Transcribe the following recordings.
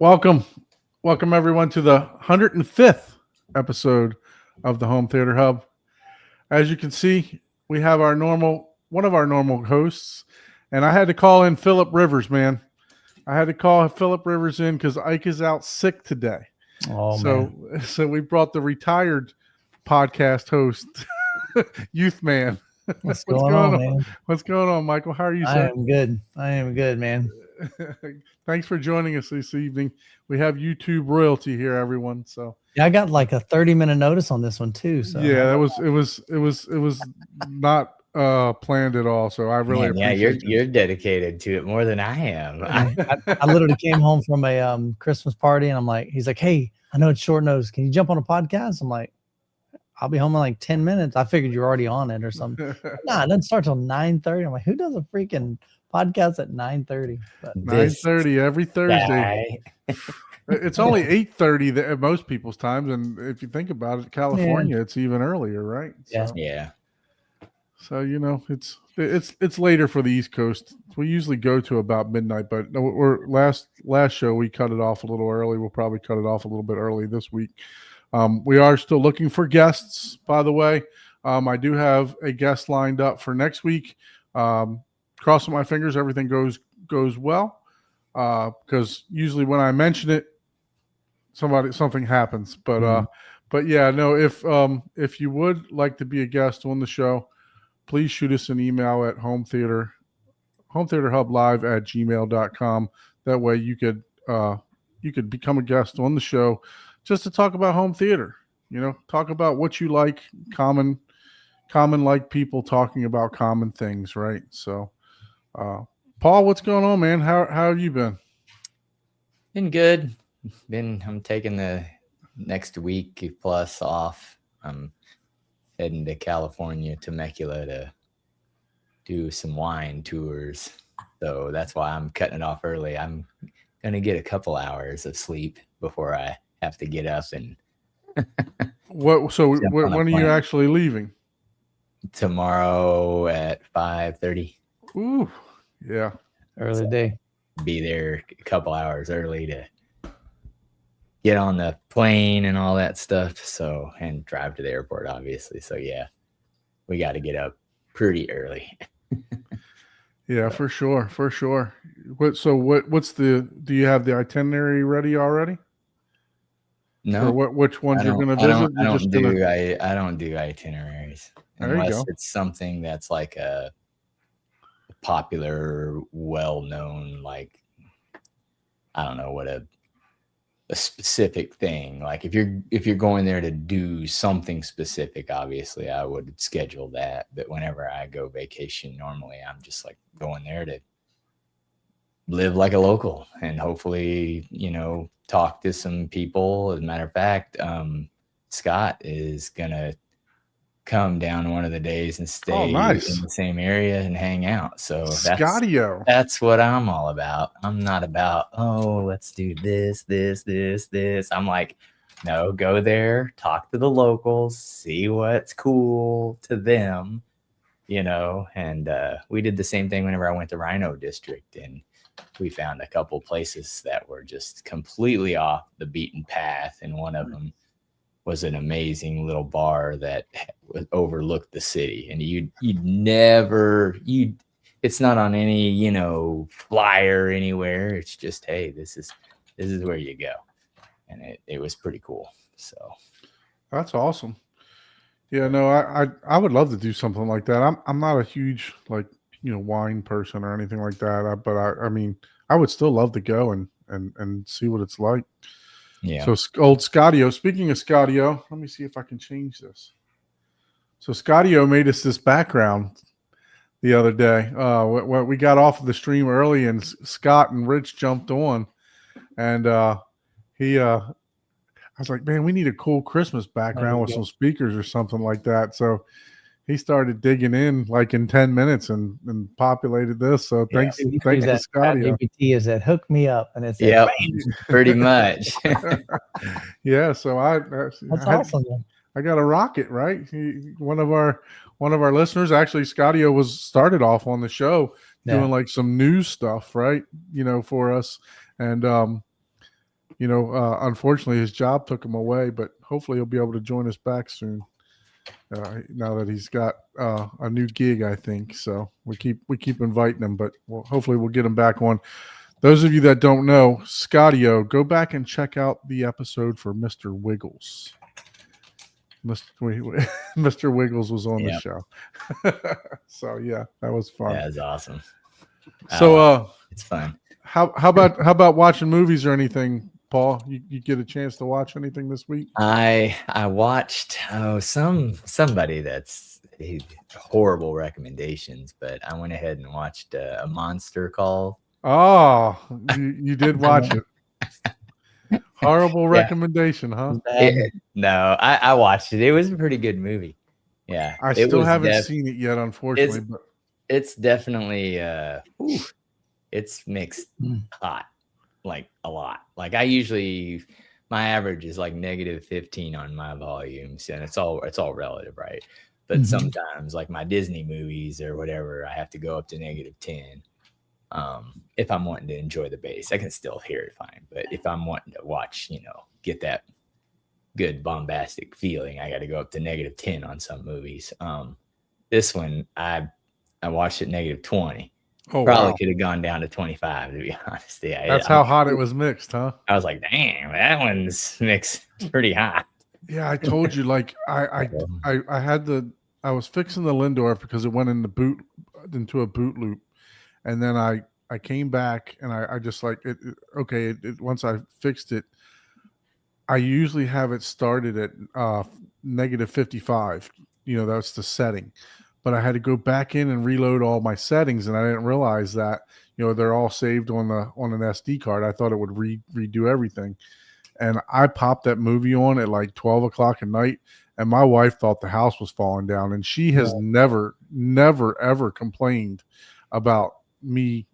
Welcome, welcome everyone to the 105th episode of the Home Theater Hub. As you can see, we have one of our normal hosts, and I had to call in Philip Rivers, man. I had to call Philip Rivers in because Ike is out sick today. Oh, so, man. so we brought the retired podcast host, Youth Man. What's going on, man? What's going on, Michael? How are you, I sir? am good, man. Thanks for joining us this evening. We have YouTube royalty here, everyone. So Yeah, I got like a 30-minute notice on this one too. So yeah, it was not planned at all. So I really appreciate you're dedicated to it more than I am. I literally came home from a Christmas party, and he's like, "Hey, I know it's short notice. Can you jump on a podcast?" I'm like, "I'll be home in like 10 minutes." I figured you're already on it or something. Nah, it doesn't start till 9:30. I'm like, who does a freaking podcast at 9:30? 9:30 every Thursday. It's only 8:30 at most people's times, and if you think about it, California, it's even earlier, right? Yeah. So it's later for the East Coast. We usually go to about midnight, but we're last show we cut it off a little early. We'll probably cut it off a little bit early this week. We are still looking for guests, by the way. I do have a guest lined up for next week. Crossing my fingers, everything goes well. Because usually when I mention it, something happens. But yeah, no. If you would like to be a guest on the show, please shoot us an email at hometheaterhublive@gmail.com. That way you could become a guest on the show just to talk about home theater. Talk about what you like, common like people talking about common things, right? So Paul, what's going on, man? How have you been? Been good. I'm taking the next week plus off. I'm heading to California, Temecula, to do some wine tours. So that's why I'm cutting it off early. I'm going to get a couple hours of sleep before I have to get up and when are you actually leaving? Tomorrow at 5:30. Ooh, yeah. Early day. Be there a couple hours early to get on the plane and all that stuff. So, and drive to the airport, obviously. So yeah, we got to get up pretty early. Yeah, for sure. Do you have the itinerary ready already? No. Which ones you're going to visit? I don't do itineraries unless it's something that's like a popular, well-known, like, I don't know what a specific thing. Like if you're going there to do something specific, obviously I would schedule that. But whenever I go vacation, normally I'm just like going there to live like a local and hopefully, talk to some people. As a matter of fact, Scott is gonna come down one of the days and stay in the same area and hang out. So that's what I'm all about. I'm not about, let's do this. I'm like, no, go there, talk to the locals, see what's cool to them, and we did the same thing whenever I went to Rhino District, and we found a couple places that were just completely off the beaten path, and one of them was an amazing little bar that overlooked the city, and it's not on any flyer anywhere. It's just, hey, this is where you go, and it was pretty cool. So that's awesome. Yeah, no, I would love to do something like that. I'm not a huge wine person or anything like that, but I mean I would still love to go and see what it's like. Yeah. So old Scottio. Speaking of Scottio, let me see if I can change this. So Scottio made us this background the other day. We got off of the stream early, and Scott and Rich jumped on, and I was like, man, we need a cool Christmas background with some speakers or something like that. So he started digging in like in 10 minutes and populated this. So thanks to Scottio. GPT is that hook me up, and it's pretty much. Yeah, so that's awesome. I got a rocket, right? One of our listeners, actually, Scottio was started off on the show doing like some news stuff, right? For us, and unfortunately his job took him away, but hopefully he'll be able to join us back soon. Now that he's got a new gig, I think. So we keep inviting him, but hopefully we'll get him back on. Those of you that don't know, Scotty-O, go back and check out the episode for Mr. Wiggles. Mr. Wiggles was on the show. So yeah, that was fun. Yeah, it's awesome. So it's fun. How about watching movies or anything, Paul? You get a chance to watch anything this week? I watched somebody that's horrible recommendations, but I went ahead and watched A Monster Call. Oh, you did watch it. Horrible recommendation, huh? No, I watched it. It was a pretty good movie. Yeah, I still haven't seen it yet, unfortunately. But it's definitely it's mixed hot, like a lot. Like my average is like -15 on my volumes, and it's all relative, right? But sometimes, like my Disney movies or whatever, I have to go up to -10. If I'm wanting to enjoy the bass, I can still hear it fine. But if I'm wanting to watch, get that good bombastic feeling, I got to go up to -10 on some movies. This one, I watched it -20. Oh, probably wow. could have gone down to 25, to be honest. Yeah, that's how hot it was mixed, huh? I was like, damn, that one's mixed pretty hot. Yeah, I told you, like I was fixing the Lindorf because it went into a boot loop, and then I came back and I just like it. Okay, once I fixed it, I usually have it started at -55. That's the setting, but I had to go back in and reload all my settings, and I didn't realize that they're all saved on an SD card. I thought it would redo everything, and I popped that movie on at like 12 o'clock at night, and my wife thought the house was falling down, and she has never ever complained about me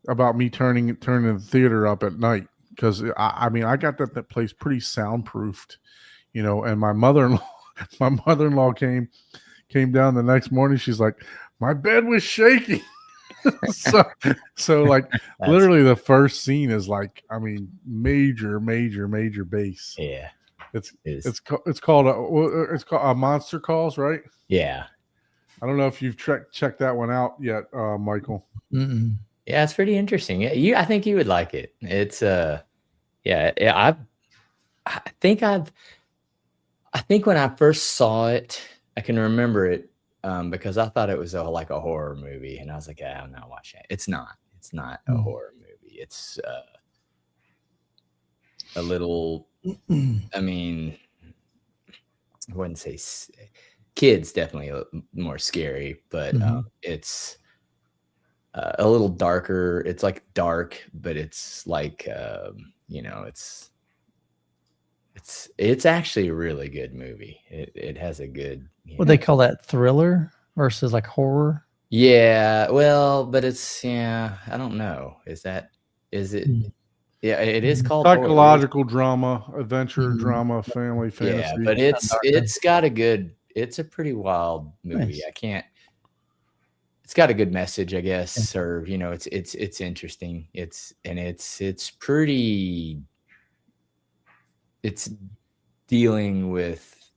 about me turning the theater up at night, because I got that place pretty soundproofed, and my mother-in-law came down the next morning. She's like, my bed was shaking. so like literally the first scene is like, major bass. Yeah, it's called a Monster Calls, right? Yeah. I don't know if you've checked that one out yet, Michael. Mm-mm. Yeah, it's pretty interesting. I think you would like it. It's I think when I first saw it, I can remember it because I thought it was like a horror movie, and I was like, I'm not watching it. It's not a horror movie. It's a little. I wouldn't say kids, definitely more scary, but it's a little darker. It's like dark, but it's like it's actually a really good movie. It has a good. What they call that, thriller versus like horror? Yeah, well, but it's I don't know. Is it? Yeah, it is called psychological drama, adventure drama, family fantasy. Yeah, but it's a pretty wild movie. Nice. It's got a good message, I guess, or it's interesting. It's dealing with,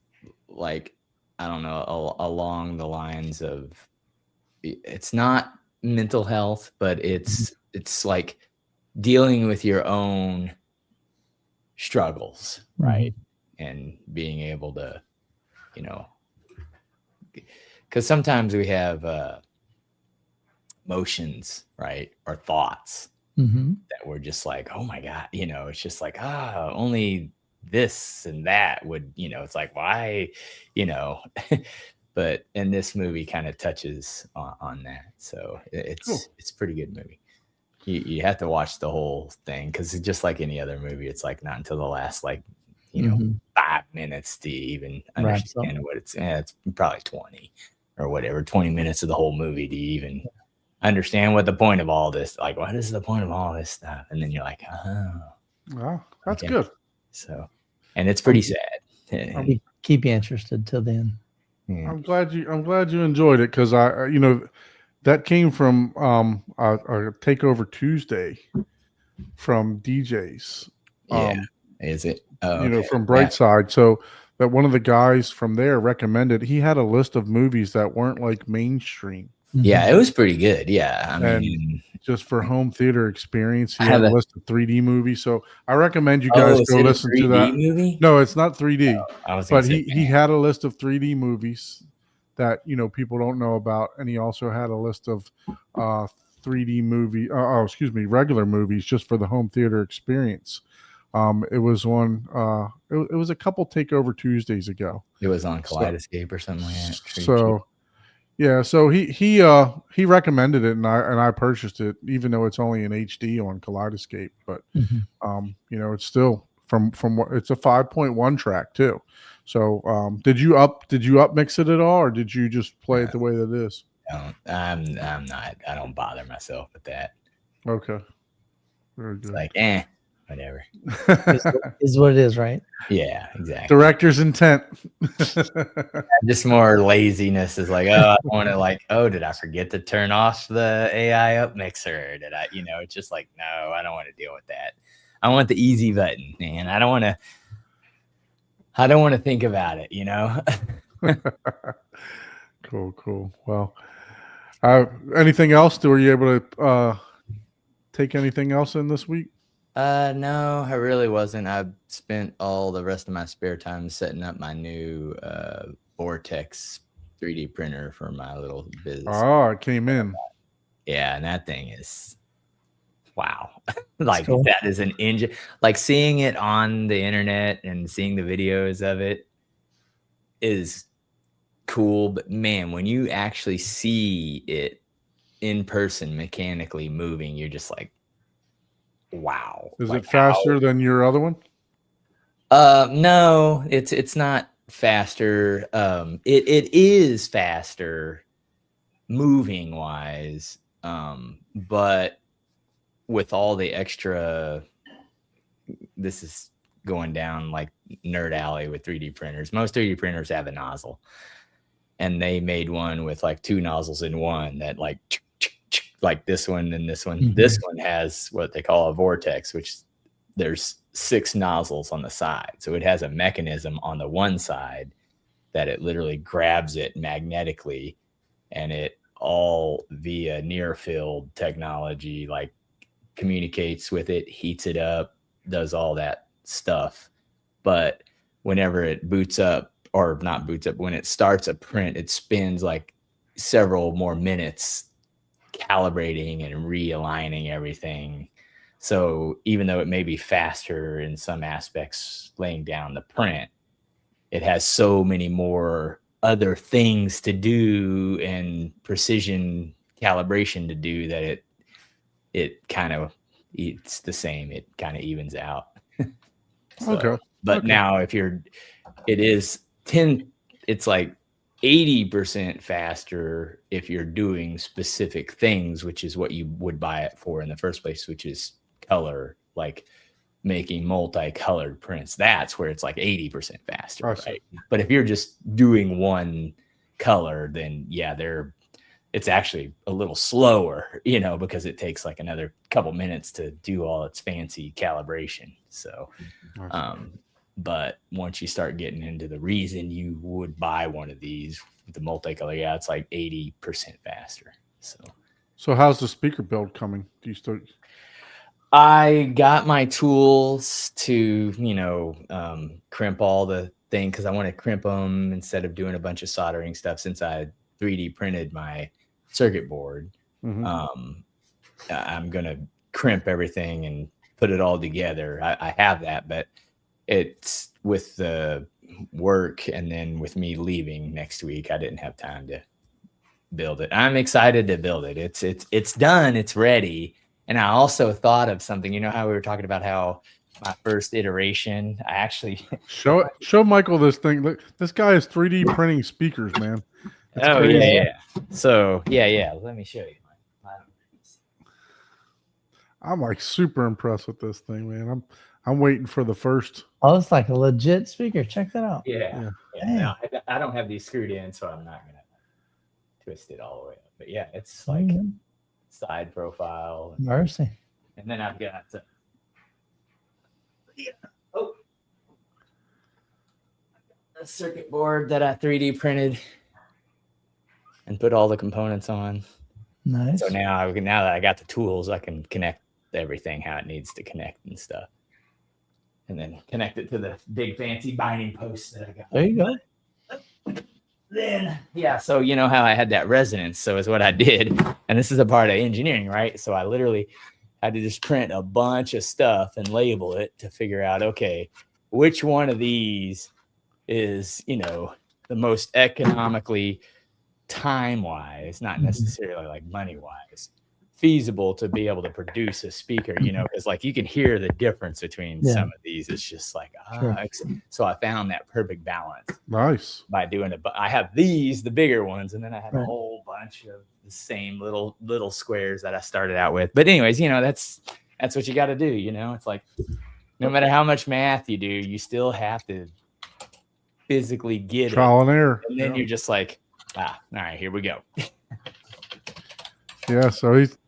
like, I don't know, along the lines of, it's not mental health, but it's like dealing with your own struggles, right? And being able to, because sometimes we have emotions, right? Or thoughts that we're just like, oh my God, it's just like, only this and that would, it's like, why, but in this movie kind of touches on that. So it's pretty good movie. You have to watch the whole thing, because it's just like any other movie. It's like not until the last 5 minutes to even understand what it's probably 20 or whatever, 20 minutes of the whole movie to even understand what the point of all this, like, what is the point of all this stuff? And then you're like, wow, that's good. So, and it's pretty sad. Keep you interested till then. Yeah. I'm glad you enjoyed it, because that came from a Takeover Tuesday from DJs. Yeah. Is it? Oh, You know, okay. from Yeah. Brightside. So that one of the guys from there recommended. He had a list of movies that weren't like mainstream. Yeah, it was pretty good. Yeah. I And mean, just for home theater experience, he I had have a a- list of 3D movies. So I recommend you guys is go it a listen to 3D that. movie? No, it's not 3D, I was gonna but say, he had a list of 3D movies that, you know, people don't know about, and he also had a list of 3D movie. Regular movies just for the home theater experience. It was one. It was a couple Takeover Tuesdays ago. it was on Kaleidoscape or something like that. Pretty cheap. So yeah, so he recommended it, and I purchased it, even though it's only in HD on Kaleidoscape. But you know, it's still from what it's a 5.1 track too. So did you up mix it at all, or did you just play it the way that it is? I'm not. I don't bother myself with that. Okay, very It's good. like, whatever. Is what it is, right? Yeah, exactly. Director's intent. Just more laziness is like, I want to like, did I forget to turn off the AI up mixer? Did I, it's just like, no, I don't want to deal with that. I want the easy button, man. I don't want to think about it, Cool. Well, anything else? Were you able to take anything else in this week? No, I really wasn't. I spent all the rest of my spare time setting up my new Vortex 3D printer for my little business. Oh, it came in. Yeah, and that thing is wow. Like cool. that is an engine. Like seeing it on the internet and seeing the videos of it is cool, but man, when you actually see it in person mechanically moving, you're just like, wow. Is like it faster than your other one? No, it's not faster. It is faster moving wise, but with all the extra, this is going down like nerd alley with 3D printers. Most 3D printers have a nozzle, and they made one with like two nozzles in one that like this one and this one. Mhm. This one has what they call a vortex, which there's 6 nozzles on the side. So it has a mechanism on the one side that it literally grabs it magnetically, and it all via near field technology, like communicates with it, heats it up, does all that stuff. But whenever it boots up, or not boots up, when it starts a print, it spends like several more minutes calibrating and realigning everything. So even though it may be faster in some aspects laying down the print, it has so many more other things to do and precision calibration to do that it kind of, it's the same. It kind of evens out. Okay. But Okay. now it's like 80% faster if you're doing specific things, which is what you would buy it for in the first place, which is color, like making multicolored prints. That's where it's like 80% faster, right? But if you're just doing one color, then yeah, it's actually a little slower, because it takes like another couple minutes to do all its fancy calibration. So, but once you start getting into the reason you would buy one of these, the multicolor, yeah, it's like 80% faster. So how's the speaker build coming? Do you still? I got my tools to, crimp all the thing, because I want to crimp them instead of doing a bunch of soldering stuff, since I 3D printed my circuit board. Mhm. I'm going to crimp everything and put it all together. I have that, but it's with the work and then with me leaving next week, I didn't have time to build it. I'm excited to build it. It's done. It's ready. And I also thought of something, how we were talking about how my first iteration, I actually show Michael this thing. Look, this guy is 3D printing speakers, man. It's crazy. yeah. So yeah. Let me show you. I'm like super impressed with this thing, man. I'm waiting for the first. Oh, it's like a legit speaker. Check that out. Yeah. No, I don't have these screwed in, so I'm not gonna twist it all the way up. But yeah, it's like side profile. Mercy. And then I've got a circuit board that I 3D printed and put all the components on. Nice. So now that I got the tools, I can connect everything how it needs to connect and stuff. And then connect it to the big fancy binding posts that I got. There you go. Then, yeah, so you know how I had that resonance. So is what I did. And this is a part of engineering, right? So I literally had to just print a bunch of stuff and label it to figure out, okay, which one of these is, you know, the most economically time-wise, not necessarily like money-wise, feasible to be able to produce a speaker, you know, because like you can hear the difference between some of these. It's just like, so I found that perfect balance. Nice. By doing it. But I have these, the bigger ones, and then I have a whole bunch of the same little squares that I started out with. But anyways, you know, that's what you got to do. You know, it's like no matter how much math you do, you still have to physically get trial and error. And then you're just like, all right, here we go. Yeah, so it's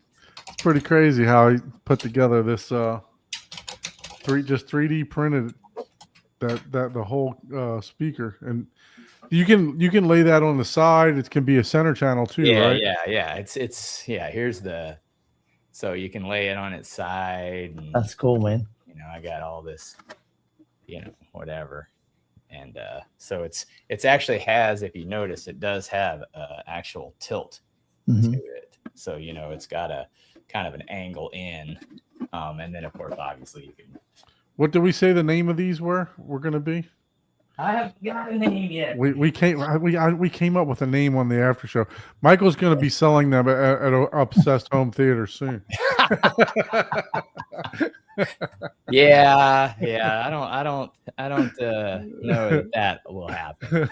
pretty crazy how he put together this 3D printed that the whole speaker, and you can lay that on the side. It can be a center channel too, right? Yeah. It's here's the, so you can lay it on its side. And, that's cool, man. You know, I got all this, you know, whatever. And so it's actually has, if you notice, it does have actual tilt to it. So, you know, it's got a kind of an angle in. And then, of course, obviously you can. What did we say the name of these were going to be? I haven't got a name yet. We came up with a name on the after show. Michael's going to be selling them at Obsessed Home Theater soon. Yeah. I don't know that will happen.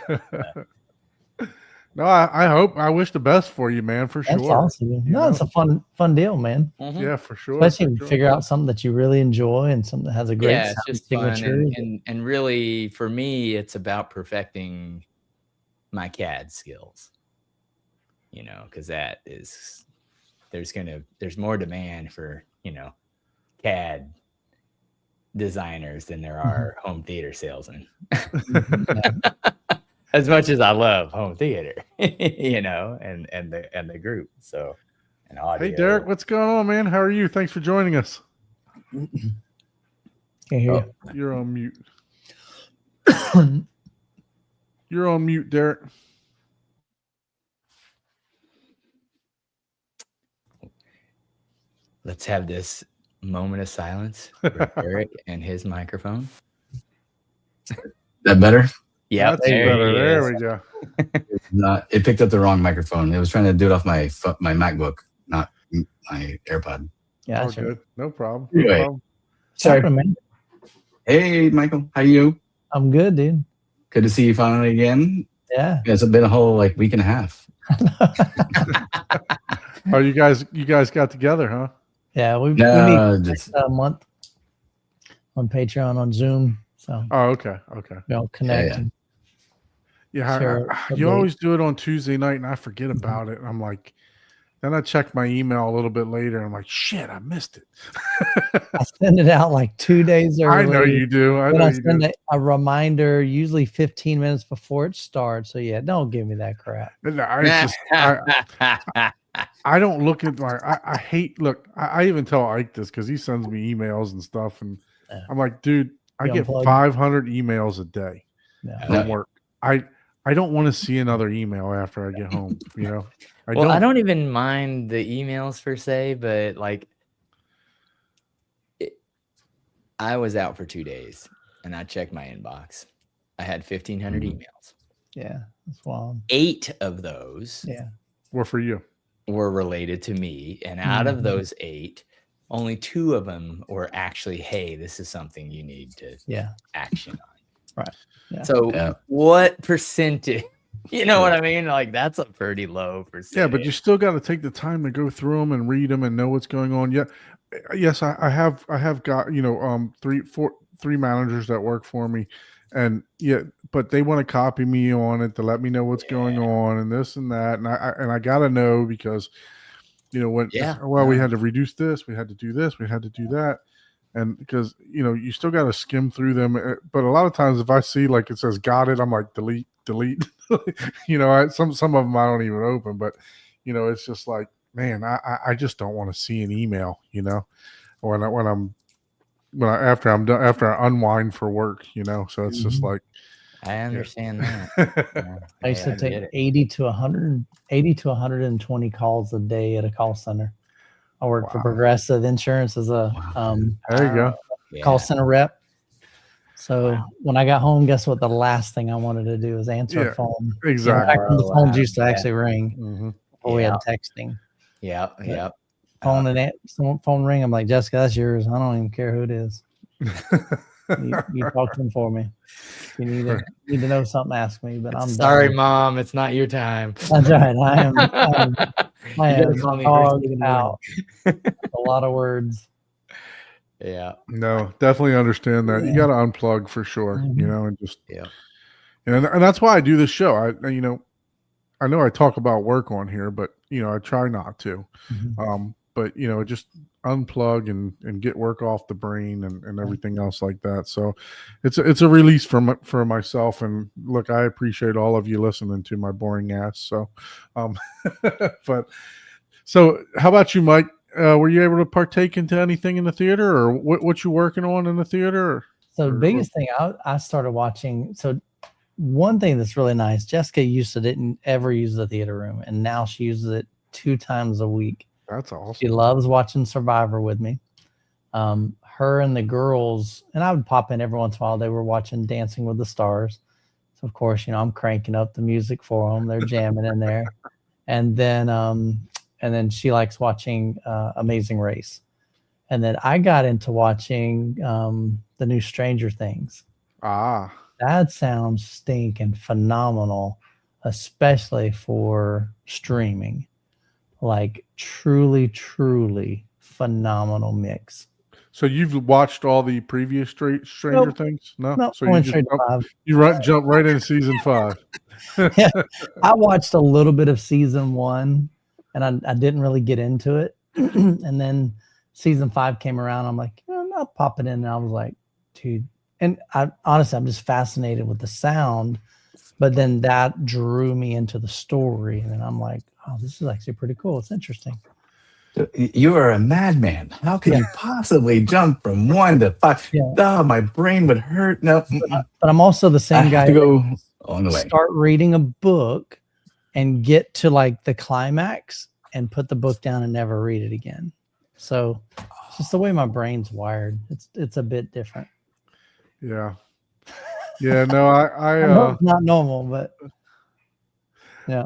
No, I wish the best for you, man, for That's sure. awesome. No, it's a fun deal, man. Yeah, for sure. Especially if you figure out something that you really enjoy and something that has a great it's just fun. signature. And really, for me, it's about perfecting my CAD skills. You know, because that is there's more demand for, you know, CAD designers than there are home theater salesmen. As much as I love home theater, you know, and the group. So, and audio. Hey, Derek, what's going on, man? How are you? Thanks for joining us. Can't hear you. You're on mute. You're on mute, Derek. Let's have this moment of silence for Derek and his microphone. That better? Yeah, that's better. There we go. It picked up the wrong microphone. It was trying to do it off my MacBook, not my AirPod. Yeah, Oh, sure. good. No problem. Anyway. No problem. Sorry. Man. Hey, Michael, how are you? I'm good, dude. Good to see you finally again. Yeah. It's been a whole week and a half. Oh, you guys got together, huh? Yeah, we No, meet just a month on Patreon, on Zoom. So Oh, okay. we all connect. Yeah. And Yeah, share you updates. always do it on Tuesday night, and I forget about it. And I'm like, then I check my email a little bit later, and I'm like, shit, I missed it. I send it out like 2 days early. I know you do. I Then know I you send do. a reminder usually 15 minutes before it starts. So yeah, don't give me that crap. No, it's just, I don't look at my. I hate. Look, I even tell Ike this because he sends me emails and stuff, and Yeah. I'm like, dude, I You get unplug? 500 emails a day Yeah. from work. I don't want to see another email after I get home. You know, I don't even mind the emails per se, but I was out for 2 days and I checked my inbox. I had 1,500 emails. Yeah, that's wild. 8 of those Yeah. Were for you. were related to me. And out of those 8, only 2 of them were actually, hey, this is something you need to action on. Right. Yeah. So what percentage, you know what I mean? Like that's a pretty low percentage. Yeah, but you still got to take the time to go through them and read them and know what's going on. Yeah, yes, I have got 3 managers that work for me, and but they want to copy me on it to let me know what's going on and this and that, and I got to know because when Yeah, well, we yeah. had to reduce this, we had to do this, we had to do that, and because you still got to skim through them. But a lot of times, if I see like it says got it, I'm like delete. Some of them I don't even open, but it's just like, man, I just don't want to see an email. After I'm done, after I unwind for work. So it's just Mhm. like. I understand that. Yeah. I used Hey, to take get it. 80 to 120 calls a day at a call center. I worked for Wow. Progressive Insurance as a There you go. call Yeah. center rep. So when I got home, guess what? The last thing I wanted to do was answer Yeah, a phone. exactly. Back when the Oh, phones wow. used to Yeah. actually ring hmm before we had Yeah. texting. Yep. Yep. Phone phone ring. I'm like, Jessica, that's yours. I don't even care who it is. You talk to them for me. If you need to know something, ask me. But I'm Sorry, done. Mom. It's not your time. That's right. I am You gotta call me first thing in the morning. out. A lot of words. Yeah. No, definitely understand that. You Yeah. got to unplug for sure, Mhm. and just, Yeah. and that's why I do this show. I know I talk about work on here, but I try not to. Mhm. But just unplug and get work off the brain and everything else like that. So it's a release for myself. And look, I appreciate all of you listening to my boring ass. So, but so how about you, Mike? Were you able to partake into anything in the theater, or what you working on in the theater? So the biggest thing I started watching. So one thing that's really nice, Jessica didn't ever use the theater room, and now she uses it 2 times a week. That's She awesome. loves watching Survivor with me. Her and the girls, and I would pop in every once in a while. They were watching Dancing with the Stars. So of course, I'm cranking up the music for them. They're jamming in there. And then she likes watching Amazing Race. And then I got into watching the new Stranger Things. Ah, That sounds stinking phenomenal, especially for streaming. Like truly, truly phenomenal mix. so you've watched all the previous Stranger Nope. Things? No, No, so I went straight to 5. jump right into season 5. Yeah, I watched a little bit of season 1, and I didn't really get into it. And then season 5 came around. I'm like, I'll pop it in. And I was like, dude. And I'm just fascinated with the sound. But then that drew me into the story. And then I'm like, oh, this is actually pretty cool. It's interesting. You are a madman. How can you possibly jump from 1 to 5? Yeah. Oh, my brain would hurt. No, But I'm also the I same guy have to go on the way. start reading a book and get to like the climax and put the book down and never read it again. So it's just the way my brain's wired. It's a bit different. Yeah. Yeah, no, I know it's not normal, but yeah.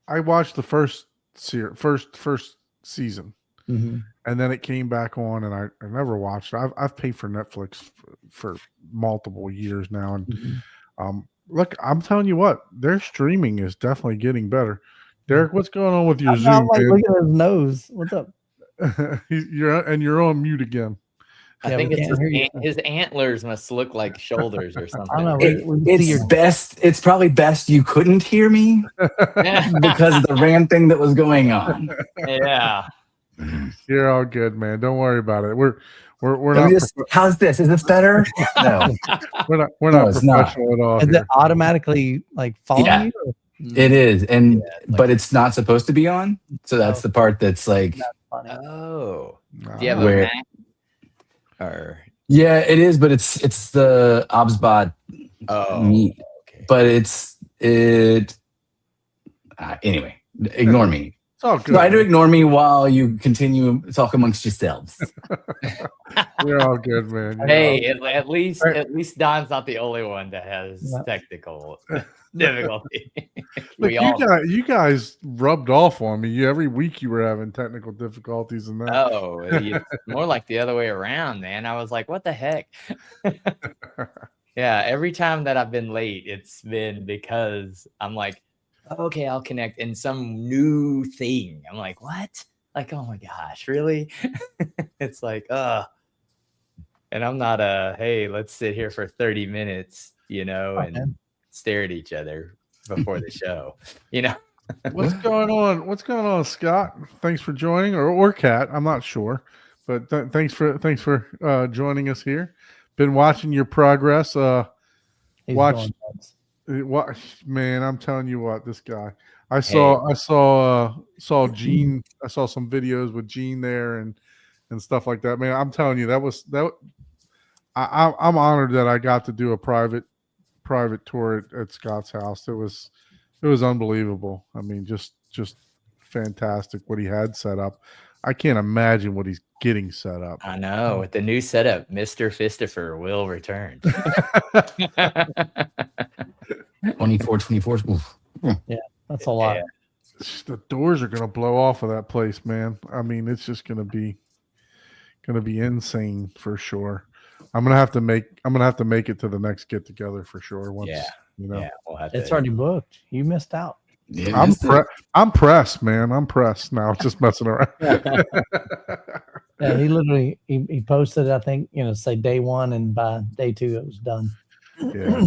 I watched the first season, Mm-hmm. and then it came back on, and I never watched it. I've paid for Netflix for multiple years now, and Mm-hmm. Look, I'm telling you what, their streaming is definitely getting better. Derek, what's going on with your I'm Zoom, like, man? look at his nose. What's up? You're on mute again. I Yeah, think we it's can't hear you. his antlers must look like shoulders or I something. don't know. We see your It's probably best you couldn't hear me because of the rant thing that was going on. Yeah. You're all good, man. Don't worry about it. We're Let me not just, how's this? Is this better? No, we're No, not it's not. professional at all is it here. automatically like following Yeah. you? Or? it is, and like- but it's not supposed to be on. So that's the part that's like, That's funny. Oh. Nah. Do you have a Where- Mac? Or yeah, it is, but it's the OBSBot meet, okay. but anyway. Ignore me. It's all good. Try to man. ignore me while you continue talk amongst yourselves. You're all good, man. You're Hey, all- at least Don's not the only one that has Yeah. technical difficulty. Look, We all you guys rubbed off on me. Every week you were having technical difficulties and that. Oh, it's more like the other way around, man. I was like, what the heck? Yeah, every time that I've been late, it's been because I'm like, okay, I'll connect in some new thing. I'm like, what? Like, oh my gosh, really? It's like, and I'm not hey, let's sit here for 30 minutes, Okay. and stare at each other before the show, What's going on? What's going on, Scott? Thanks for joining, or Kat. I'm not sure, but thanks for joining us here. Been watching your progress. He's Watch going nuts. what, man. I'm telling you what, this guy. I saw Gene. I saw some videos with Gene there and stuff like that. Man, I'm telling you, I'm honored that I got to do a private tour at Scott's house. It was unbelievable. I mean, just fantastic what he had set up. I can't imagine what he's getting set up. I know. With the new setup, Mr. Fistifer will return. 24. Oof. That's a lot. Yeah. The doors are gonna blow off of that place, man. I mean, it's just gonna be insane for sure. I'm gonna have to make it to the next get together for sure. Once, Yeah. you know. Yeah, we'll have It's to. already booked. You missed out. Yeah, I'm pressed, man. I'm pressed now. Just messing around. Yeah, he literally he posted, I think, say day one, and by day two it was done. Yeah.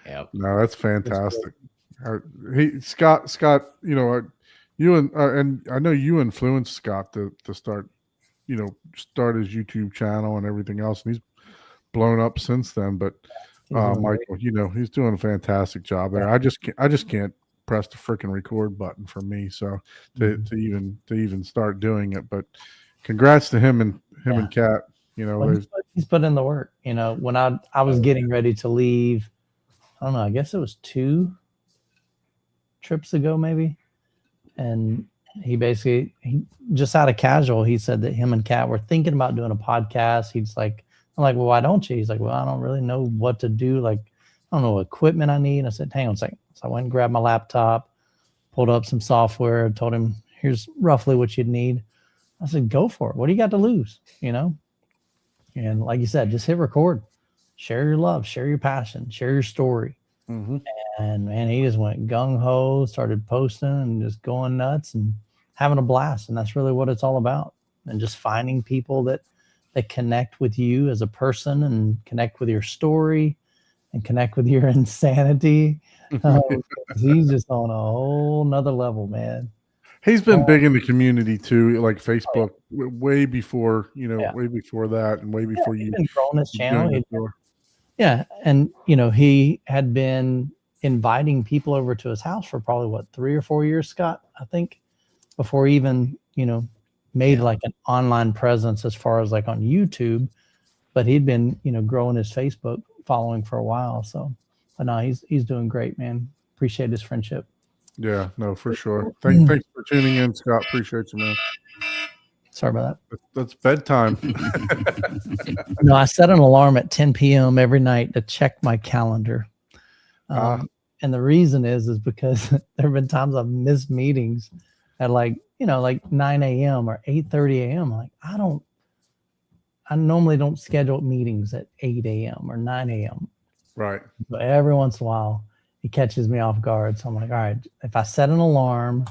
Yep. No, that's fantastic. Scott, you and I know you influenced Scott to start his YouTube channel and everything else, and he's blown up since then. But He's doing Michael, he's doing a fantastic job there. I just can't press the freaking record button for me. So to even start doing it, but congrats to him and Kat. Well, he's put in the work. When I was getting ready to leave, I don't know, I guess it was 2 trips ago maybe, and he just out of casual, he said that him and Kat were thinking about doing a podcast. He's like, I'm like, well, why don't you? He's like, well, I don't really know what to do. Like, I don't know what equipment I need. I said, hang on a second. So I went and grabbed my laptop, pulled up some software, told him, here's roughly what you'd need. I said, go for it. What do you got to lose? And like you said, just hit record, share your love, share your passion, share your story. Mm-hmm. And man, he just went gung ho, started posting and just going nuts and having a blast. And that's really what it's all about. And just finding people that connect with you as a person and connect with your story and connect with your insanity. He's just on a whole nother level, man. He's been big in the community too, like Facebook, way before way before that, and way before He's you. been growing his channel. Before. Yeah, and he had been inviting people over to his house for probably 3 or 4 years, Scott, I think, before he even made like an online presence as far as like on YouTube. But he'd been growing his Facebook following for a while. So, but no, he's doing great, man. Appreciate his friendship. Yeah, no, for sure. Thanks for tuning in, Scott. Appreciate you, man. Sorry about that. That's bedtime. No, I set an alarm at 10 p.m. every night to check my calendar. And the reason is because there have been times I've missed meetings at like 9 a.m. or 8:30 a.m. Like I normally don't schedule meetings at 8 a.m. or 9 a.m. Right. But every once in a while it catches me off guard. So I'm like, all right, if I set an alarm,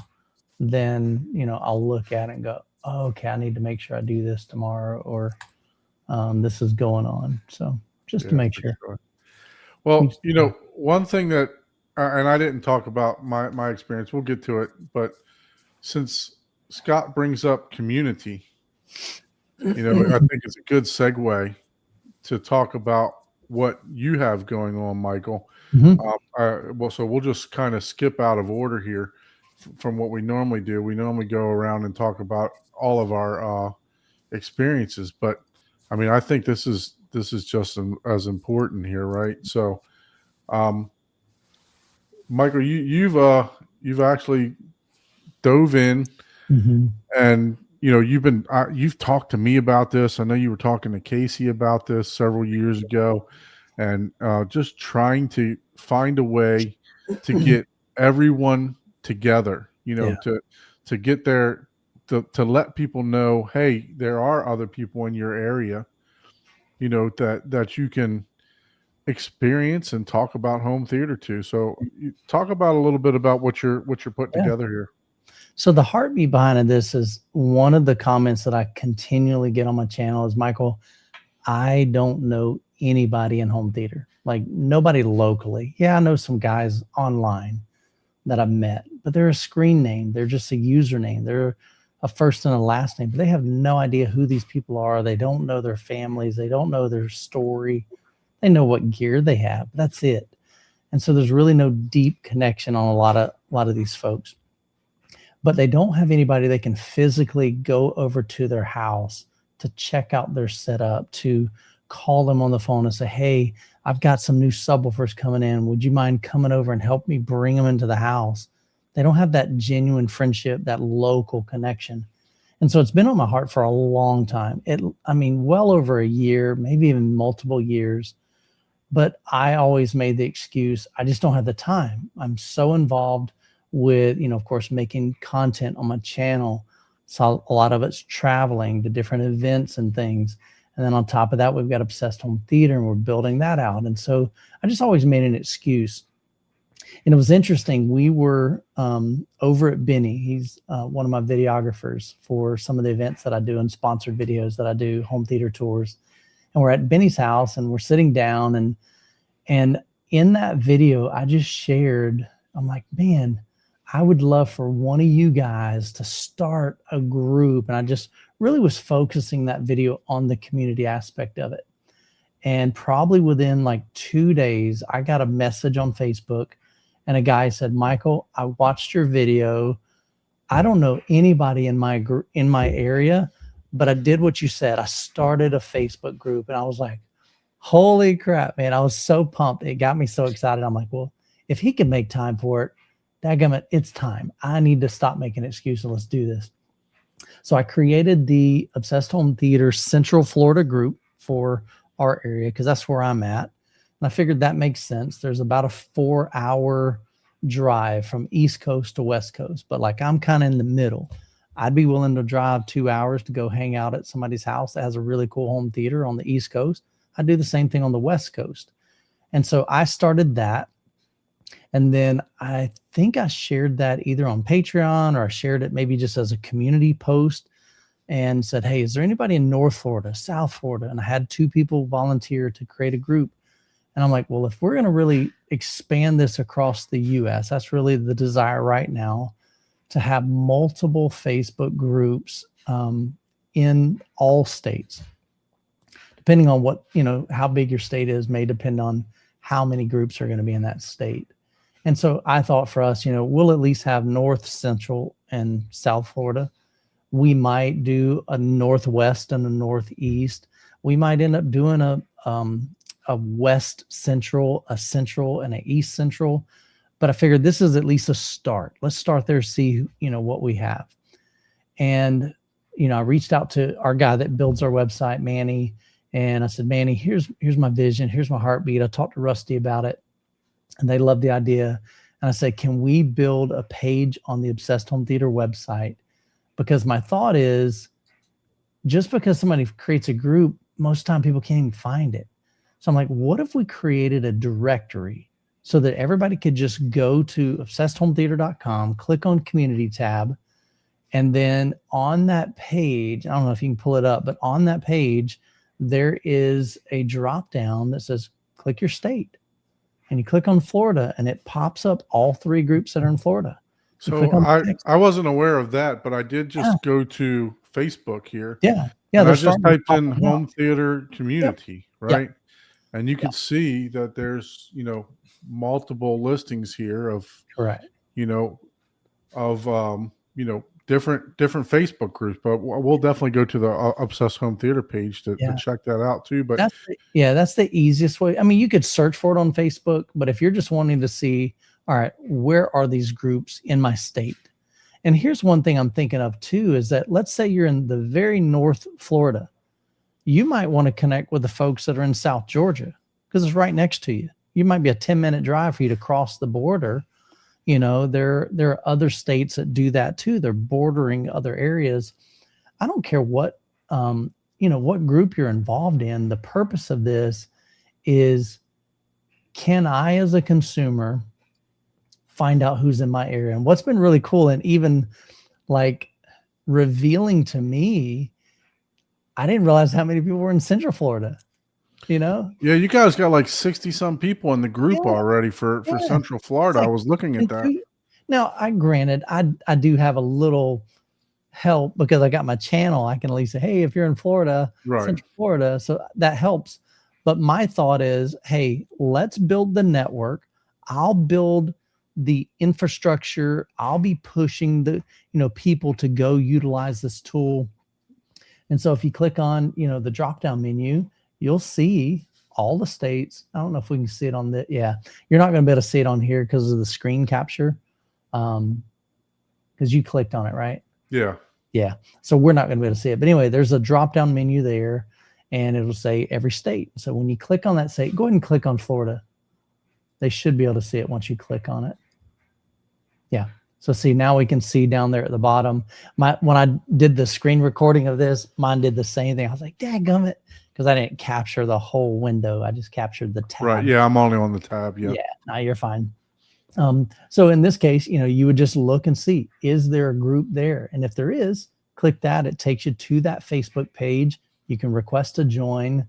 then, I'll look at it and go, oh, okay, I need to make sure I do this tomorrow, or this is going on. So just to make sure. Well, one thing that, and I didn't talk about my experience, we'll get to it, but since Scott brings up community, I think it's a good segue to talk about what you have going on, Michael. Mm-hmm. So we'll just kind of skip out of order here from what we normally do. We normally go around and talk about all of our experiences, but I mean, I think this is just as important here, right? So, Michael, you've actually dove in, and you've talked to me about this. I know you were talking to Casey about this several years ago, and just trying to find a way to get everyone together, to get there, to let people know, hey, there are other people in your area, that you can experience and talk about home theater to. So talk about a little bit about what you're putting together here. So the heartbeat behind this is one of the comments that I continually get on my channel is, Michael, I don't know anybody in home theater, like nobody locally. Yeah, I know some guys online, that I've met, but they're a screen name. They're just a username. They're a first and a last name, but they have no idea who these people are. They don't know their families. They don't know their story. They know what gear they have. That's it. And so there's really no deep connection on a lot of these folks. But they don't have anybody they can physically go over to their house to check out their setup, to call them on the phone and say, hey, I've got some new subwoofers coming in. Would you mind coming over and help me bring them into the house? They don't have that genuine friendship, that local connection. And so it's been on my heart for a long time. Well over a year, maybe even multiple years. But I always made the excuse, I just don't have the time. I'm so involved with, of course, making content on my channel. So a lot of it's traveling to different events and things. And then on top of that, we've got Obsessed Home Theater, and we're building that out. And so I just always made an excuse. And it was interesting. We were over at Benny. He's one of my videographers for some of the events that I do and sponsored videos that I do, home theater tours. And we're at Benny's house, and we're sitting down. And in that video, I just shared, I'm like, man, I would love for one of you guys to start a group. And I just really was focusing that video on the community aspect of it. And probably within like 2 days, I got a message on Facebook, and a guy said, Michael, I watched your video. I don't know anybody in my area, but I did what you said. I started a Facebook group. And I was like, holy crap, man. I was so pumped. It got me so excited. I'm like, well, if he can make time for it, dadgummit, it's time. I need to stop making excuses. Let's do this. So I created the Obsessed Home Theater Central Florida group for our area, because that's where I'm at. And I figured that makes sense. There's about a 4-hour drive from East Coast to West Coast, but like I'm kind of in the middle. I'd be willing to drive 2 hours to go hang out at somebody's house that has a really cool home theater on the East Coast. I do the same thing on the West Coast. And so I started that. And then I think I shared that either on Patreon, or I shared it maybe just as a community post and said, hey, is there anybody in North Florida, South Florida? And I had 2 people volunteer to create a group. And I'm like, well, if we're going to really expand this across the US, that's really the desire right now, to have multiple Facebook groups in all states. Depending on what, how big your state is may depend on how many groups are going to be in that state. And so I thought for us, we'll at least have North, Central, and South Florida. We might do a Northwest and a Northeast. We might end up doing a West Central, a Central, and an East Central. But I figured this is at least a start. Let's start there, see, what we have. And, I reached out to our guy that builds our website, Manny, and I said, Manny, here's my vision. Here's my heartbeat. I talked to Rusty about it, and they loved the idea. And I said, can we build a page on the Obsessed Home Theater website? Because my thought is, just because somebody creates a group, most of the time people can't even find it. So I'm like, what if we created a directory so that everybody could just go to obsessedhometheater.com, click on community tab, and then on that page, I don't know if you can pull it up, but on that page, there is a drop down that says, click your state. And you click on Florida, and it pops up all 3 groups that are in Florida. So I wasn't aware of that, but I did just go to Facebook here. Yeah. And I just typed in home theater community, right? Yep. And you can see that there's, multiple listings here of, correct, different Facebook groups, but we'll definitely go to the Obsessed Home Theater page to check that out too. But that's the easiest way. I mean, you could search for it on Facebook, but if you're just wanting to see, all right, where are these groups in my state? And here's one thing I'm thinking of too, is that let's say you're in the very North Florida. You might want to connect with the folks that are in South Georgia because it's right next to you. You might be a 10-minute drive for you to cross the border. There are other states that do that too. They're bordering other areas. I don't care what, what group you're involved in. The purpose of this is, can I, as a consumer, find out who's in my area? And what's been really cool and even like revealing to me, I didn't realize how many people were in Central Florida. Yeah, you guys got like 60 some people in the group already for Central Florida. Like, I was looking at that. Now, I do have a little help because I got my channel. I can at least say, hey, if you're in Florida, Right. Central Florida, so that helps. But my thought is, hey, let's build the network. I'll build the infrastructure. I'll be pushing the, people to go utilize this tool. And so if you click on, the drop down menu, you'll see all the states. I don't know if we can see it on the, yeah, you're not going to be able to see it on here because of the screen capture. Because you clicked on it, right? Yeah. Yeah. So we're not going to be able to see it. But anyway, there's a drop down menu there and it'll say every state. So when you click on that state, go ahead and click on Florida. They should be able to see it once you click on it. Yeah. So see, now we can see down there at the bottom. When I did the screen recording of this, mine did the same thing. I was like, dadgummit, because I didn't capture the whole window. I just captured the tab. Right. Yeah. I'm only on the tab. Yeah. Yeah. No, you're fine. So in this case, you would just look and see, is there a group there? And if there is, click that. It takes you to that Facebook page. You can request to join.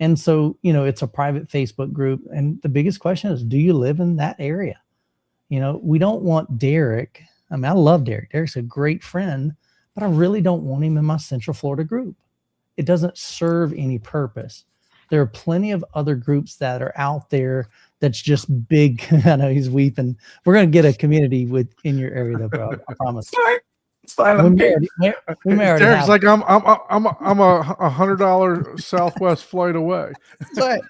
And so, it's a private Facebook group. And the biggest question is, do you live in that area? We don't want Derek. I mean, I love Derek. Derek's a great friend, but I really don't want him in my Central Florida group. It doesn't serve any purpose. There are plenty of other groups that are out there that's just big. I know he's weeping. We're going to get a community in your area though, bro. I promise. It's fine. We may already Derek's have like, I'm a $100 Southwest flight away. it. Right.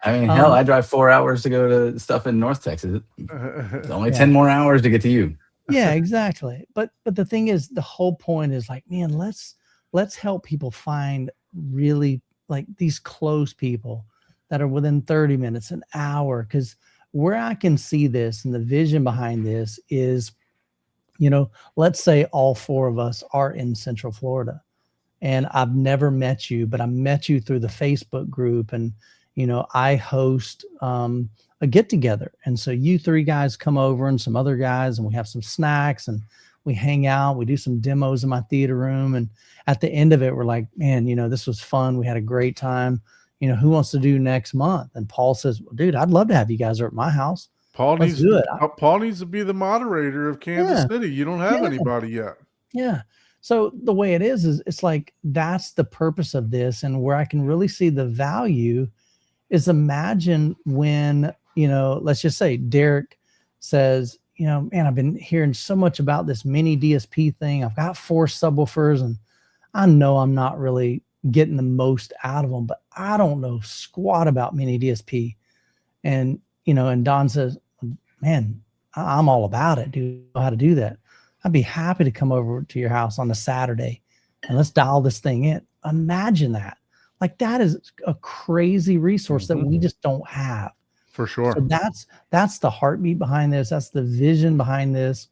I mean, hell, I drive 4 hours to go to stuff in North Texas. It's only Yeah. 10 more hours to get to you. Yeah, exactly. But the thing is, the whole point is like, man, let's help people find really like these close people that are within 30 minutes, an hour. Because where I can see this and the vision behind this is, let's say all four of us are in Central Florida and I've never met you, but I met you through the Facebook group and, I host a get together. And so you three guys come over and some other guys and we have some snacks and we hang out, we do some demos in my theater room. And at the end of it, we're like, man, this was fun. We had a great time. Who wants to do next month? And Paul says, well, dude, I'd love to have you guys over at my house. Paul Let's needs do it. Paul needs to be the moderator of Kansas Yeah. City. You don't have Yeah. anybody yet. Yeah. So the way it is it's like, that's the purpose of this. And where I can really see the value is imagine when, let's just say Derek says, man, I've been hearing so much about this mini DSP thing. I've got 4 subwoofers and I know I'm not really getting the most out of them, but I don't know squat about mini DSP. And, and Don says, man, I'm all about it. Do you know how to do that? I'd be happy to come over to your house on a Saturday and let's dial this thing in. Imagine that. Like that is a crazy resource that we just don't have. For sure. So that's the heartbeat behind this. That's the vision behind this.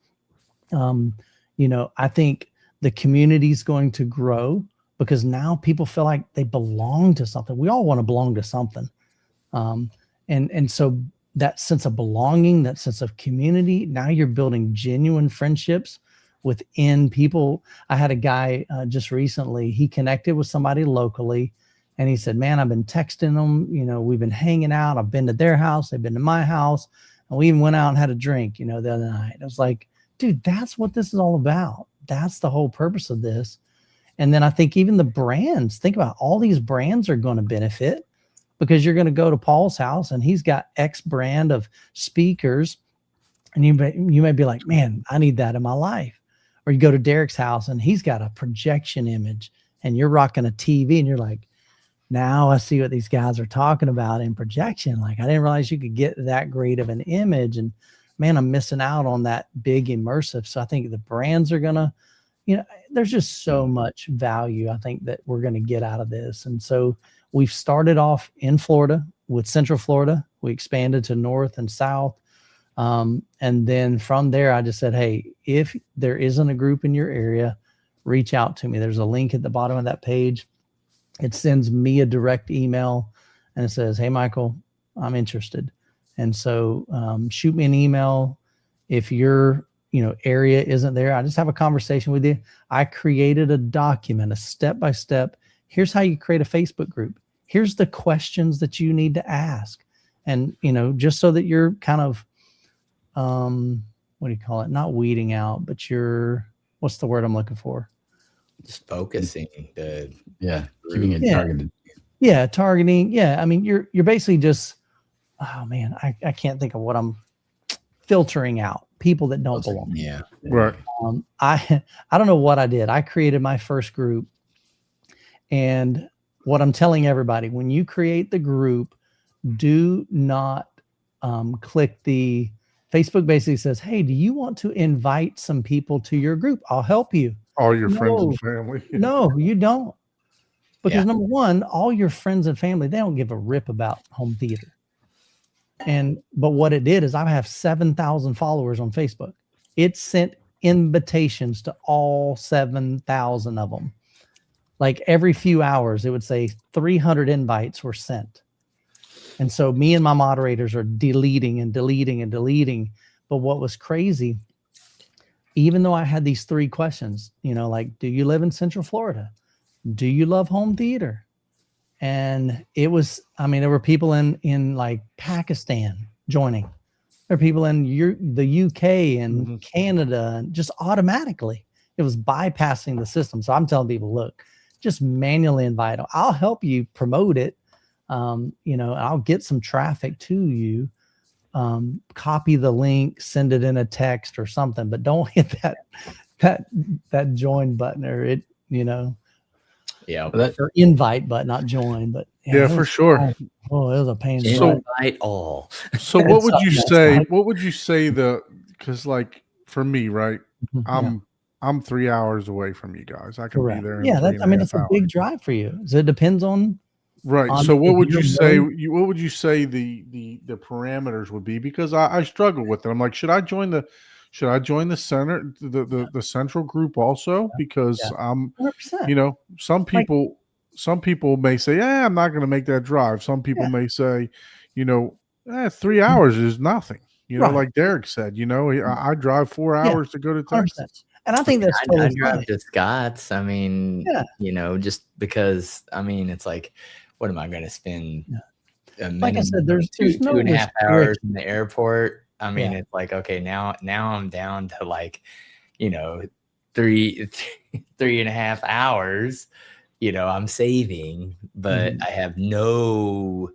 I think the community is going to grow because now people feel like they belong to something. We all want to belong to something. And so that sense of belonging, that sense of community, now you're building genuine friendships within people. I had a guy just recently, he connected with somebody locally and he said, man, I've been texting them, we've been hanging out. I've been to their house. They've been to my house. And we even went out and had a drink, the other night. I was like, dude, that's what this is all about. That's the whole purpose of this. And then I think even the brands, think about all these brands are going to benefit because you're going to go to Paul's house and he's got X brand of speakers. And you may be like, man, I need that in my life. Or you go to Derek's house and he's got a projection image and you're rocking a TV and you're like, now I see what these guys are talking about in projection. Like I didn't realize you could get that great of an image and man, I'm missing out on that big immersive. So I think the brands are going to, there's just so much value I think that we're going to get out of this. And so we've started off in Florida with Central Florida. We expanded to North and South. And then from there, I just said, hey, if there isn't a group in your area, reach out to me. There's a link at the bottom of that page. It sends me a direct email and it says, hey, Michael, I'm interested. And so shoot me an email. If your area isn't there, I just have a conversation with you. I created a document, a step-by-step. Here's how you create a Facebook group. Here's the questions that you need to ask. And, just so that you're kind of what do you call it? Not weeding out, but you're, what's the word I'm looking for? Just focusing the Yeah, keeping it Yeah. targeted. Yeah, targeting. Yeah, I mean, you're basically just, oh man, I can't think of what I'm filtering out. People that don't belong. yeah. Right. I don't know what I did. I created my first group, and what I'm telling everybody, when you create the group, do not click the Facebook. Basically says, hey, do you want to invite some people to your group? I'll help you. All your friends No. and family. No, you don't. Because Yeah. number one, all your friends and family, they don't give a rip about home theater. But what it did is I have 7,000 followers on Facebook. It sent invitations to all 7,000 of them. Like every few hours, it would say 300 invites were sent. And so me and my moderators are deleting and deleting and deleting. But what was crazy, even though I had these 3 questions, like, do you live in Central Florida? Do you love home theater? And it was, there were people in like Pakistan joining. There are people in the UK and Canada, and just automatically it was bypassing the system. So I'm telling people, look, just manually invite them. I'll help you promote it. I'll get some traffic to you. Copy the link, send it in a text or something, but don't hit that join button or it, Yeah. or invite, but not join. But Yeah, it for was- sure. Oh, it was a pain in the So- butt. Invite all. So what would you That's say? right. What would you say because like for me, right? Yeah, I'm 3 hours away from you guys. I can correct. be there. In Yeah, three and a half it's a hours. big drive for you. So it depends on Right. on So what if would you're you say? willing- What would you say the parameters would be? Because I struggle with it. I'm like, should I join the center the central group also? Because Yeah. I'm 100%. some people may say, yeah, I'm not going to make that drive. Some people may say, 3 hours is nothing. Right. Like Derek said, I drive 4 hours to go to 100%. Texas. And I think that's I totally drive fine. to Scott's. Yeah. Just because it's like, what am I going to spend? A Like I said, minimum there's no 2.5 hours restriction. in the airport. Yeah. It's like, okay, now I'm down to like, 3.5 hours. I'm saving, but I have no,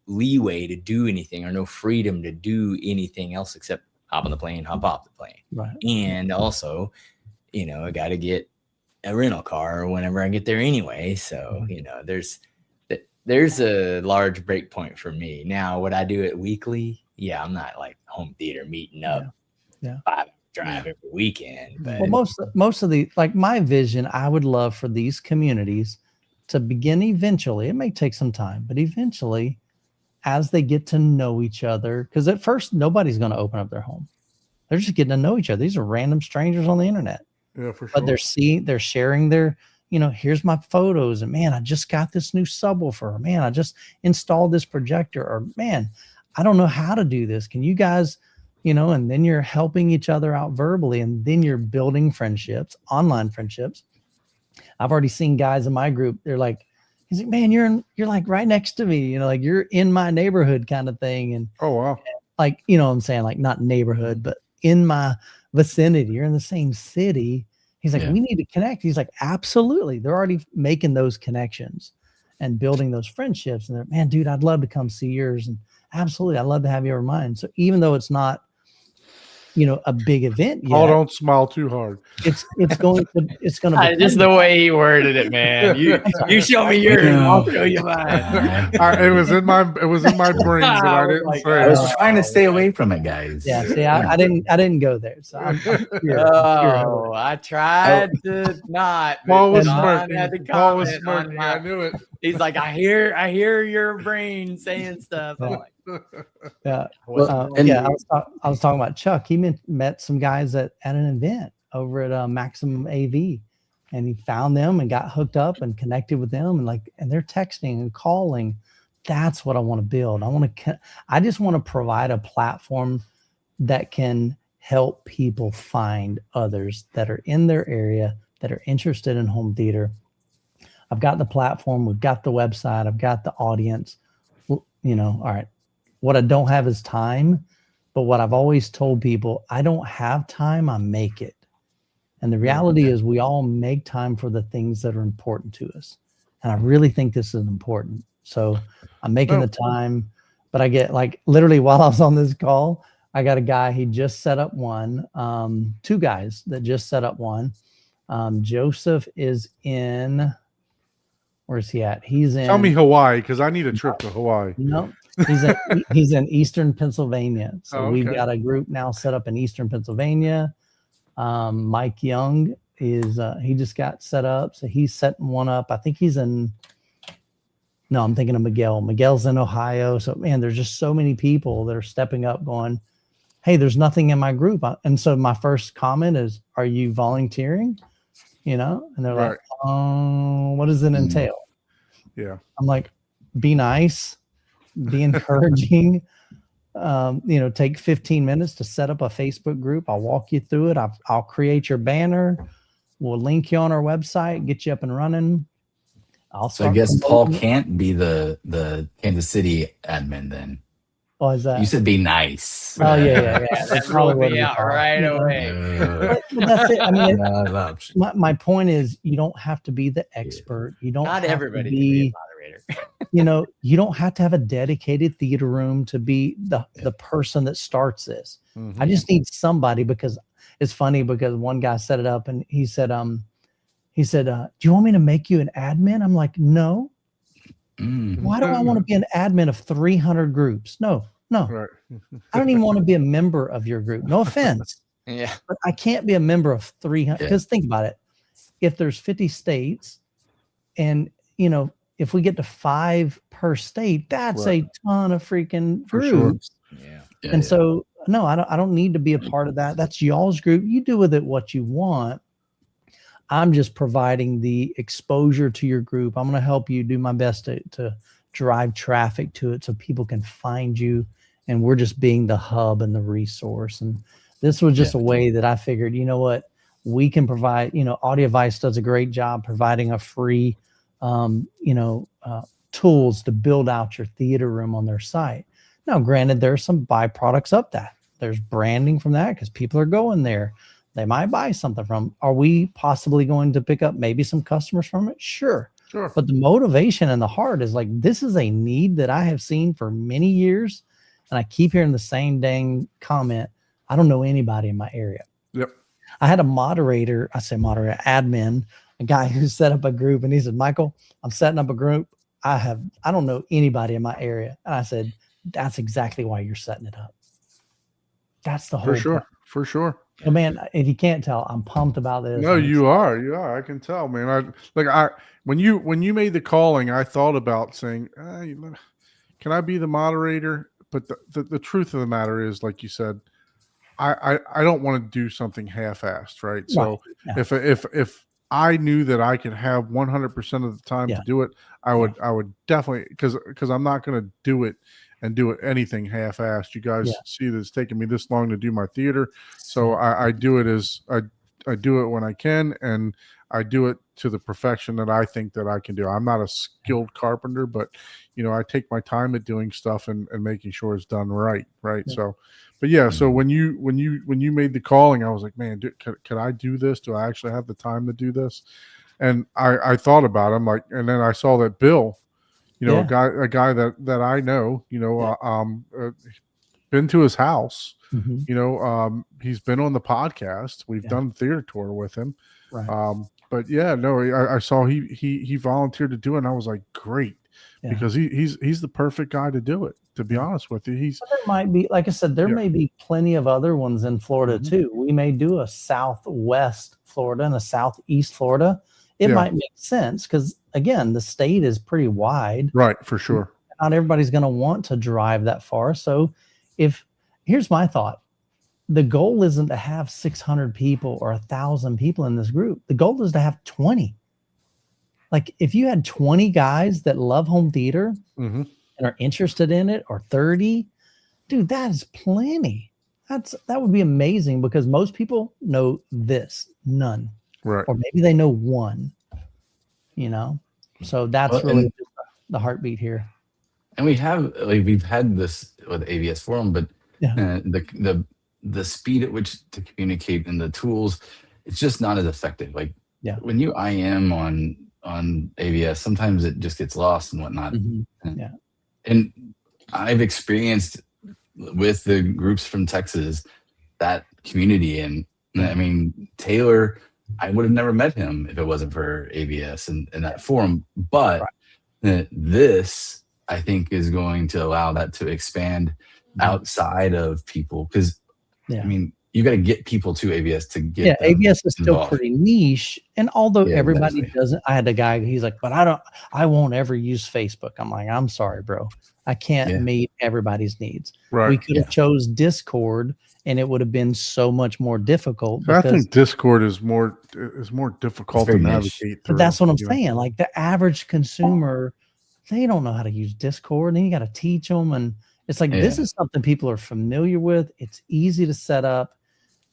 leeway to do anything or no freedom to do anything else except hop on the plane, hop off the plane. Right. And also, I got to get a rental car whenever I get there anyway. So, there's a large break point for me. Now, would I do it weekly? Yeah, I'm not like home theater meeting up. Yeah. 5 drive every weekend. But Well, most of the, like my vision, I would love for these communities to begin eventually. It may take some time, but eventually, as they get to know each other, because at first nobody's going to open up their home. They're just getting to know each other. These are random strangers on the internet, Yeah, for sure. but they're sharing their, here's my photos, and man, I just got this new subwoofer, or man, I just installed this projector, or man, I don't know how to do this. Can you guys, and then you're helping each other out verbally, and then you're building friendships, online friendships. I've already seen guys in my group. They're like, he's like, man, you're like right next to me, like you're in my neighborhood kind of thing. And Oh wow. like, what I'm saying, like not neighborhood, but in my vicinity, you're in the same city. He's like, Yeah. we need to connect. He's like, absolutely. They're already making those connections and building those friendships. And they're, man, dude, I'd love to come see yours. And absolutely, I'd love to have you over mine. So even though it's not, a big event yet, Oh, don't smile too hard. it's going to just become- the way he worded it, man. You show me yours, I'll show you mine. It was in my brain, but I didn't my say God. I it. was trying to stay away from it, guys. yeah. See, I didn't go there. So I'm Oh, I tried to not. but Paul was Don smirking. had to Paul was comment on smirking. my- I knew it. He's like, I hear your brain saying stuff. I'm like, yeah. Well, and- I was talking about Chuck. He met some guys at an event over at Maximum AV, and he found them and got hooked up and connected with them, and they're texting and calling. That's what I want to build. I just want to provide a platform that can help people find others that are in their area that are interested in home theater. I've got the platform, we've got the website, I've got the audience. All right. What I don't have is time But what I've always told people, I don't have time, I make it. And the reality is we all make time for the things that are important to us. And I really think this is important. So I'm making the time, but I get like literally while I was on this call, I got a guy, he just set up one, two guys that just set up one. Joseph is in, where's he at? He's in. Tell me Hawaii, because I need a trip to Hawaii. No, he's in Eastern Pennsylvania. So we've okay. got a group now set up in Eastern Pennsylvania. Mike Young is he just got set up, so he's setting one up. I think he's in. No, I'm thinking of Miguel. Miguel's in Ohio. So man, there's just so many people that are stepping up, going, "Hey, there's nothing in my group." And so my first comment is, "Are you volunteering?" You know, and they're like, "Oh, what does it entail?" Yeah, I'm like, "Be nice, be encouraging." Take 15 minutes to set up a Facebook group. I'll walk you through it. I'll create your banner. We'll link you on our website, get you up and running. So I guess Paul can't be the Kansas City admin then. Why is that? You said be nice. Oh yeah. That's probably what me out right away. But that's it. I mean, my point is, you don't have to be the expert. You don't. Not have everybody to can be be a moderator. You don't have to have a dedicated theater room to be the person that starts this. Mhm. I just need somebody, because it's funny, because one guy set it up and he said, do you want me to make you an admin? I'm like, no. Why do I want to be an admin of 300 groups? No. Right. I don't even want to be a member of your group. No offense. Yeah. But I can't be a member of 300, because think about it. If there's 50 states and, if we get to 5 per state, that's a ton of freaking For sure. groups. Yeah. So no, I don't need to be a part of that. That's y'all's group. You do with it what you want. I'm just providing the exposure to your group. I'm going to help you do my best to drive traffic to it so people can find you. And we're just being the hub and the resource. And this was just a way that I figured, you know what, we can provide, Audiovice does a great job providing a free, tools to build out your theater room on their site. Now, granted, there's some byproducts of that. There's branding from that, because people are going there. They might buy something from. Are we possibly going to pick up maybe some customers from it? Sure. But the motivation and the heart is like, this is a need that I have seen for many years. And I keep hearing the same dang comment. I don't know anybody in my area. Yep. I had a admin, a guy who set up a group, and he said, Michael, I'm setting up a group. I don't know anybody in my area. And I said, that's exactly why you're setting it up. That's the whole For sure. Oh, man, if you can't tell, I'm pumped about this. No, you are. I can tell, man. When you made the calling, I thought about saying, can I be the moderator? But the truth of the matter is, like you said, I don't want to do something half-assed, right? So if I knew that I could have 100% of the time to do it, I would definitely, because I'm not going to do it anything half-assed. You guys see that it's taken me this long to do my theater, so I do it as I do it when I can, and I do it to the perfection that I think that I can do. I'm not a skilled carpenter, but I take my time at doing stuff and making sure it's done right. So, but so when you made the calling, I was like, man, can I do this? Do I actually have the time to do this? And I thought about it. I'm like, and then I saw that Bill, a guy that I know, been to his house. Mm-hmm. He's been on the podcast. We've done theater tour with him. Right. But I saw he volunteered to do it, and I was like, great, because he's the perfect guy to do it. To be honest with you, there might be, like I said, there may be plenty of other ones in Florida too. We may do a Southwest Florida and a Southeast Florida. It might make sense because, again, the state is pretty wide. Right, for sure. Not everybody's going to want to drive that far. So here's my thought. The goal isn't to have 600 people or 1,000 people in this group. The goal is to have 20. Like if you had 20 guys that love home theater and are interested in it, or 30, dude, that is plenty. That would be amazing, because most people know none. Right. Or maybe they know one, so that's really the heartbeat here. And we've had this with AVS Forum, but Yeah. The speed at which to communicate and the tools, it's just not as effective. Like Yeah. when you IM on ABS, sometimes it just gets lost and whatnot. Mhm. And- Yeah. And I've experienced with the groups from Texas that community. And I mean, Taylor, I would have never met him if it wasn't for ABS and that forum. But this, I think, is going to allow that to expand outside of people. Because, Yeah. I mean, you got to get people to ABS to get Yeah, them ABS is still involved. pretty niche. And although Yeah, everybody exactly. doesn't, I had a guy, he's like, but I won't ever use Facebook. I'm like, I'm sorry, bro. I can't Yeah. meet everybody's needs. Right. We could have chose Discord and it would have been so much more difficult I because think Discord is more difficult to very niche. navigate through. but that's what I'm you know? saying. Like the average consumer, they don't know how to use Discord. And you got to teach them. And it's like, this Yeah. is something people are familiar with. It's easy to set up.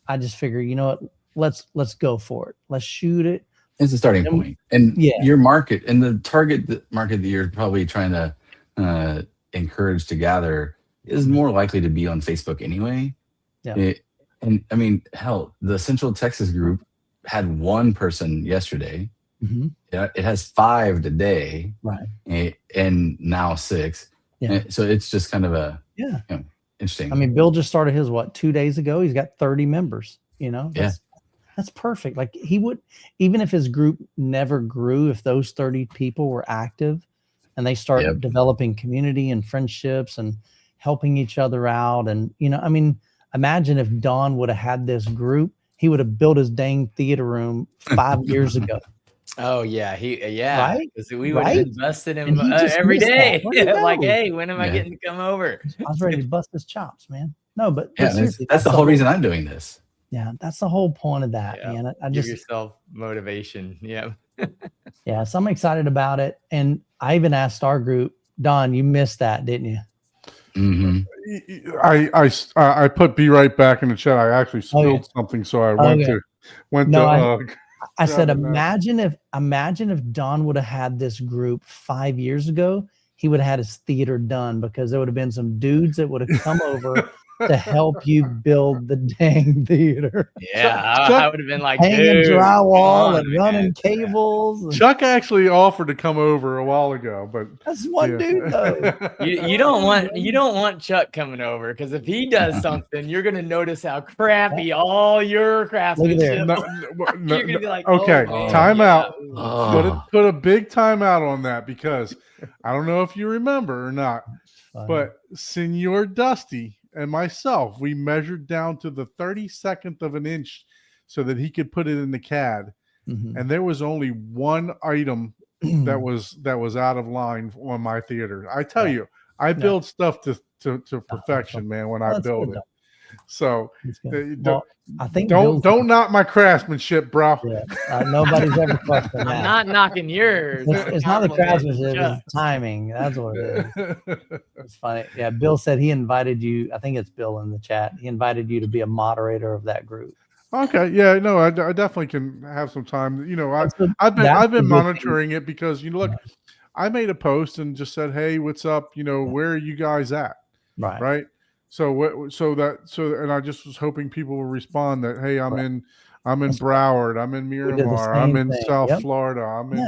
I just figure, you know what? Let's go for it. Let's shoot it. It's a starting And- point. And yeah. your market and the target market that you're probably trying to encourage to gather is more likely to be on Facebook anyway. Yeah. And I mean, hell, the Central Texas group had one person yesterday. Mhm. It has 5 today. Right. And now 6. Yeah. So it's just kind of a Yeah. interesting. I mean, Bill just started his 2 days ago. He's got 30 members, That's perfect. Like he would, even if his group never grew, if those 30 people were active and they start Yep. developing community and friendships and helping each other out. And, I mean, imagine if Don would have had this group, he would have built his dang theater room 5 years ago. Oh yeah, Right? because we would have Right? invested him And he just every missed that. day. Where'd he Like, go? hey, when am I Yeah. getting to come over? I was ready to bust his chops, man. No, but yeah, seriously, that's the whole reason I'm doing this. Yeah, that's the whole point of that, Yeah. man. I Give just, yourself motivation. Yeah. yeah, so I'm excited about it. And I even asked our group, Don, you missed that, didn't you? Hmm. I put be right back in the chat. I actually spilled something, so I went Okay. to I said, grabbing that. imagine if Don would have had this group 5 years ago, he would have had his theater done because there would have been some dudes that would have come over to help you build the dang theater. Yeah. I would have been like, Hanging dude, drywall come on, and running man." cables. and- Chuck actually offered to come over a while ago, but That's one dude though. You don't want Chuck coming over because if he does something, you're gonna notice how crappy all your craftsmanship. No, You're no, gonna be like, okay, oh, man, time yeah, out. ooh. Oh. Put a big timeout on that because I don't know if you remember or not, but Senor Dusty and myself, we measured down to the 32nd of an inch so that he could put it in the CAD. Mhm. And there was only one item that was out of line on my theater. I tell you, I build stuff to perfection, man, when I That's build good, it. So That's good. don't Well, I think Bill's- don't knock my craftsmanship, bro. Yeah, nobody's ever questioned that. I'm not knocking yours. It's not the Complimenting craftsmanship, Chuck. it's timing. That's what it is. It's funny. Yeah, Bill said he invited you. I think it's Bill in the chat. He invited you to be a moderator of that group. Okay, yeah, no, I definitely can have some time. That's the- I've that's the been good thing. monitoring it because look, I made a post and just said, "Hey, what's up? Where are you guys at?" Right. Right. So and I just was hoping people will respond that, "Hey, I'm in Broward, I'm in did the Miramar, I'm same in thing. South Yep. Florida, I'm in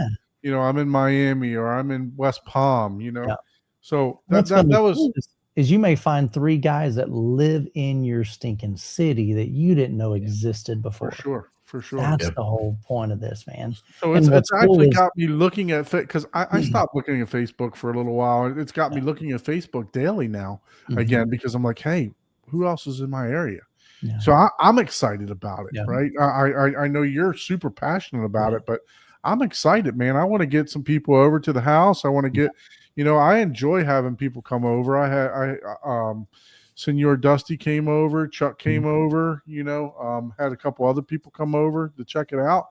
Yeah. I'm in Miami or I'm in West Palm." Yeah. So What's that gonna be was cool is you may find 3 guys that live in your stinking city that you didn't know existed before. for sure. That's Yep. the whole point of this, man. So And it's what's cool actually is- got me looking at because I stopped looking at Facebook for a little while. It's got me looking at Facebook daily now Mhm. again because I'm like, hey, who else is in my area? Yeah. So I'm excited about it, Yeah. right? I know you're super passionate about Yeah. it, but I'm excited, man. I want to get some people over to the house. I want to get, I enjoy having people come over. Senor Dusty came over, Chuck came over, had a couple other people come over to check it out.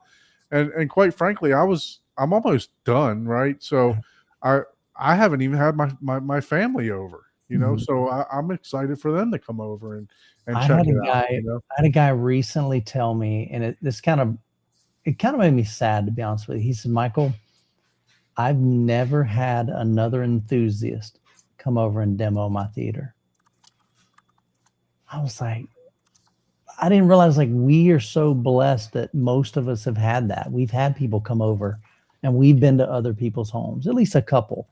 And quite frankly, I'm almost done, right? So I haven't even had my family over, Mhm. so I'm excited for them to come over and I check had it a guy. out. I had a guy recently tell me, and it kind of made me sad, to be honest with you. He said, "Michael, I've never had another enthusiast come over and demo my theater." I was like, I didn't realize like we are so blessed that most of us have had that. We've had people come over and we've been to other people's homes, at least a couple.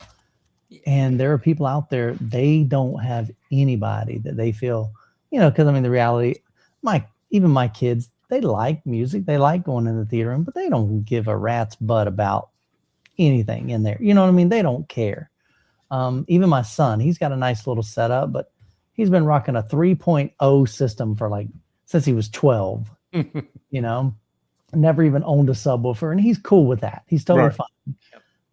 And there are people out there, they don't have anybody that they feel, because I mean, the reality, even my kids, they like music. They like going in the theater room, but they don't give a rat's butt about anything in there. You know what I mean? They don't care. Even my son, he's got a nice little setup, but he's been rocking a 3.0 system for since he was 12, never even owned a subwoofer, and he's cool with that. He's totally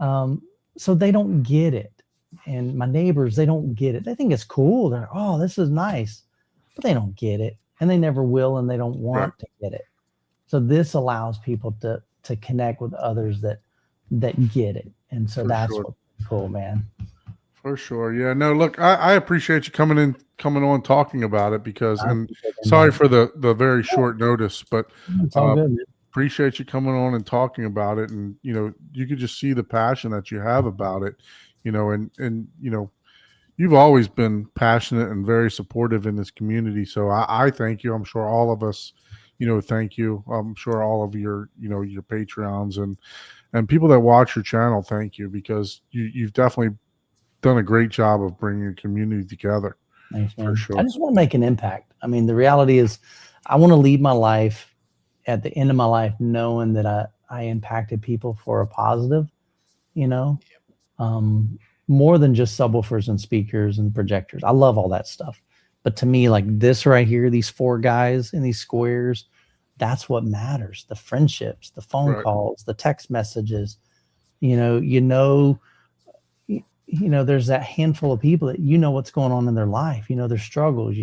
fine. So they don't get it. And my neighbors, they don't get it. They think it's cool. They're, oh, this is nice, but they don't get it, and they never will, and they don't want to get it. So this allows people to connect with others that get it. And so that's what's cool, man. For sure. Yeah. No, look, I appreciate you coming on talking about it because, and sorry for the very short notice, but it's all good, man. Appreciate you coming on and talking about it. And, you could just see the passion that you have about it, and you've always been passionate and very supportive in this community. So I thank you. I'm sure all of us, thank you. I'm sure all of your Patreons and people that watch your channel, thank you, because you've definitely done a great job of bringing your community together. Thanks, man. For sure. I just want to make an impact. I mean, the reality is I want to leave my life at the end of my life knowing that I impacted people for a positive, more than just subwoofers and speakers and projectors. I love all that stuff. But to me, like this right here, these 4 guys in these squares, that's what matters. The friendships, the phone calls, the text messages, there's that handful of people that what's going on in their life, their struggles,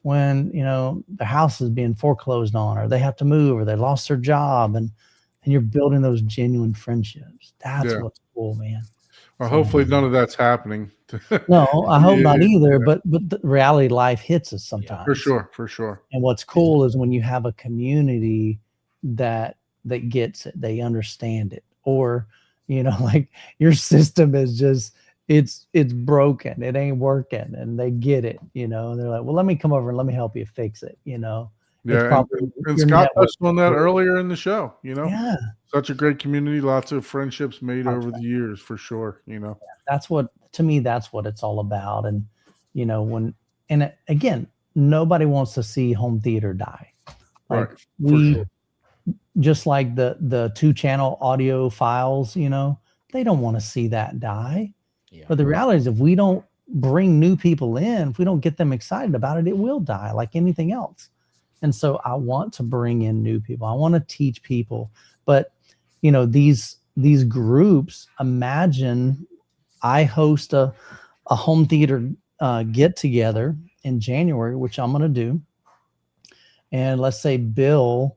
when, their house is being foreclosed on, or they have to move, or they lost their job, and you're building those genuine friendships. That's what's cool, man. Well, hopefully none of that's happening. No, I hope not either, but the reality life hits us sometimes. For sure. And what's cool is when you have a community that gets it, they understand it, or, like your system is just, it's broken. It ain't working, and they get it, and they're like, well, let me come over and let me help you fix it. Yeah. And Scott touched on that earlier in the show, such a great community, lots of friendships made over the years, for sure. That's what, to me, that's what it's all about. And, again, nobody wants to see home theater die. Like just like the 2-channel audio files, they don't want to see that die. Yeah. But the reality is, if we don't bring new people in, if we don't get them excited about it, it will die like anything else. And so I want to bring in new people. I want to teach people. But, these groups, imagine I host a home theater get together in January, which I'm going to do. And let's say Bill,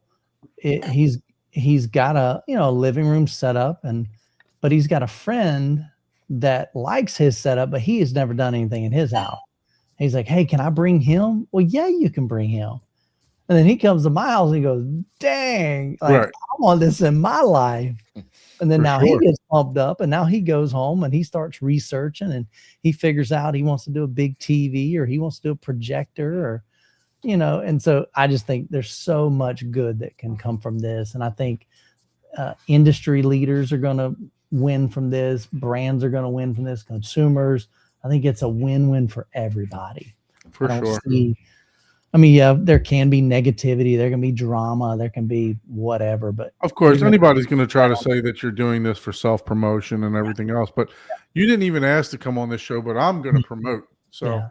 he's got a living room set up, but he's got a friend that likes his setup, but he has never done anything in his house. He's like, hey, can I bring him? Well, yeah, you can bring him. And then he comes to my house and he goes, dang, I want this in my life. And then he gets pumped up, and now he goes home and he starts researching, and he figures out he wants to do a big TV, or he wants to do a projector, or, and so I just think there's so much good that can come from this. And I think industry leaders are going to win from this. Brands are going to win from this. Consumers. I think it's a win-win for everybody. For sure. There can be negativity, there can be drama, there can be whatever, but of course, anybody's going to try to say that you're doing this for self-promotion and everything else. But you didn't even ask to come on this show, but I'm going to promote. So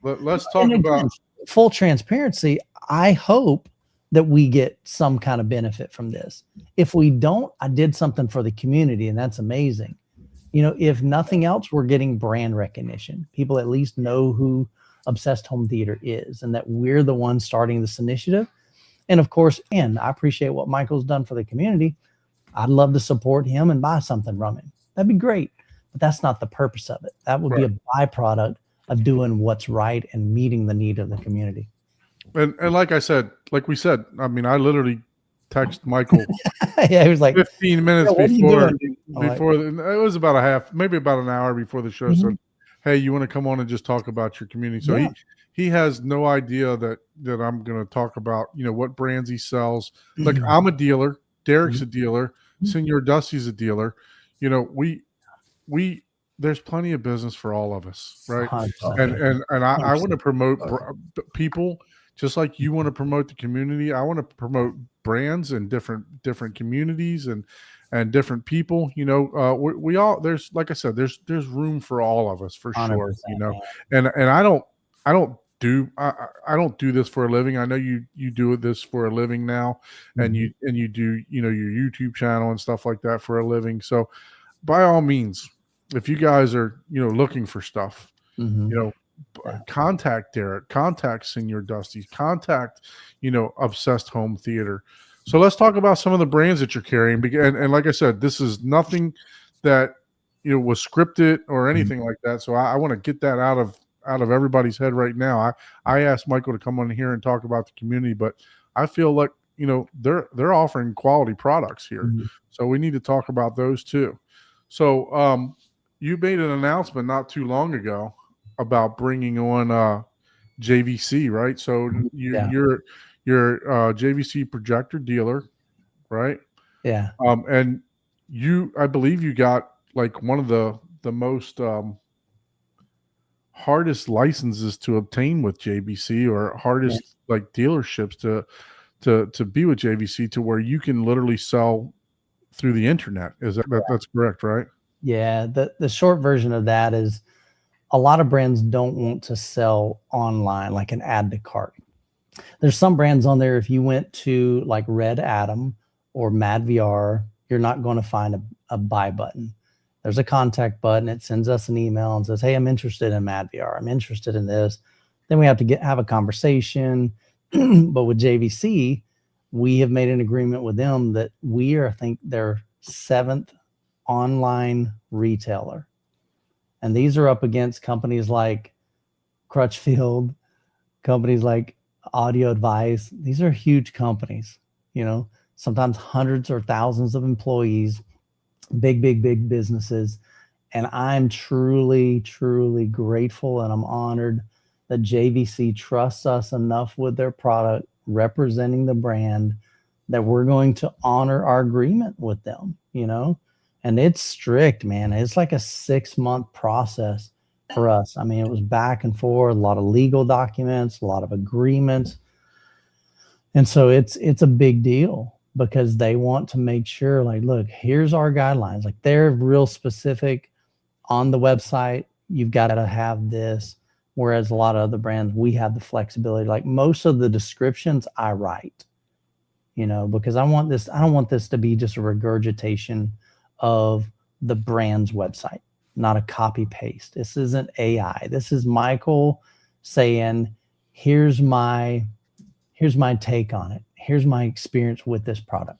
let's talk about full transparency. I hope that we get some kind of benefit from this. If we don't, I did something for the community, and that's amazing. If nothing else, we're getting brand recognition. People at least know who Obsessed Home Theater is, and that we're the ones starting this initiative. And of course, and I appreciate what Michael's done for the community. I'd love to support him and buy something from him. That'd be great, but that's not the purpose of it. That would be a byproduct of doing what's right and meeting the need of the community. And like we said, I literally text Michael. Yeah, he was like 15 minutes before it was about maybe about an hour before the show. So, hey, you want to come on and just talk about your community? So he has no idea that I'm going to talk about, you know, what brands he sells. Like Mhm. I'm a dealer, Derek's a dealer, Mhm. Senor Dusty's a dealer. You know, we there's plenty of business for all of us, right? 100%. And I want to 100%. promote people just like you want to promote the community. I want to promote brands and different communities and different people. You know, we all, there's, like I said, there's room for all of us for 100%, sure. You know, man. and I don't do this for a living. I know you do this for a living now, and you do, you know, your YouTube channel and stuff like that for a living. So by all means, if you guys are, you know, looking for stuff, Mhm. you know, Yeah. contact Derek, contact Senor Dusty, contact, you know, Obsessed Home Theater. So let's talk about some of the brands that you're carrying. And like I said, this is nothing that, you know, was scripted or anything like that. So I want to get that out of everybody's head right now. I asked Michael to come on here and talk about the community, but I feel like, you know, they're offering quality products here. Mhm. So we need to talk about those too. So you made an announcement not too long ago about bringing on JVC, right? So Yeah. you're JVC projector dealer, right? Yeah. And I believe you got like one of the most hardest licenses to obtain with JVC, or hardest like dealerships to be with JVC, to where you can literally sell through the internet. Is that's correct, right? Yeah. The short version of that is a lot of brands don't want to sell online, like an add to cart. There's some brands on there, if you went to like Red Atom or Mad VR, you're not going to find a buy button. There's a contact button. It sends us an email and says, hey, I'm interested in Mad VR. I'm interested in this. Then we have to have a conversation. But with JVC, we have made an agreement with them that we are, I think, their 7th online retailer. And these are up against companies like Crutchfield, companies like Audio Advice. These are huge companies, you know, sometimes hundreds or thousands of employees, big businesses. And I'm truly, truly grateful, and I'm honored that JVC trusts us enough with their product, representing the brand, that we're going to honor our agreement with them, you know. And it's strict, man. It's like a 6-month process for us. I mean, it was back and forth, a lot of legal documents, a lot of agreements. And so it's a big deal, because they want to make sure, like, look, here's our guidelines. Like, they're real specific on the website. You've got to have this. Whereas a lot of other brands, we have the flexibility. Like, most of the descriptions I write, you know, because I don't want this to be just a regurgitation of the brand's website, not a copy paste. This isn't AI. This is Michael saying, here's my take on it. Here's my experience with this product.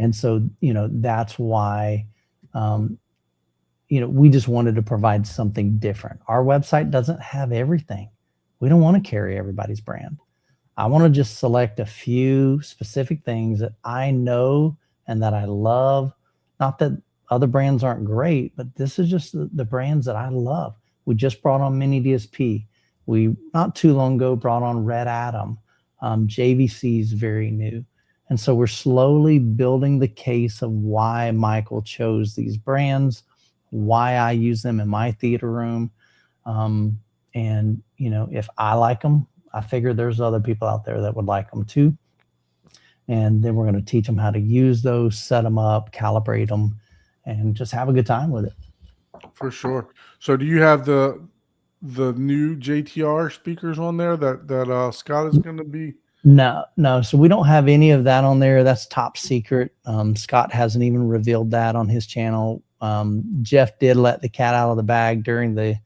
And so, you know, that's why, you know, we just wanted to provide something different. Our website doesn't have everything. We don't want to carry everybody's brand. I want to just select a few specific things that I know and that I love. Not that other brands aren't great, but this is just the brands that I love. We just brought on Mini DSP. We, not too long ago, brought on Red Atom. JVC is very new. And so we're slowly building the case of why Michael chose these brands, why I use them in my theater room. And, you know, if I like them, I figure there's other people out there that would like them too. And then we're going to teach them how to use those, set them up, calibrate them, and just have a good time with it. For sure. So do you have the new JTR speakers on there that Scott is going to be? No. So we don't have any of that on there. That's top secret. Scott hasn't even revealed that on his channel. Jeff did let the cat out of the bag during the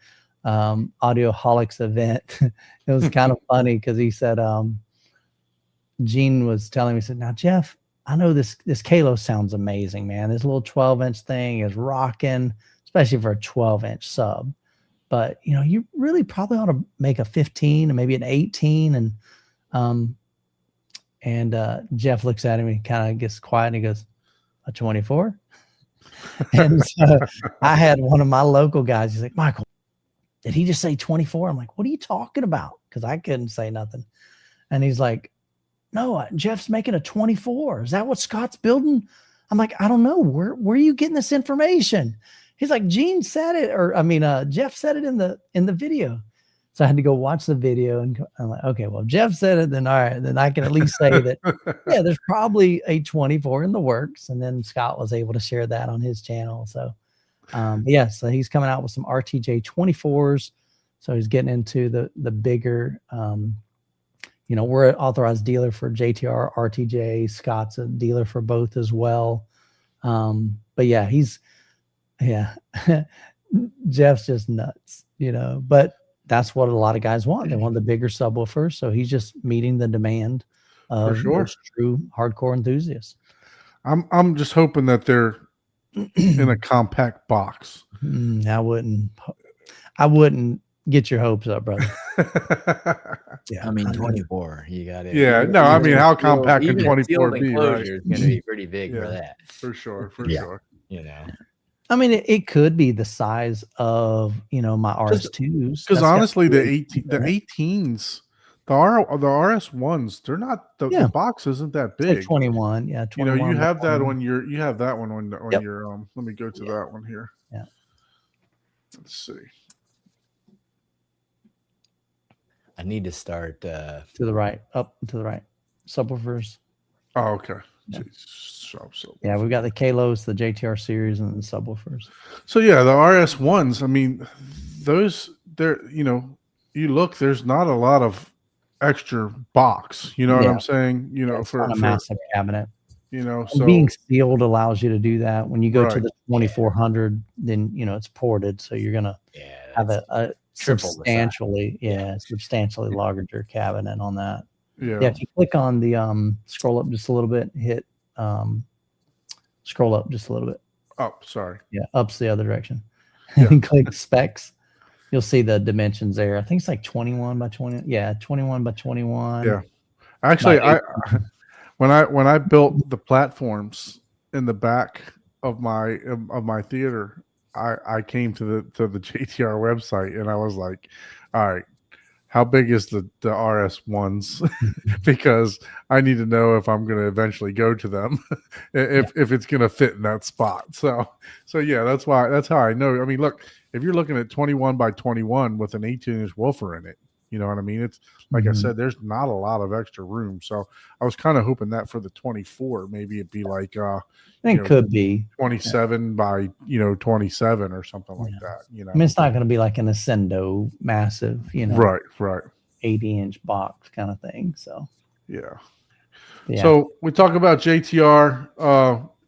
Audioholics event. It was kind of funny because he said, Gene was telling me, he said, now, Jeff, I know this Kalos sounds amazing, man. This little 12-inch thing is rocking, especially for a 12-inch sub. But, you know, you really probably ought to make a 15 and maybe an 18. And Jeff looks at him and kind of gets quiet and he goes, a 24? And so I had one of my local guys, he's like, Michael, did he just say 24? I'm like, what are you talking about? Because I couldn't say nothing. And he's like, no, Jeff's making a 24. Is that what Scott's building? I'm like, I don't know. Where are you getting this information? He's like, Gene said it, or Jeff said it in the video. So I had to go watch the video, and I'm like, okay, well, Jeff said it, then all right, then I can at least say that, yeah, there's probably a 24 in the works. And then Scott was able to share that on his channel. So, so he's coming out with some RTJ 24s. So he's getting into the bigger, we're an authorized dealer for JTR, RTJ. Scott's a dealer for both as well. But yeah, Jeff's just nuts, but that's what a lot of guys want. They want the bigger subwoofers. So he's just meeting the demand of those true hardcore enthusiasts. I'm just hoping that they're in a compact box. I wouldn't get your hopes up, brother. Yeah, I mean 24. You got it. Yeah, no, I mean how compact can 24 be? Right? Is going to be pretty big for that. For sure. I mean, it could be the size of my RS2s. Because honestly, the 18s, the RS1s, they're not the box isn't that big. Like 21, yeah. 21 you have that on your let me go to that one here. Yeah. Let's see. I need to start to the right, up to the right. Subwoofers. Oh, okay. Yeah. So yeah, we've got the Kalos, the JTR series, and the subwoofers. So yeah, the RS1s, I mean, those you look, there's not a lot of extra box. You know what I'm saying? For a massive cabinet. So being sealed allows you to do that. When you go to the 2400, then it's ported, so you're gonna have a substantially larger cabinet on that. Yeah. If you click on the scroll up just a little bit, hit scroll up just a little bit. Up, sorry. Yeah, up's the other direction. And click specs. You'll see the dimensions there. I think it's like 21 by 20. Yeah, 21 by 21. Yeah. Actually, when I built the platforms in the back of my theater, I came to the JTR website and I was like, all right, how big is the RS1s? Because I need to know if I'm going to eventually go to them, if it's going to fit in that spot. So yeah, that's how I know. I mean, look, if you're looking at 21 by 21 with an 18-inch woofer in it, you know what I mean? It's like I said, there's not a lot of extra room. So I was kind of hoping that for the 24, maybe it'd be like, it could be 27 by 27 or something like that. I mean, it's not going to be like an Ascendo massive, right, 80-inch box kind of thing. So yeah. So we talk about JTR,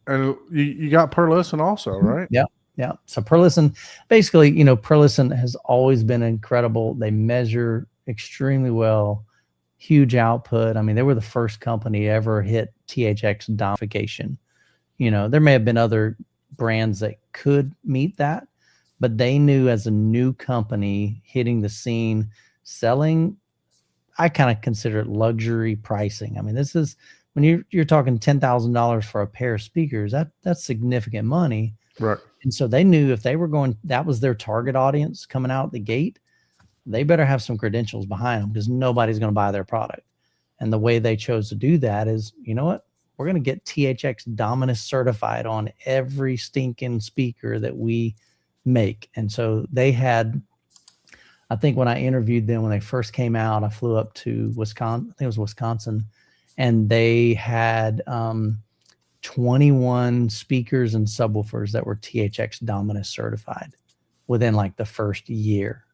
and you got Perlison also, right? Yeah. Yeah. So Perlison, basically, Perlison has always been incredible. They measure extremely well, huge output. I mean, they were the first company to ever hit THX domestication. There may have been other brands that could meet that, but they knew as a new company hitting the scene, selling, I kind of consider it luxury pricing. I mean, this is when you're talking $10,000 for a pair of speakers, that's significant money. Right. And so they knew if they were that was their target audience coming out the gate, they better have some credentials behind them because nobody's going to buy their product. And the way they chose to do that is, you know what? We're going to get THX Dominus certified on every stinking speaker that we make. And so they had, I think when I interviewed them, when they first came out, I flew up to Wisconsin, I think it was Wisconsin, and they had 21 speakers and subwoofers that were THX Dominus certified within like the first year.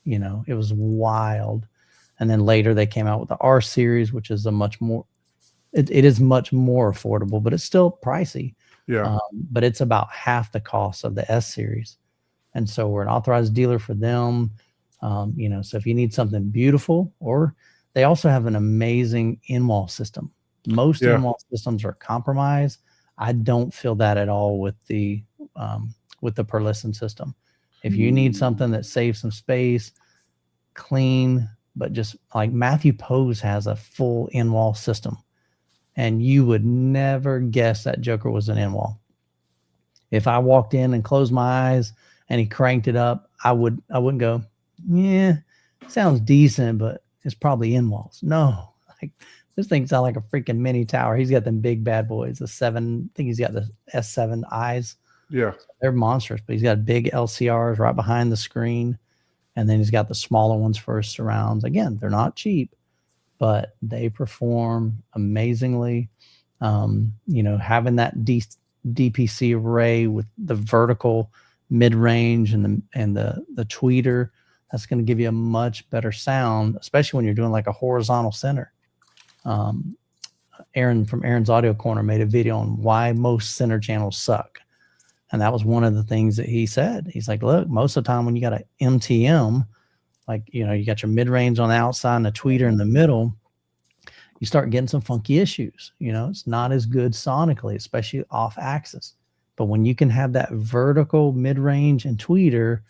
It was wild. And then later they came out with the R series, which is a much more, it is much more affordable, but it's still pricey. Yeah. But it's about half the cost of the S series. And so we're an authorized dealer for them. So if you need something beautiful, or they also have an amazing in-wall system. Most in-wall systems are compromised. I don't feel that at all with the Perlison system. If you need something that saves some space, clean, but just like Matthew Pose has a full in-wall system, and you would never guess that Joker was an in-wall. If I walked in and closed my eyes and he cranked it up, I wouldn't go, yeah, sounds decent, but it's probably in walls. No, like this thing sounds like a freaking mini tower. He's got them big bad boys, the 7. I think he's got the S7 eyes. Yeah. They're monstrous, but he's got big LCRs right behind the screen, and then he's got the smaller ones for his surrounds. Again, they're not cheap, but they perform amazingly. Having that DPC array with the vertical mid-range and the tweeter, that's going to give you a much better sound, especially when you're doing like a horizontal center. Aaron from Aaron's Audio Corner made a video on why most center channels suck. And that was one of the things that he said. He's like, look, most of the time when you got an MTM, like, you got your mid-range on the outside and a tweeter in the middle, you start getting some funky issues. It's not as good sonically, especially off axis. But when you can have that vertical mid-range and tweeter,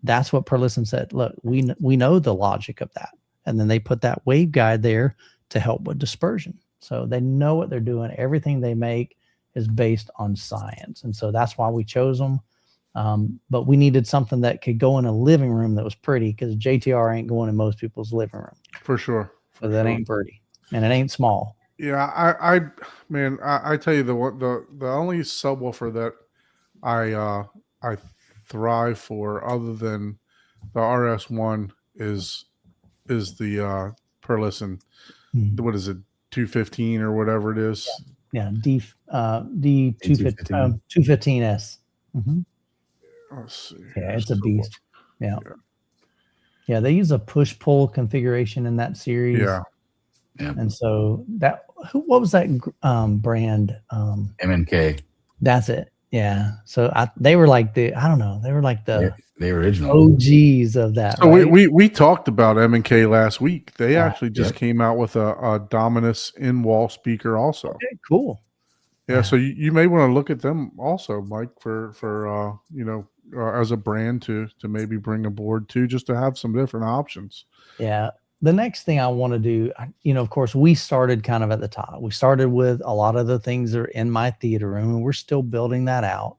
that's what Perlisten said. Look, we know the logic of that. And then they put that waveguide there to help with dispersion. So they know what they're doing. Everything they make is based on science. And so that's why we chose them. But we needed something that could go in a living room that was pretty, because JTR ain't going in most people's living room. For sure. So that ain't pretty. And it ain't small. Yeah, I tell you, the only subwoofer that I thrive for, other than the RS1, is the Perlisten. What is it, 215 or whatever it is? Yeah, D215 215S. Mm-hmm. Let's see. Yeah, it's a beast. Yeah, they use a push-pull configuration in that series. Yeah. And so what was that brand? MNK. That's it. Yeah. So they were like the original OGs of that. So right? we talked about M&K last week. They actually just Yep. came out with a Dominus in-wall speaker also. Okay, cool. Yeah, so you may want to look at them also, Mike, for as a brand to maybe bring aboard too, just to have some different options. Yeah. The next thing I want to do, of course, we started kind of at the top. We started with a lot of the things that are in my theater room, and we're still building that out.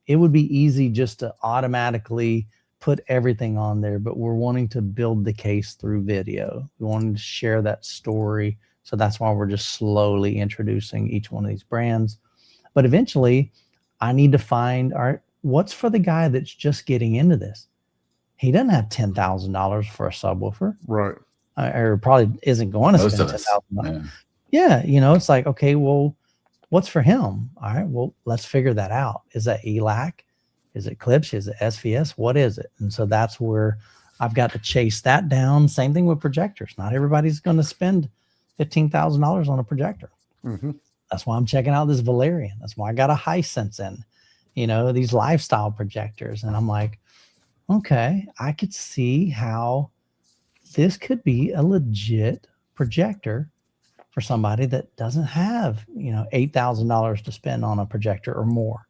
It would be easy just to automatically put everything on there, but we're wanting to build the case through video. We wanted to share that story. So that's why we're just slowly introducing each one of these brands. But eventually, I need to find, all right, what's for the guy that's just getting into this? He doesn't have $10,000 for a subwoofer, Right. Or probably isn't going to Most spend of us. $10,000. Yeah. Yeah, it's like, okay, well, what's for him? All right, well, let's figure that out. Is that ELAC? Is it Klipsch? Is it SVS? What is it? And so that's where I've got to chase that down. Same thing with projectors. Not everybody's going to spend $15,000 on a projector. Mm-hmm. That's why I'm checking out this Valerian. That's why I got a Hisense in, these lifestyle projectors. And I'm like, okay, I could see how this could be a legit projector for somebody that doesn't have, $8,000 to spend on a projector or more.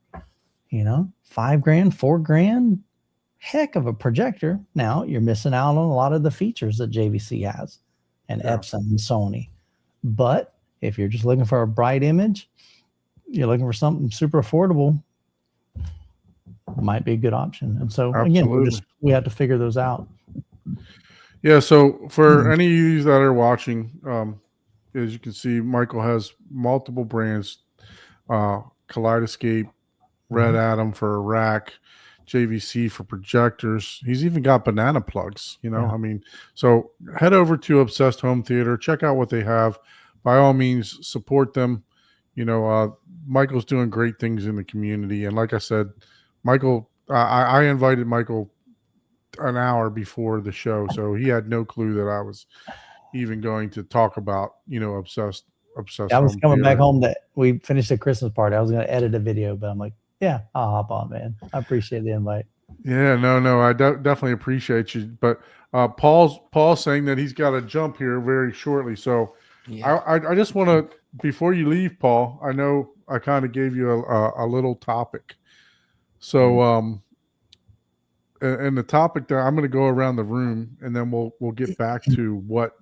$5,000, $4,000, heck of a projector. Now you're missing out on a lot of the features that JVC has and Epson and Sony. But if you're just looking for a bright image, you're looking for something super affordable, might be a good option. And so again, we have to figure those out. Yeah. So for any of you that are watching, as you can see, Michael has multiple brands, Kaleidoscape, Red Atom for a rack, JVC for projectors. He's even got banana plugs, so head over to Obsessed Home Theater, check out what they have. By all means, support them. Michael's doing great things in the community. And like I said, Michael, I invited Michael an hour before the show, so he had no clue that I was even going to talk about, Obsessed. I was coming back home that we finished the Christmas party. I was going to edit a video, but I'm like, yeah, I'll hop on, man. I appreciate the invite. Yeah, no, I definitely appreciate you. But Paul's saying that he's got to jump here very shortly. So I just want to, before you leave, Paul, I know I kind of gave you a little topic. So and the topic that I'm going to go around the room, and then we'll get back to what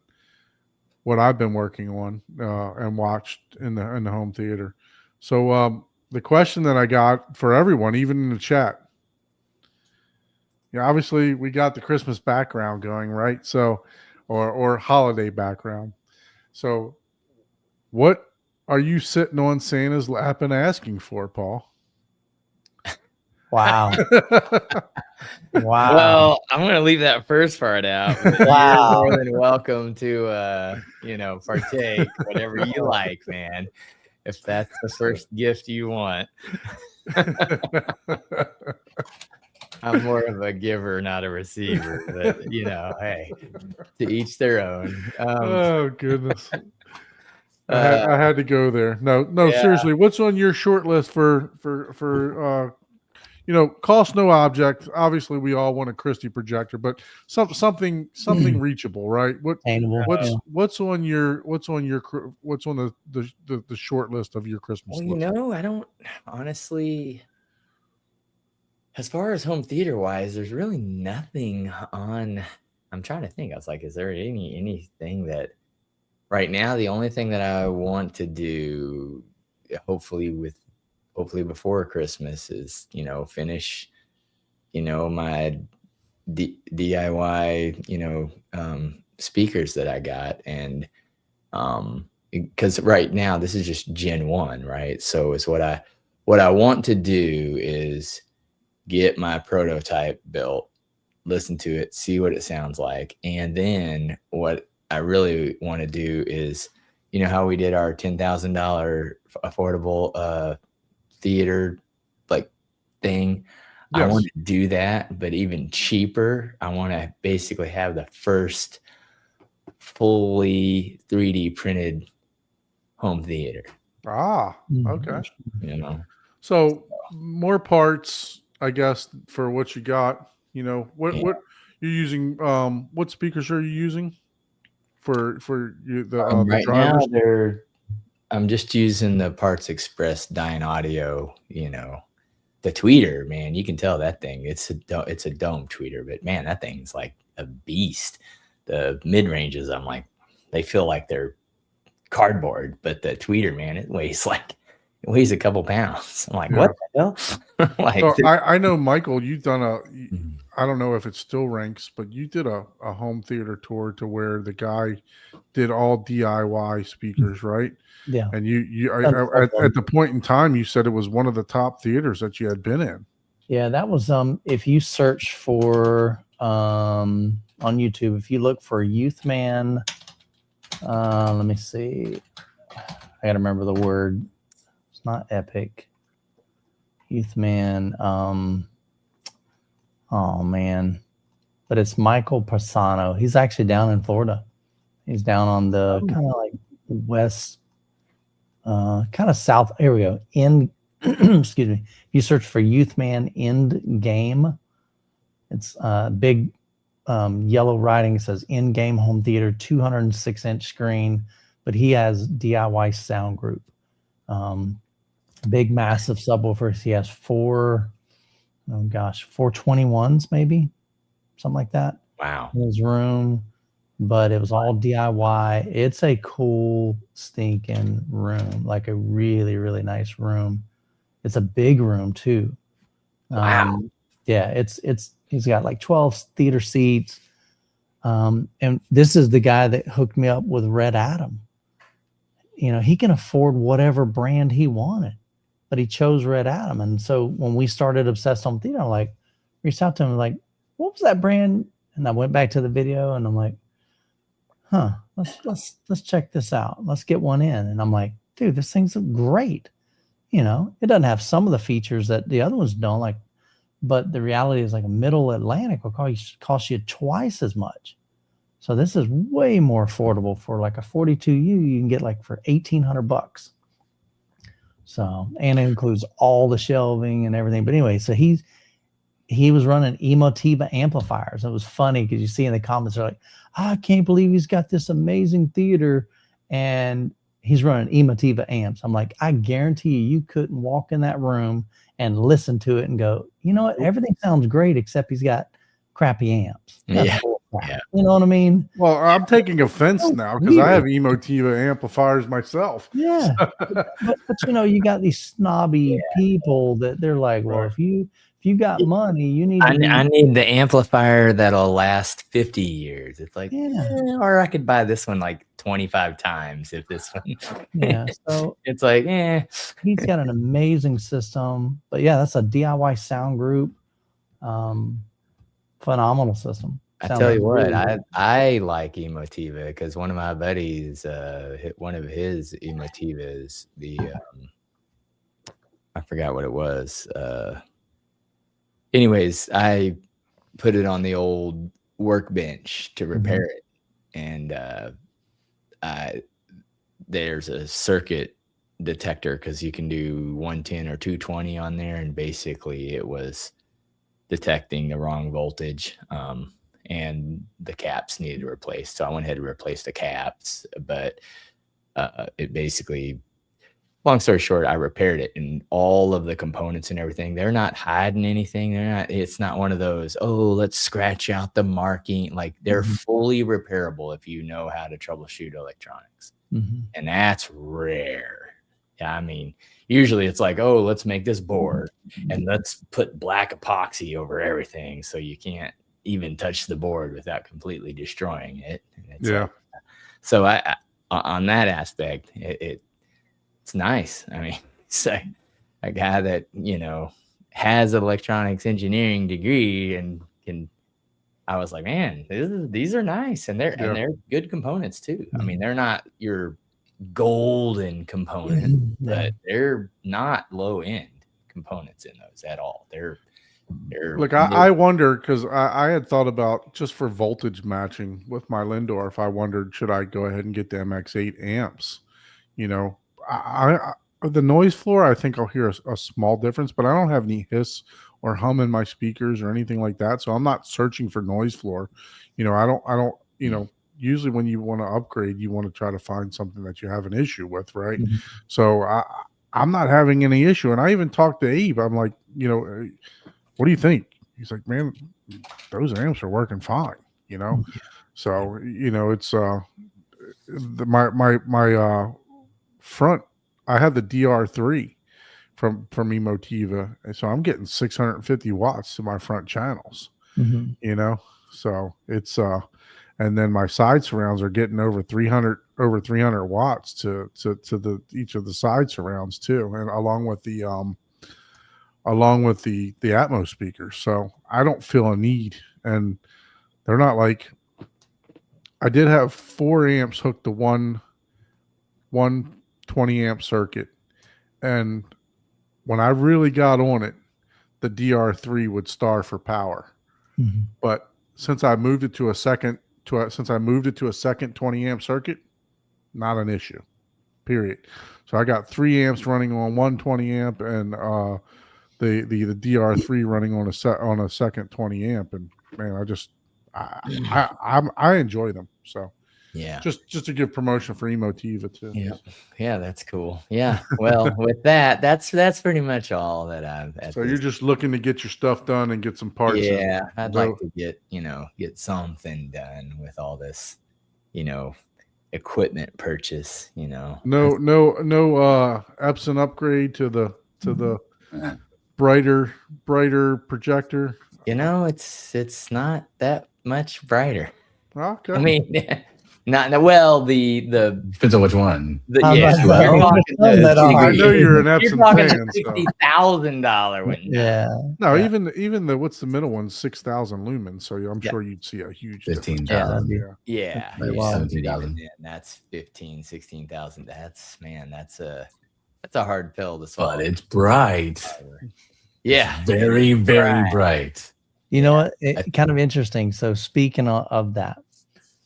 I've been working on and watched in the home theater. So the question that I got for everyone, even in the chat, obviously we got the Christmas background going, right? So, or holiday background. So, what are you sitting on Santa's lap and asking for, Paul? Wow. Wow. Well, I'm gonna leave that first part out. But Wow. You're more than welcome to partake whatever you like, man. If that's the first gift you want. I'm more of a giver, not a receiver. But hey, to each their own. Oh goodness. I had to go there. No, seriously. What's on your short list for cost no object? Obviously, we all want a Christie projector, but something reachable, right? Attainable. What's on the short list of your Christmas list? I don't honestly. As far as home theater wise, there's really nothing on. I'm trying to think. I was like, is there anything that right now? The only thing that I want to do, hopefully before Christmas, is finish my DIY speakers that I got, and because right now this is just Gen 1, right? So it's what I want to do is get my prototype built, listen to it, see what it sounds like, and then what I really want to do is, how we did our $10,000 affordable theater thing. Yes. I want to do that, but even cheaper. I want to basically have the first fully 3D printed home theater. Okay. So more parts, I guess, for what you got. What you're using. What speakers are you using for you the right drivers? Now I'm just using the Parts Express Dynaudio. The tweeter, man, you can tell that thing. It's a dome tweeter, but man, that thing's like a beast. The mid ranges, I'm like, they feel like they're cardboard, but the tweeter, man, it weighs a couple pounds. I'm like, what the hell? So I know, Michael, you've done I don't know if it still ranks, but you did a home theater tour to where the guy did all DIY speakers, right? Yeah. And at the point in time, you said it was one of the top theaters that you had been in. Yeah, that was if you search for on YouTube, if you look for Youthman, let me see. I gotta remember the word. It's not Epic. Youthman. Oh man. But it's Michael Persano. He's actually down in Florida. He's down on the kind of like west, kind of south. Here we go. Excuse me. If you search for Youthman End Game, it's big yellow writing. It says End Game Home Theater, 206-inch screen, but he has DIY sound group. Big, massive subwoofers. He has 421s, maybe something like that. Wow. In his room, but it was all DIY. It's a cool stinking room, like a really, really nice room. It's a big room too. Wow. Yeah, he's got like 12 theater seats. And this is the guy that hooked me up with Red Atom. He can afford whatever brand he wanted, but he chose Red Atom. And so when we started Obsessed Home Theater, I reached out to him like, what was that brand? And I went back to the video and I'm like, let's check this out. Let's get one in. And I'm like, dude, this thing's great. It doesn't have some of the features that the other ones don't, but the reality is like a Middle Atlantic will cost you twice as much. So this is way more affordable. For like a 42U, you can get for $1,800. So, and it includes all the shelving and everything. But anyway, so he was running Emotiva amplifiers. It was funny because you see in the comments, they're like, I can't believe he's got this amazing theater and he's running Emotiva amps. I'm like, I guarantee you couldn't walk in that room and listen to it and go, you know what? Everything sounds great except he's got crappy amps. Yeah. crap. Yeah. You know what I mean? Well, I'm taking offense So now because I have weird. Emotiva amplifiers myself. Yeah. But you know, you got these snobby people that they're like, well, Right. if you got money, you need to I be need the amplifier that'll last 50 years. It's like, Yeah. or I could buy this one like 25 times if this one. Yeah. So It's like, he's got an amazing system. But yeah, that's a DIY sound group. Phenomenal system. I Sounds tell you what, really good. I like Emotiva because one of my buddies, one of his Emotivas, I forgot what it was. Anyways, I put it on the old workbench to repair it, and there's a circuit detector because you can do 110 or 220 on there, and basically it was detecting the wrong voltage. And the caps needed replaced. So I went ahead and replaced the caps, but it basically, long story short, I repaired it, and all of the components and everything, they're not hiding anything. It's not one of those, oh, let's scratch out the marking. Like they're fully repairable if you know how to troubleshoot electronics. And that's rare. Yeah, I mean, usually it's like, oh, let's make this board and let's put black epoxy over everything so you can't even touch the board without completely destroying it. Yeah. So I on that aspect, it's nice. I mean, it's a guy that, you know, has an electronics engineering degree and can. I was like, man, these are nice, and they're good components too. I mean, they're not your golden component, but they're not low end components in those at all. They're Look, I wonder because I had thought about just for voltage matching with my Lindorf. I wondered, should I go ahead and get the MX8 amps? You know, the noise floor, I think I'll hear a small difference, but I don't have any hiss or hum in my speakers or anything like that. So I'm not searching for noise floor. You know, I don't, you know, usually when you want to upgrade, you want to try to find something that you have an issue with, right? So I'm not having any issue. And I even talked to Abe. I'm like, you know, what do you think? He's like, man, those amps are working fine, you know? So, you know, it's my front, I have the DR3 from Emotiva, and so I'm getting 650 watts to my front channels, you know? So it's and then my side surrounds are getting over 300 watts to the each of the side surrounds too, and along with the Atmos speakers. So I don't feel a need, and they're not like, I did have 4 amps hooked to one 20 amp circuit, and when I really got on it, the DR3 would star for power. But since I moved it to a second 20 amp circuit, not an issue, period. So I got 3 amps running on 120 amp and the DR3 running on a second 20 amp, and man, I enjoy them. So yeah, just to give promotion for Emotiva too. Yeah, that's cool. Yeah, well, with that's pretty much all that I've. So you're just looking to get your stuff done and get some parts. Yeah, I'd like to get something done with all this, you know, equipment purchase. You know, no Epson upgrade to the brighter projector. You know, it's not that much brighter. Okay. I mean, not well. The depends on which one. I know you're an Epson fan. $60,000 one. Yeah. No, even the what's the middle one, 6,000 lumens. So I'm sure you'd see a huge 15,000. Yeah. Wow. 17,000. That's 15,000, 16,000. That's a hard pill to swallow. But it's bright. Yeah. It's very, very bright. You know what? Kind of interesting. So speaking of that,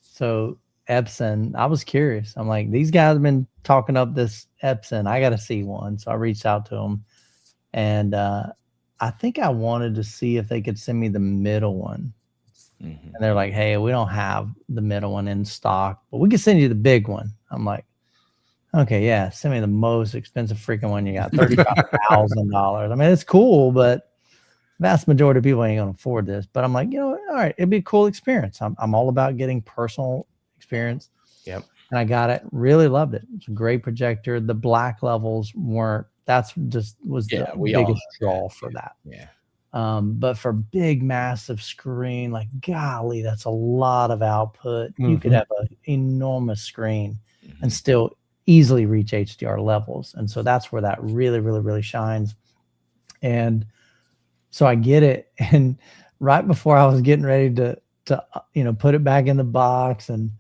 so Epson, I was curious. I'm like, these guys have been talking up this Epson. I got to see one. So I reached out to them, and I think I wanted to see if they could send me the middle one. And they're like, hey, we don't have the middle one in stock, but we can send you the big one. I'm like, okay, yeah, send me the most expensive freaking one you got, $35,000. I mean, it's cool, but vast majority of people ain't gonna afford this, but I'm like, you know, all right, it'd be a cool experience. I'm all about getting personal experience. Yep. And I got it. Really loved it. It's a great projector. The black levels weren't. That's just was Yeah, the we all biggest know draw that, for dude. that. Yeah. But for big, massive screen, like golly, that's a lot of output. You could Mhm. have an enormous screen and Mhm. still easily reach HDR levels. And so that's where that really, really, really shines. And so I get it. And right before I was getting ready to put it back in the box and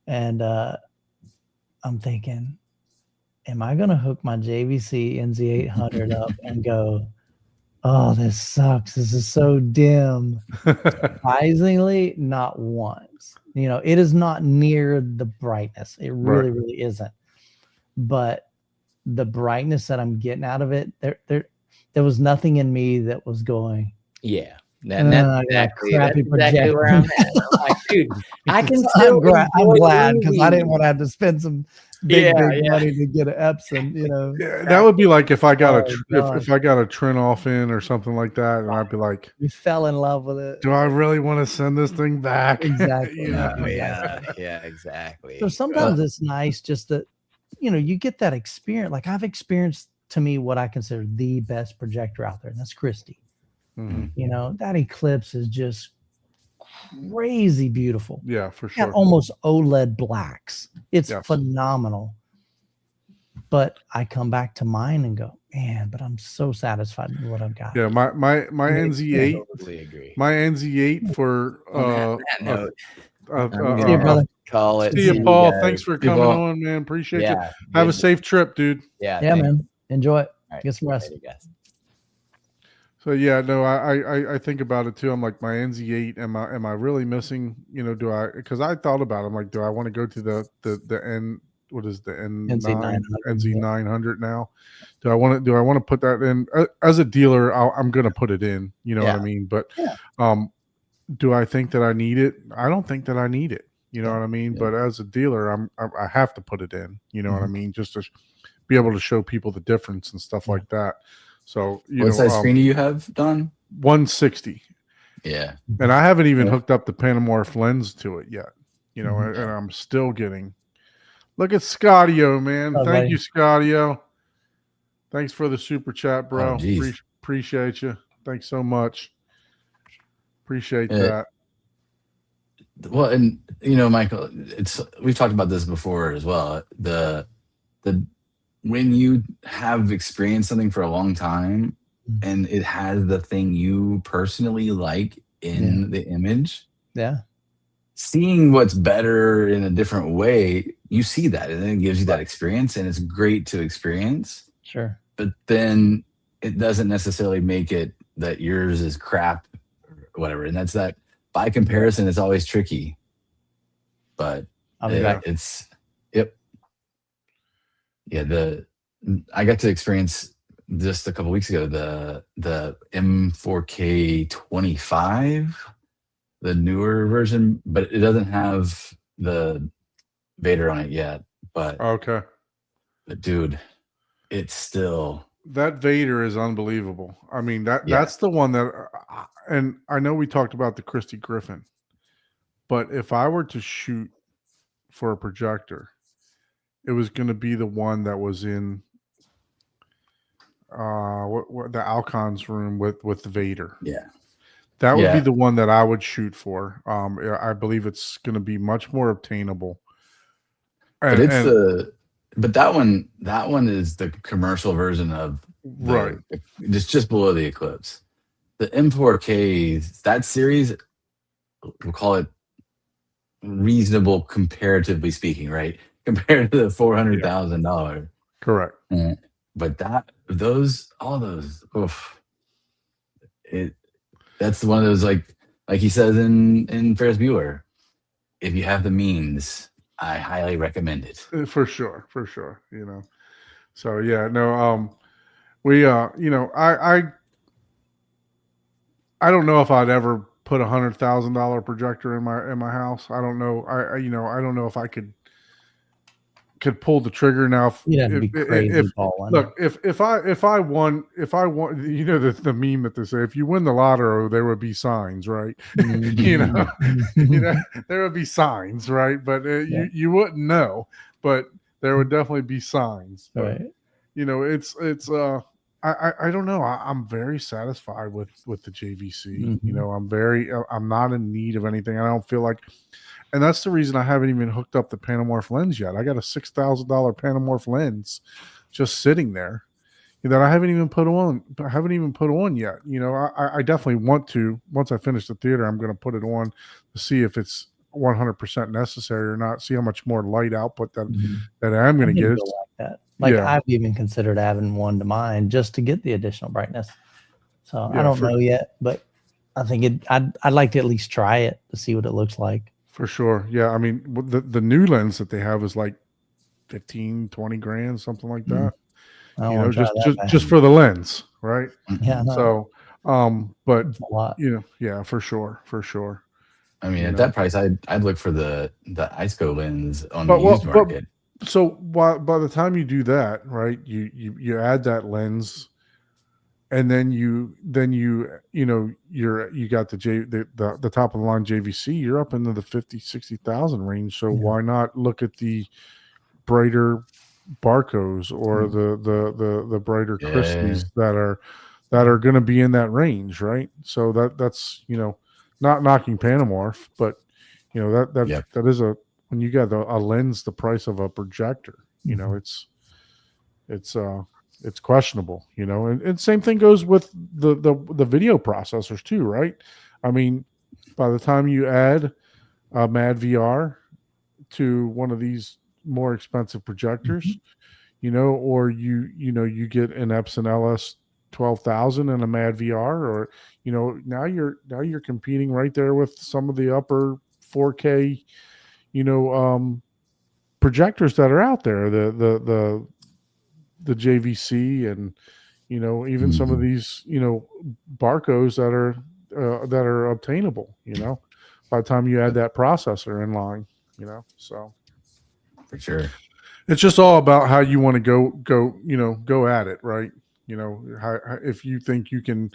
I'm thinking, am I going to hook my JVC NZ800 up and go, oh, this sucks. This is so dim. Surprisingly, not once. You know, it is not near the brightness. It really, really isn't. But the brightness that I'm getting out of it, there was nothing in me that was going, Yeah. I got That's crappy exactly where I'm at. I'm like, dude, I can So still I'm enjoy glad because I didn't movies. want to have to spend some big Yeah. money to get an Epson, you know. Yeah, that would be like if I got Oh, if gosh. I got a Trent off in or something like that, and I'd be like, You fell in love with it. do I really want to send this thing back? Exactly. You know? Oh, Exactly. yeah, exactly. So sometimes it's nice just to, you get that experience. Like I've experienced, to me, what I consider the best projector out there, and that's Christie. Mhm. You know, that Eclipse is just crazy beautiful. Yeah, for Got sure. almost OLED blacks. It's Yes. phenomenal. But I come back to mine and go, man, but I'm so satisfied with what I've got. Yeah, my NZ8, Totally agree. my NZ8 for On that note, See you, brother. Call it. See you, Paul. guys. Thanks for See you, coming Paul. on, man. Appreciate you. Yeah. Have a good- safe trip, dude. Yeah. Yeah, thanks. man. Enjoy it. All right, Get some rest. later, guys. So yeah, no, I think about it too. I'm like, my NZ8, am I really missing? You know, because I thought about it. I'm like, do I want to go to the N? What is the N9 NZ900 now? Do I want to put that in as a dealer? I'm going to put it in. You know what I mean? But do I think that I need it? I don't think that I need it. You know what I mean? But as a dealer, I have to put it in. You know what I mean? Just to be able to show people the difference and stuff like that. So What size screen do you have, Don? 160. Yeah. And I haven't even Yeah. hooked up the Panamorph lens to it yet. You know, and I'm still getting. Look at Scottio, man. Oh, Thank buddy. you, Scottio. Thanks for the super chat, bro. Oh, geez. Appreciate you. Thanks so much. Appreciate Yeah. that. Well, and Michael, we've talked about this before as well. The when you have experienced something for a long time and it has the thing you personally like in the image, seeing what's better in a different way, you see that and then it gives you that experience, and it's great to experience. Sure. But then it doesn't necessarily make it that yours is crap or whatever. And that's that by comparison, it's always tricky. But I'll be back. I got to experience just a couple weeks ago the M4K 25, the newer version, but it doesn't have the Vader on it yet. But Okay. dude, it's still That Vader is unbelievable. I mean, that's the one that, and I know we talked about the Christie Griffin, but if I were to shoot for a projector, it was going to be the one that was in what the Alcon's room with the Vader. Yeah. That would be the one that I would shoot for. I believe it's going to be much more obtainable. But but that one is the commercial version of just below the Eclipse. The M4K, that series, we'll call it reasonable comparatively speaking, right? Compared to the $400,000. Correct. But all those, that's one of those like he says in Ferris Bueller, if you have the means, I highly recommend it. For sure. You know, so yeah, no, we, I don't know if I'd ever put $100,000 projector in my house. I don't know. I don't know if I could could pull the trigger now. You'd have to be crazy If balling. look, if I won, you know the meme that they say, if you win the lotto, there would be signs, right? You know, there would be signs, right? But you wouldn't know, but there would definitely be signs. But, right. you know, it's I don't know. I'm very satisfied with the JVC. You know, I'm not in need of anything. I don't feel like, and that's the reason I haven't even hooked up the Panamorph lens yet. I got a $6,000 Panamorph lens just sitting there that I haven't even put on. I haven't even put on yet. You know, I definitely want to. Once I finish the theater, I'm going to put it on to see if it's 100% necessary or not. See how much more light output that I'm going to get. Like that. Like I've even considered adding one to mine just to get the additional brightness. So I don't know yet, but I think I'd like to at least try it to see what it looks like. For sure. Yeah. I mean, the new lens that they have is like 15, 20 grand, something like that. You know, just for the lens, right? Yeah. So, but it's a lot. You know, yeah, for sure. I mean, at that price, I'd look for the ISCO lens on the used market. So by the time you do that, right, you add that lens, and then you got the top of the line JVC, you're up into the 50,000-60,000 range. So why not look at the brighter Barcos or the brighter Christies that are going to be in that range, right? So that's, you know, not knocking Panamorph, but you know that is when you got a lens the price of a projector, you know, it's questionable, you know, and same thing goes with the video processors too, right? I mean, by the time you add a Mad VR to one of these more expensive projectors, you know, or you get an Epson LS 12,000 and a Mad VR, or you know, now you're competing right there with some of the upper 4K, you know, projectors that are out there, the JVC, and you know, even some of these, you know, Barcos that are obtainable, you know, by the time you add that processor in line, you know. So for sure, it's just all about how you want to go at it, right? You know, how, if you think you can,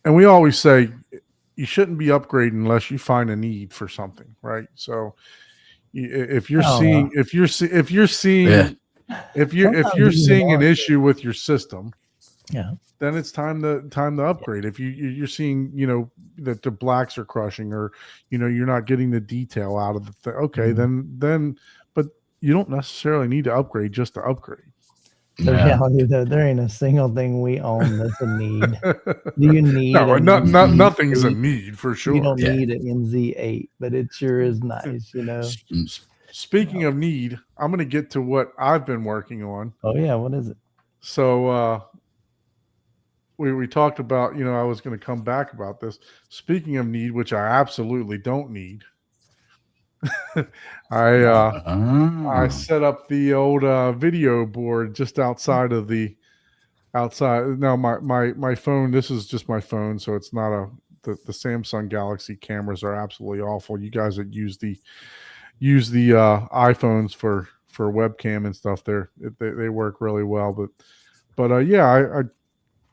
and we always say you shouldn't be upgrading unless you find a need for something, right? So if you're seeing an issue with your system, then it's time to upgrade. If you're seeing, you know, that the blacks are crushing, or you know, you're not getting the detail out of the thing, then but you don't necessarily need to upgrade just to upgrade. The reality, though, there ain't a single thing we own that's a need. Do you need? No, nothing's a need for sure. You don't need an NZ8, but it sure is nice, you know. Speaking of need, I'm going to get to what I've been working on. Oh yeah, what is it? So we talked about, you know, I was going to come back about this. Speaking of need, which I absolutely don't need. I set up the old video board just outside of the now my phone, this is just my phone, so it's not the Samsung Galaxy cameras are absolutely awful. You guys that use the iPhones for webcam and stuff, they work really well, but yeah,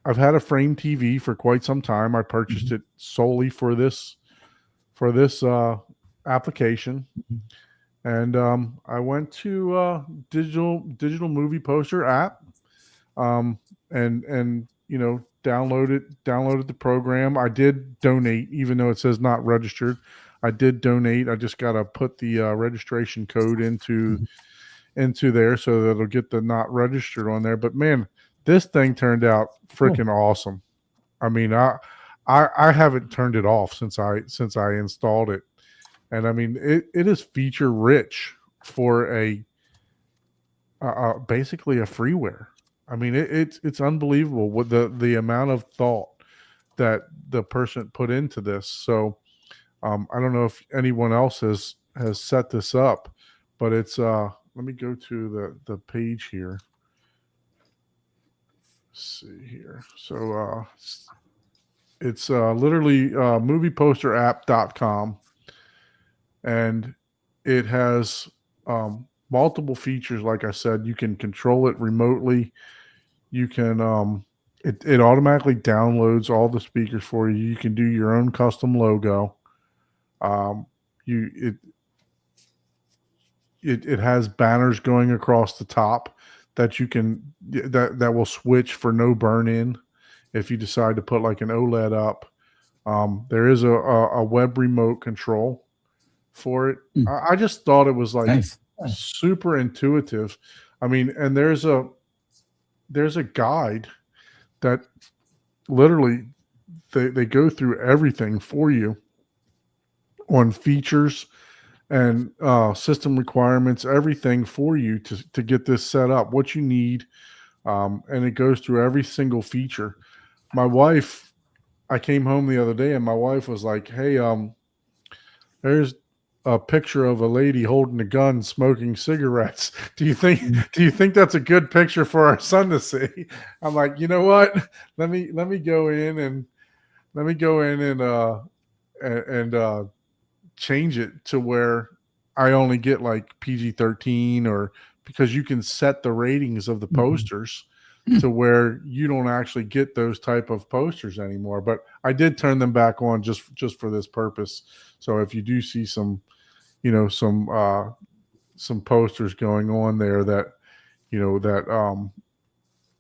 I've had a frame TV for quite some time. I purchased it solely for this application, and I went to digital movie poster app, and you know, downloaded the program. I did donate, even though it says not registered. I did donate. I just got to put the registration code into there so that it'll get the not registered on there. But man, this thing turned out freaking awesome. I mean, I haven't turned it off since I installed it. And I mean, it is feature rich for basically a freeware. I mean, it's unbelievable with the amount of thought that the person put into this. So I don't know if anyone else has set this up, but it's let me go to the page here. Let's see here. So it's literally movieposterapp.com. And it has multiple features. Like I said, you can control it remotely. You can it automatically downloads all the speakers for you. You can do your own custom logo. It has banners going across the top that you can that will switch for no burn in if you decide to put like an OLED up. There is a web remote control for it. I just thought it was like Nice. super intuitive. I mean, and there's a guide that literally they go through everything for you on features and system requirements, everything for you to get this set up, what you need. And it goes through every single feature. My wife, I came home the other day and my wife was like, hey, there's a picture of a lady holding a gun smoking cigarettes. Do you think that's a good picture for our son to see? I'm like, you know what? Let me go in and change it to where I only get like PG-13, or because you can set the ratings of the posters to where you don't actually get those type of posters anymore. But I did turn them back on just for this purpose. So if you do see some posters going on there that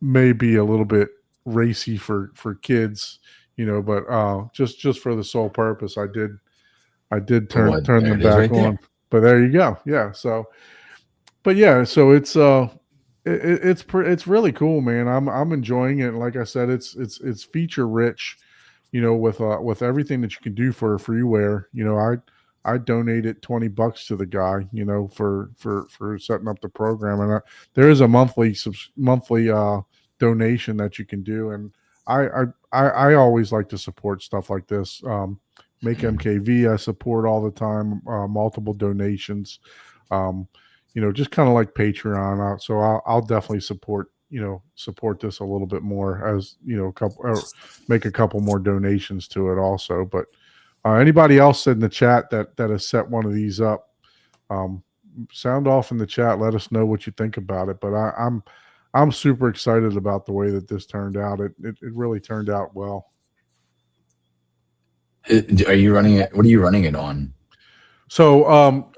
may be a little bit racy for kids, but just for the sole purpose, I did turn There them it is back right there. on. But there you go. Yeah. So, but yeah, so it's really cool, man. I'm enjoying it. And like I said, it's feature rich, with everything that you can do for a freeware. I donated $20 to the guy, for setting up the program, and there is a monthly donation that you can do, and I always like to support stuff like this. Make MKV, I support all the time, multiple donations, just kind of like Patreon. So I'll definitely support this a little bit more, as make a couple more donations to it also. But anybody else in the chat that has set one of these up, sound off in the chat. Let us know what you think about it. But I'm super excited about the way that this turned out. It really turned out well. Are you running it? What are you running it on? So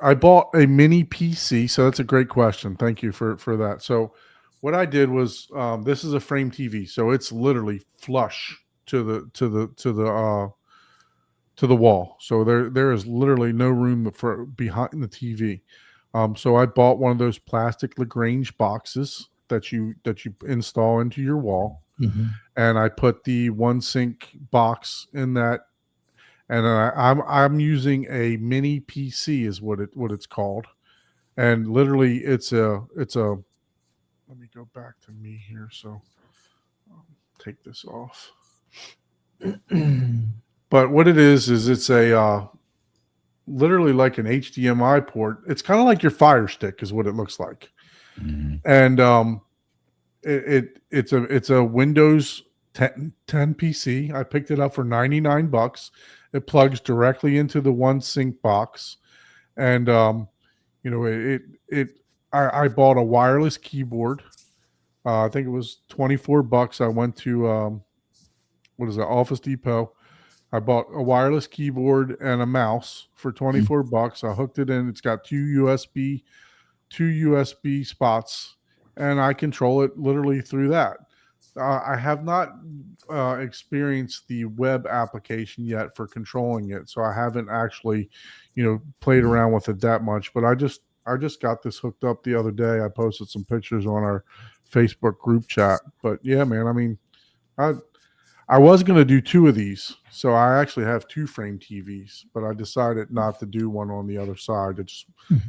I bought a mini PC. So that's a great question. Thank you for that. So what I did was, this is a frame TV, so it's literally flush to the wall. So there is literally no room for behind the TV. So I bought one of those plastic Lagrange boxes that you install into your wall, and I put the OneSync box in that. And I'm using a mini PC is what it's called, and literally it's a. Let me go back to me here. So take this off. But what it is it's a literally like an HDMI port. It's kind of like your Fire Stick is what it looks like, and it's a Windows 10 PC. I picked it up for $99. It plugs directly into the OneSync box, and I bought a wireless keyboard. I think it was $24. I went to Office Depot. I bought a wireless keyboard and a mouse for $24. I hooked it in. It's got two USB spots, and I control it literally through that. I have not experienced the web application yet for controlling it, so I haven't actually, played around with it that much. But I just got this hooked up the other day. I posted some pictures on our Facebook group chat. But yeah, man, I mean, I was going to do two of these, so I actually have two frame TVs, but I decided not to do one on the other side. It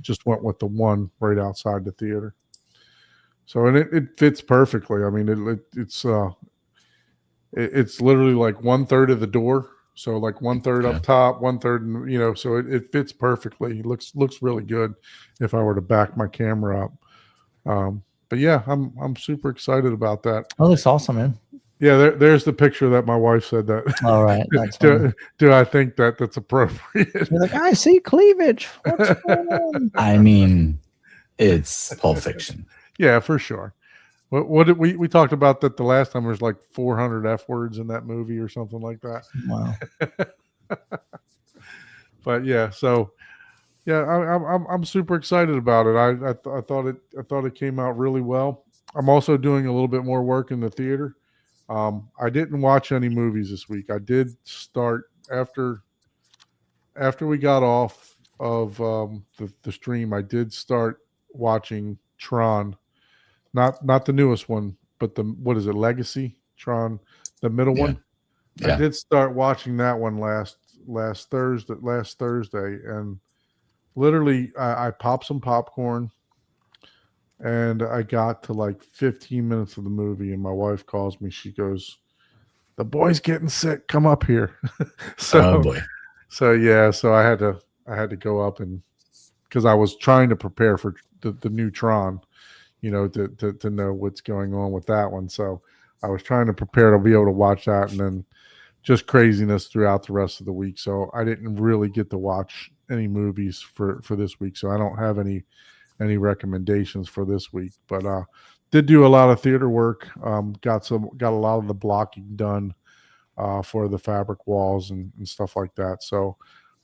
just went with the one right outside the theater. So, and it fits perfectly. I mean, it's literally like 1/3 of the door. So like 1/3 up top, 1/3, so it fits perfectly. It looks really good if I were to back my camera up. But yeah, I'm super excited about that. That looks awesome, man. Yeah, there's the picture that my wife said that. All right. That's do I think that's appropriate? You're like, I see cleavage. What's going on? I mean, It's Pulp Fiction. Yeah, for sure. What did we talked about that the last time? There's like 400 F words in that movie or something like that. Wow. But yeah, so yeah, I'm super excited about it. I thought it came out really well. I'm also doing a little bit more work in the theater. I didn't watch any movies this week. I did start after we got off of the stream. I did start watching Tron, not the newest one, but the what is it, Legacy Tron, the middle Yeah. one. I Yeah. did start watching that one last Thursday, and literally I popped some popcorn, and I got to like 15 minutes of the movie, and my wife calls me. She goes, "The boy's getting sick. Come up here." Oh boy. So yeah, so I had to go up, and because I was trying to prepare for the new Tron, to know what's going on with that one. So I was trying to prepare to be able to watch that, and then just craziness throughout the rest of the week. So I didn't really get to watch any movies for this week. So I don't have any recommendations for this week, but did do a lot of theater work. Got a lot of the blocking done for the fabric walls and stuff like that. So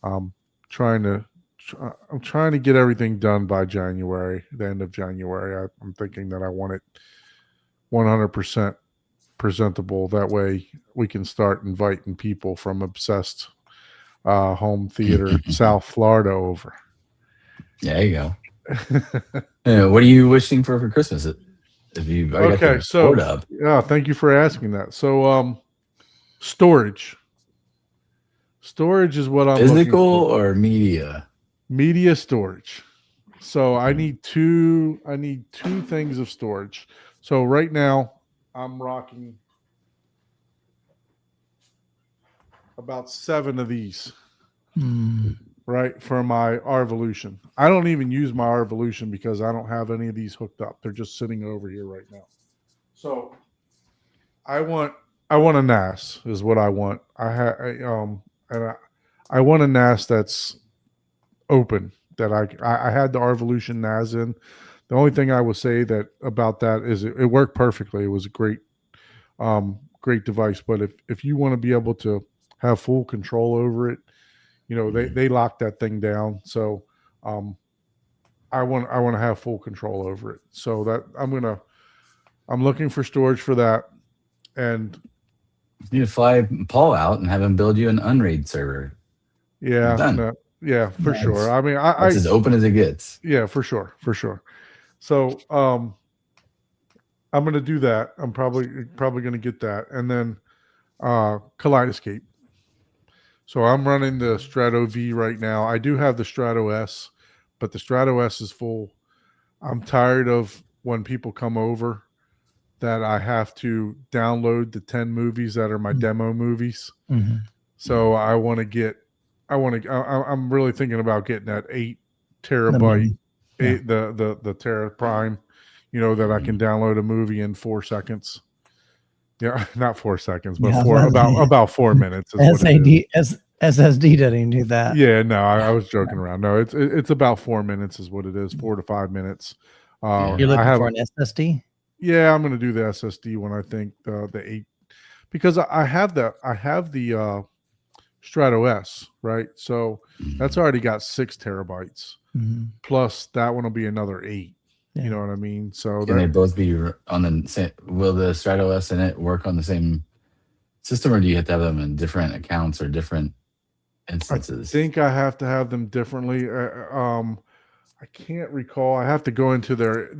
I'm trying to get everything done by January, the end of January. I'm thinking that I want it 100% presentable. That way we can start inviting people from Obsessed Home Theater South Florida over. There you go. What are you wishing for Christmas? If you've already got the board up. Yeah, thank you for asking that. So storage is what I'm Physical looking or media storage. So I need two things of storage. So right now I'm rocking about 7 of these. Right, for my Arvolution. I don't even use my Arvolution because I don't have any of these hooked up. They're just sitting over here right now. So I want a NAS is what I want. I want a NAS that's open, that I had the Arvolution NAS in. The only thing I will say about that is it worked perfectly. It was a great device. But if you want to be able to have full control over it, they lock that thing down. So I want to have full control over it. So that I'm looking for storage for that. And you need to fly Paul out and have him build you an Unraid server. Yeah, for sure. I mean, it's as open as it gets. Yeah, for sure. So I'm going to do that. I'm probably going to get that, and then Kaleidoscape. So I'm running the Strato V right now. I do have the Strato S, but the Strato S is full. I'm tired of when people come over that I have to download the 10 movies that are my demo movies. Mm-hmm. So I'm really thinking about getting that 8 terabyte, the Tera Prime, that I can download a movie in 4 seconds. Yeah, not 4 seconds, but about 4 minutes. SSD doesn't even do that. Yeah, no, I was joking around. No, it's about 4 minutes is what it is, 4 to 5 minutes. You're looking for an SSD? Yeah, I'm going to do the SSD one. I think the 8, because I have the Strato S, right? So that's already got 6 terabytes. Mm-hmm. Plus that one will be another 8. You know what I mean? So can they both be on the same? Will the Strato S and it work on the same system, or do you have to have them in different accounts or different instances? I think I have to have them differently. I can't recall. I have to go into their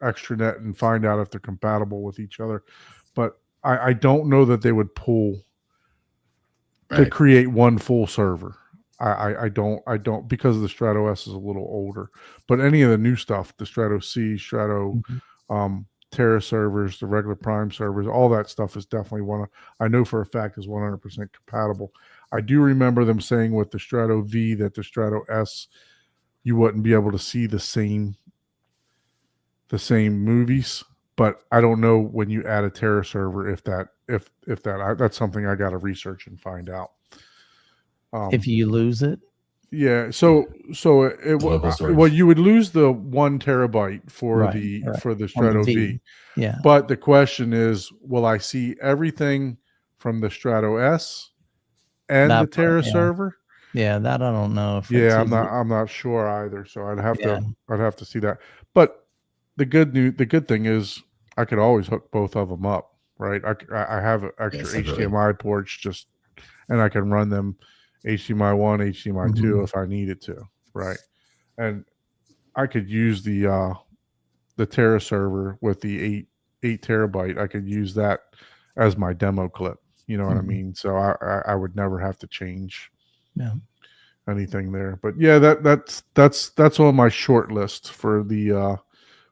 extranet and find out if they're compatible with each other. But I don't know that they would pull to create one full server. I don't because the Strato S is a little older. But any of the new stuff, the Strato C, Strato Terra servers, the regular Prime servers, all that stuff is definitely I know for a fact is 100% compatible. I do remember them saying with the Strato V that the Strato S, you wouldn't be able to see the same movies, but I don't know when you add a Terra server if that's something I got to research and find out. If you lose it, Yeah, so Local storage. well, you would lose the 1 terabyte for Right, the right. for the On the Strato V. V. Yeah. But the question is, will I see everything from the Strato S and the That part, Terra yeah. server? Yeah, that I don't know if it's Yeah, easy. I'm not sure either. So Yeah. I'd have to see that. But the good thing is I could always hook both of them up, right? I have extra separately. HDMI ports and I can run them HDMI 1, HDMI 2 Mhm. if I needed to, right? And I could use the Terra server with the 8 terabyte. I could use that as my demo clip. You know what I Mhm. mean? So I would never have to change Yeah. anything there. But yeah, that's on my short list for the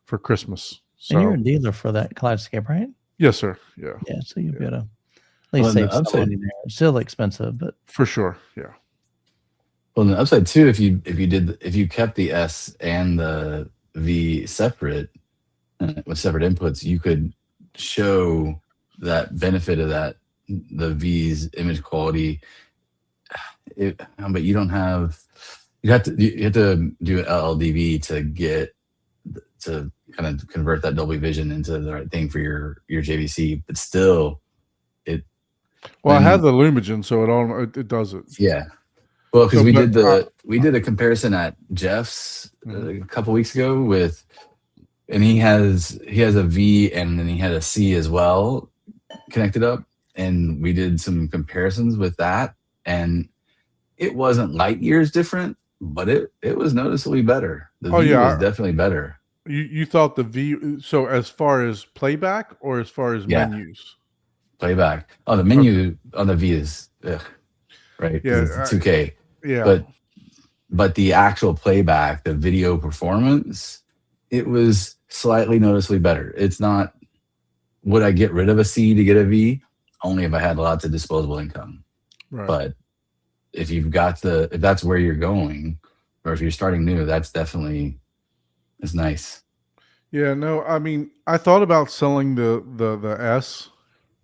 for Christmas. And you're So a dealer for that Kaleidoscape, right? yes, sir. Yeah, Yeah, so you'll be Yeah. able to at least Well, and the save some upside- money there. It's still expensive, but for sure. Yeah. Well, and the upside too, if you kept the S and the V separate with separate inputs, you could show that benefit of that the V's image quality. But you don't have you have to do an LLDV to kind of convert that Dolby Vision into the right thing for your JVC. But still, Well, I when- have the Lumigen, so it does it. yeah. Well, because So, we but, did a comparison at Jeff's Mhm. a couple weeks ago and he has a V and then he had a C as well connected up, and we did some comparisons with that, and it wasn't light years different, but it was noticeably better. The Oh, V yeah. was definitely better. You thought the V? So as far as playback or as far as Yeah. menus? Playback. Oh, the menu on the V is right. 'Cause Yeah, it's 2K. Yeah. But the actual playback, the video performance, it was slightly noticeably better. It's not, would I get rid of a C to get a V? Only if I had lots of disposable income. Right. But if if that's where you're going, or if you're starting new, it's nice. Yeah, no, I mean, I thought about selling the S,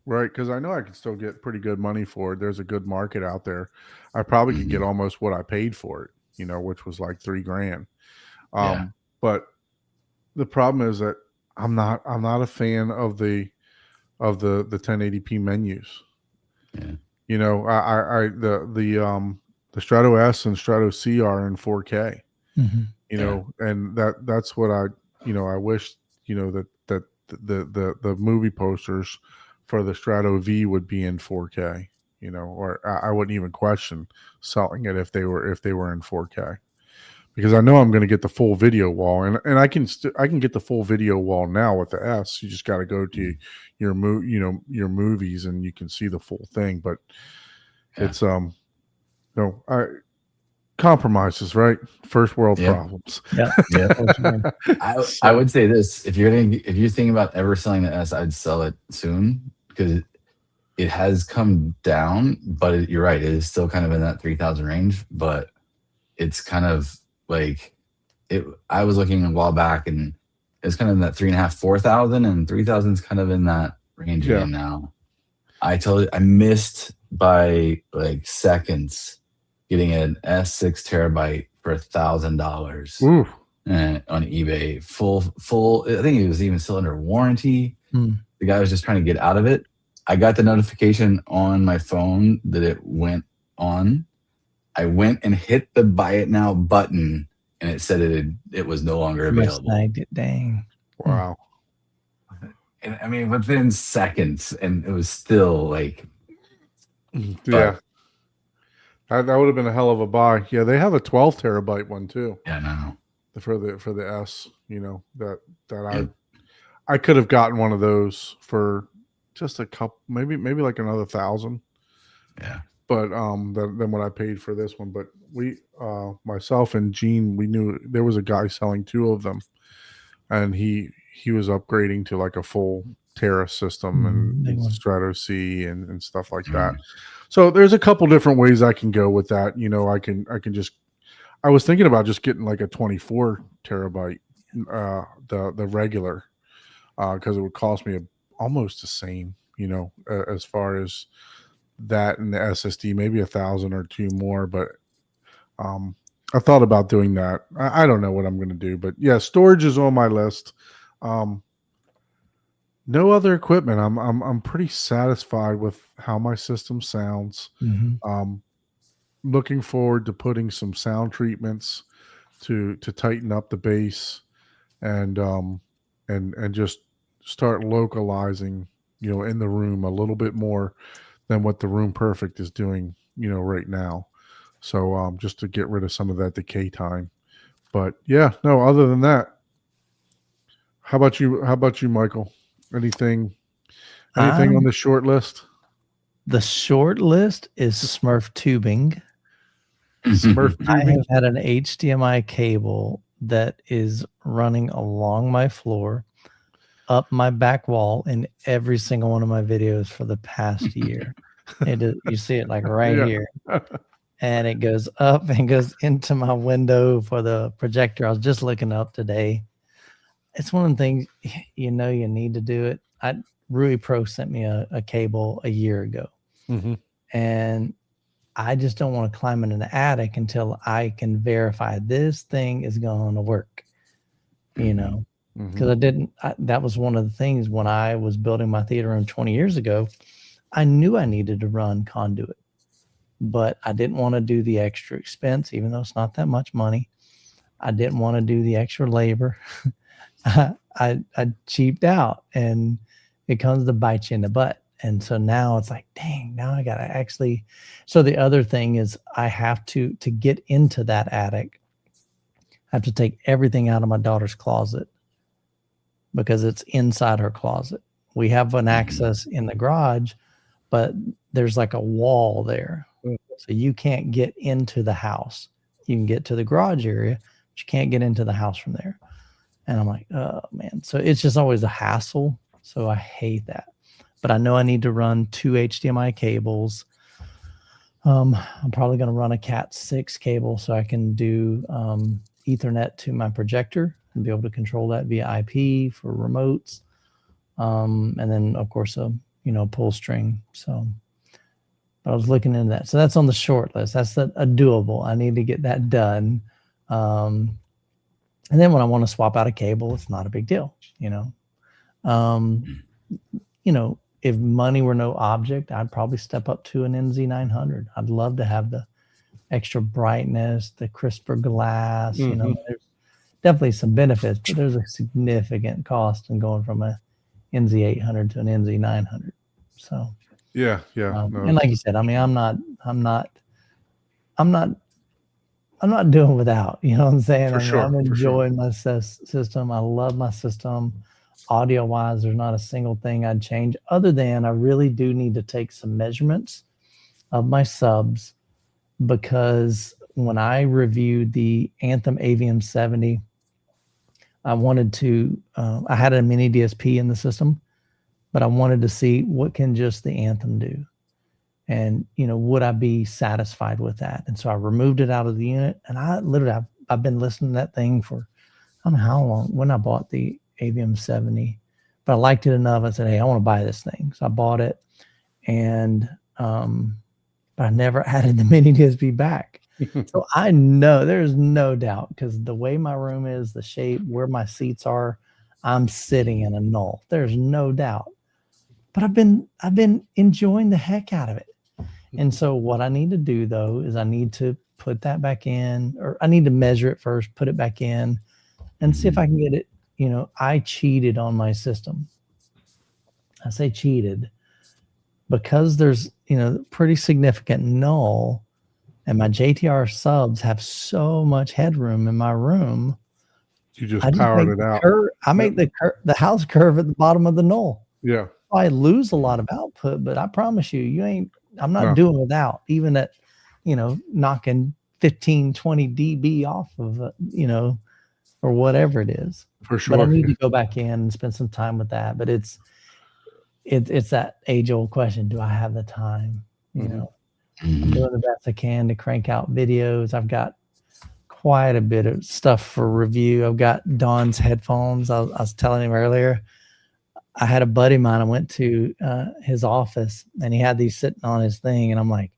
right? Because I know I could still get pretty good money for it. There's a good market out there. I probably could get almost what I paid for it, which was like $3,000. Yeah. But the problem is that I'm not a fan of the 1080p menus. Yeah. The Strato S and Strato C are in 4K. Mhm. And that's what I wish that the movie posters for the Strato V would be in 4K, or I wouldn't even question selling it if they were in 4K, because I know I'm going to get the full video wall, and I can get the full video wall now with the S. You just got to go to your movies and you can see the full thing, but it's compromises, right? First world problems. Yeah. I would say this: if you're thinking about ever selling the S, I'd sell it soon, because it has come down. But you're right; it is still kind of in that 3,000 range. But it's kind of like it. I was looking a while back, and it's kind of in that 3,500, 4,000, and 3,000 is kind of in that range again now. I missed by like seconds getting an S6 terabyte for $1,000 on eBay. Full. I think it was even still under warranty. The guy was just trying to get out of it. I got the notification on my phone that it went on. I went and hit the buy it now button, and it said it was no longer available. Snagged it. Dang. Wow. And I mean, within seconds, and it was still like, yeah. That would have been a hell of a buy. Yeah, they have a 12 terabyte one too. Yeah, no. For the S, I could have gotten one of those for just a couple, maybe like another 1,000. Yeah. But than what I paid for this one. But we, myself and Gene, we knew there was a guy selling 2 of them, and he was upgrading to like a full Terra system and Strato C and stuff like that. So there's a couple different ways I can go with that. I was thinking about just getting like a 24 terabyte, the regular, because it would cost me almost the same, as far as that and the SSD, maybe 1,000 or 2 more. But I thought about doing that. I don't know what I'm going to do, but yeah, storage is on my list. No other equipment. I'm pretty satisfied with how my system sounds. Looking forward to putting some sound treatments to tighten up the bass and just start localizing, in the room a little bit more than what the Room Perfect is doing, right now. So just to get rid of some of that decay time. But yeah, no, other than that, how about you, Michael? Anything on the short list? The short list is Smurf tubing. Smurf I tubing? have had an HDMI cable that is running along my floor, up my back wall in every single one of my videos for the past year. You see it like right Yeah. here. And it goes up and goes into my window for the projector. I was just looking up today. It's one of the things, you need to do it. Rui Pro sent me a cable a year ago. And I just don't want to climb in an attic until I can verify this thing is going to work, because that was one of the things when I was building my theater room 20 years ago. I knew I needed to run conduit, but I didn't want to do the extra expense, even though it's not that much money. I didn't want to do the extra labor. I cheaped out, and it comes to bite you in the butt. And so now it's like, dang, now I got to actually. So the other thing is I have to get into that attic, I have to take everything out of my daughter's closet because it's inside her closet. We have an access in the garage, but there's like a wall there. So you can't get into the house. You can get to the garage area, but you can't get into the house from there. And I'm like, oh man. So it's just always a hassle. So I hate that. But I know I need to run 2 HDMI cables. I'm probably going to run a Cat 6 cable so I can do Ethernet to my projector and be able to control that via IP for remotes. And then of course, pull string. So but I was looking into that. So that's on the short list. That's a doable. I need to get that done. And then when I want to swap out a cable, it's not a big deal, if money were no object, I'd probably step up to an NZ900. I'd love to have the extra brightness, the crisper glass, there's definitely some benefits, but there's a significant cost in going from a NZ800 to an NZ900. So yeah. And like you said, I mean, I'm not doing without, you know what I'm saying? I'm enjoying my system. I love my system. Audio wise, there's not a single thing I'd change, other than I really do need to take some measurements of my subs, because when I reviewed the Anthem AVM 70, I wanted to, I had a mini DSP in the system, but I wanted to see what can just the Anthem do. And, would I be satisfied with that? And so I removed it out of the unit, and I've been listening to that thing for, I don't know how long, when I bought the AVM 70, but I liked it enough. I said, hey, I want to buy this thing. So I bought it, and, but I never added the mini DSP back. So I know there's no doubt, because the way my room is, the shape, where my seats are, I'm sitting in a null. There's no doubt. But I've been enjoying the heck out of it. And so what I need to do though is I need to put that back in, or I need to measure it first, put it back in, and see if I can get it. I cheated on my system. I say cheated because there's pretty significant null, and my JTR subs have so much headroom in my room. You just powered it out. I make the house curve at the bottom of the null. Yeah. I lose a lot of output, but I promise you, I'm not doing without, even at, knocking 15, 20 dB off of, or whatever it is. For sure. But I need to go back in and spend some time with that. But it's that age old question. Do I have the time? I'm doing the best I can to crank out videos. I've got quite a bit of stuff for review. I've got Don's headphones. I was telling him earlier, I had a buddy of mine. I went to his office, and he had these sitting on his thing. And I'm like,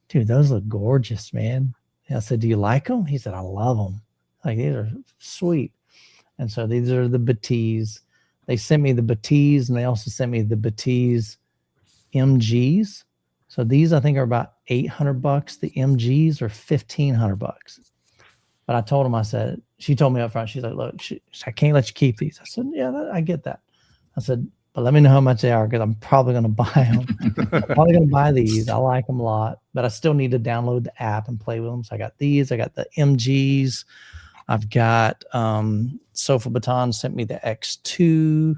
dude, those look gorgeous, man. I said, do you like them? He said, I love them. Like, these are sweet. And so these are the Batiste. They sent me the Batiste, and they also sent me the Batiste MGs. So these I think are about $800. The MGs are $1,500. But I told him, I said, she told me up front, she's like, look, I can't let you keep these. I said, yeah, I get that. I said, but let me know how much they are because I'm probably going to buy them. I'm probably going to buy these. I like them a lot, but I still need to download the app and play with them. So I got these. I got the MGs. I've got Sofa Baton sent me the X2.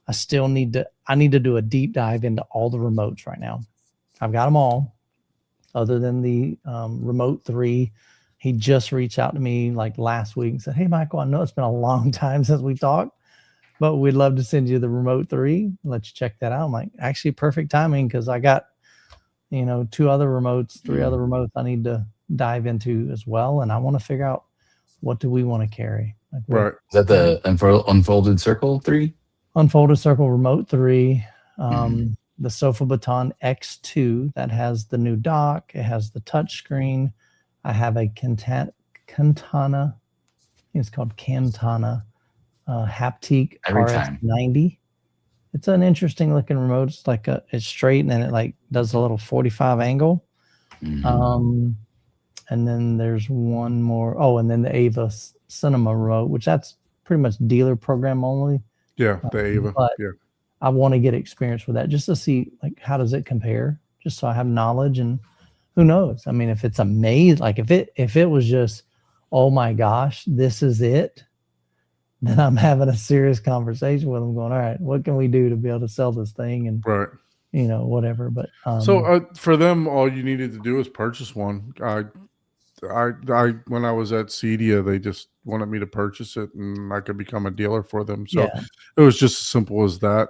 I need to do a deep dive into all the remotes right now. I've got them all other than the Remote 3. He just reached out to me like last week and said, hey, Michael, I know it's been a long time since we talked, but we'd love to send you the Remote 3. Let you check that out. I'm like, actually perfect timing because I got, 2 other remotes, 3 other remotes I need to dive into as well. And I want to figure out what do we want to carry. Like, Right. Is that the Unfolded Circle 3? Unfolded Circle Remote 3. The Sofa Baton X2 that has the new dock. It has the touch screen. I have a Cantana, I think it's called Cantana Haptic Every time. RS90. It's an interesting looking remote. It's like it's straight and then it like does a little 45 angle. Mhm. And then there's one more. Oh, and then the Ava Cinema remote, which that's pretty much dealer program only. Yeah, the Ava. But Yeah. I want to get experience with that just to see like how does it compare, just so I have knowledge. And who knows? I mean, if it's amazing, like if it was just, oh my gosh, this is it, then I'm having a serious conversation with them going, all right, what can we do to be able to sell this thing and Right. whatever. But So for them, all you needed to do was purchase one. I when I was at Cedia, they just wanted me to purchase it, and I could become a dealer for them. So yeah. it was just as simple as that.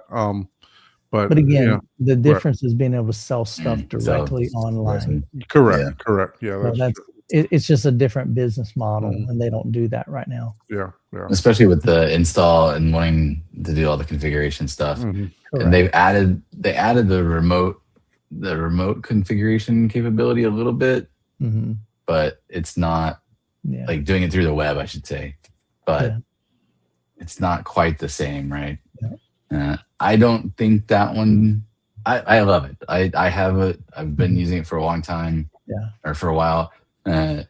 But again, yeah, the difference is being able to sell stuff So, directly online. correct. Yeah. Yeah, So that's it's just a different business model, Mhm. and they don't do that right now. yeah. Especially with the install and wanting to do all the configuration stuff. Mhm. And they added the remote configuration capability a little bit, Mm-hmm. but it's not Yeah. like doing it through the web, I should say. But Yeah. it's not quite the same, right? Yeah. I don't think that one. I love it. I have it. I've been Mhm. using it for a long time. Yeah. Or for a while, and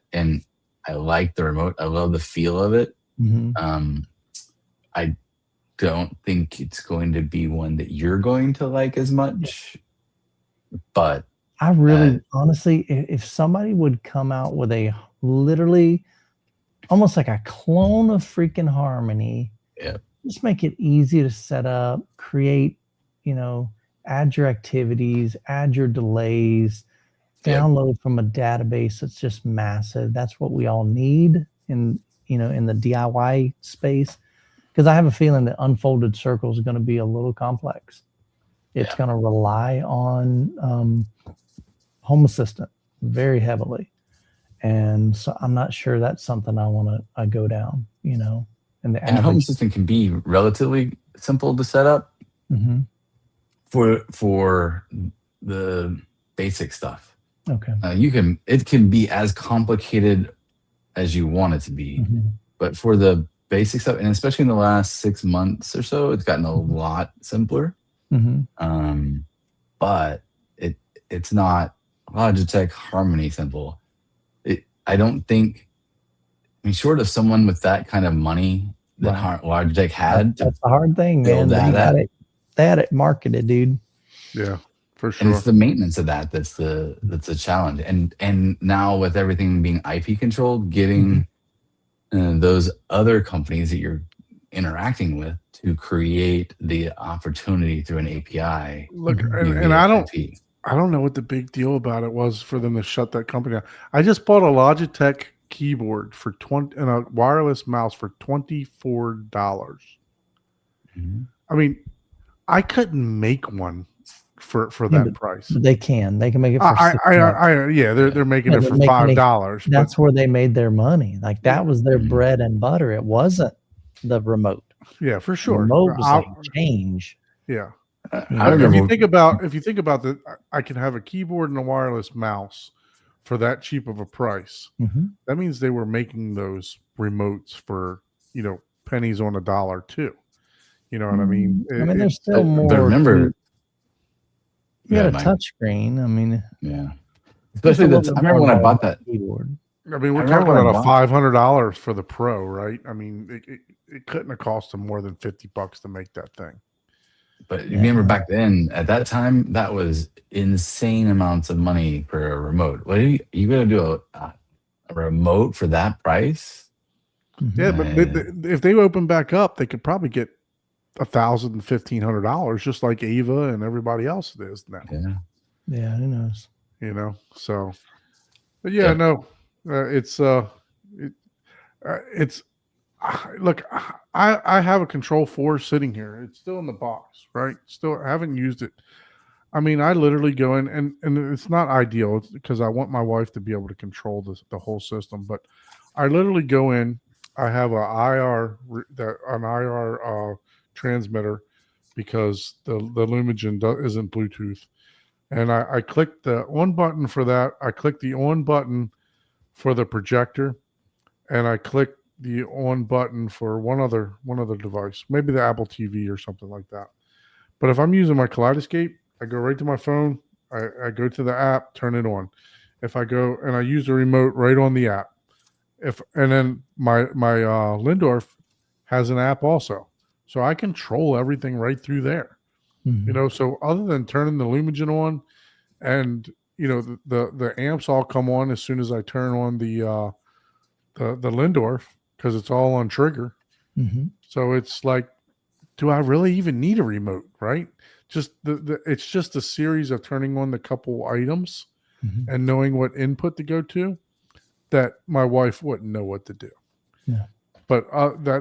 I like the remote. I love the feel of it. Mm-hmm. I don't think it's going to be one that you're going to like as much, but I really, honestly, if somebody would come out with a literally almost like a clone of freaking Harmony, Yeah. just make it easy to set up, create, add your activities, add your delays, Yeah. download from a database that's just massive. That's what we all need in the DIY space. Because I have a feeling that Unfolded Circle is going to be a little complex. It's Yeah. going to rely on Home Assistant very heavily. And so I'm not sure that's something I want to go down, and the And Home average. Assistant can be relatively simple to set up Mhm. for the basic stuff. Okay. It can be as complicated as you want it to be, Mhm. but for the basic stuff, and especially in the last 6 months or so, it's gotten a lot simpler. Mhm. But it's not Logitech Harmony simple. I don't think. I mean, short of someone with that kind of money that Right. Logitech had to That's the hard thing, build man. that app. They had it marketed, dude. Yeah, for And sure. it's the maintenance of that's the challenge. And now with everything being IP controlled, getting those other companies that you're interacting with to create the opportunity through an API. Look, Mhm. and via IP. I don't know what the big deal about it was for them to shut that company down. I just bought a Logitech keyboard for $20 and a wireless mouse for $24. Mhm. I mean, I couldn't make one for Yeah, that price. But they can make it for I, $6. yeah, they're making Yeah, it they're for making it- $5. But That's where they made their money. Like that was their Mhm. bread and butter. It wasn't the remote. yeah, for The sure. remote was I- like change. yeah. Yeah. I If remember you think about that, I can have a keyboard and a wireless mouse for that cheap of a price, Mhm. that means they were making those remotes for, pennies on a dollar too. You know what I mean? I mean, there's It's still more. But remember, You got Yeah, a Mike. touch screen. I mean, yeah. just a Especially little the bit I remember more when I involved bought that. keyboard. I mean, we're I remember talking when I about a bought- $500 for the Pro, right? I mean, it couldn't have cost them more than $50 to make that thing. But you Yeah. remember back then, at that time, that was insane amounts of money for a remote. What are you gonna do a remote for that price? Mhm. Yeah, but if they open back up, they could probably get $1,000, $1,500, just like Ava and everybody else is now. Yeah. Yeah, who knows? So, but yeah, Yeah. no, it's look, I have a Control 4 sitting here. It's still in the box, right? Still, I haven't used it. I mean, I literally go in, and it's not ideal because I want my wife to be able to control the whole system. But I literally go in. I have an IR transmitter because the Lumagen isn't Bluetooth, and I click the on button for that. I click the on button for the projector, and I click the on button for one other device, maybe the Apple TV or something like that. But if I'm using my Kaleidoscape, I go right to my phone. I go to the app, turn it on. If I go and I use the remote right on the app, and then my Lindorf has an app also, so I control everything right through there. Mhm. So other than turning the Lumagen on, and the amps all come on as soon as I turn on the Lindorf because it's all on trigger. Mhm. So it's like, do I really even need a remote? Right? Just it's just a series of turning on the couple items Mhm. and knowing what input to go to that my wife wouldn't know what to do. Yeah. But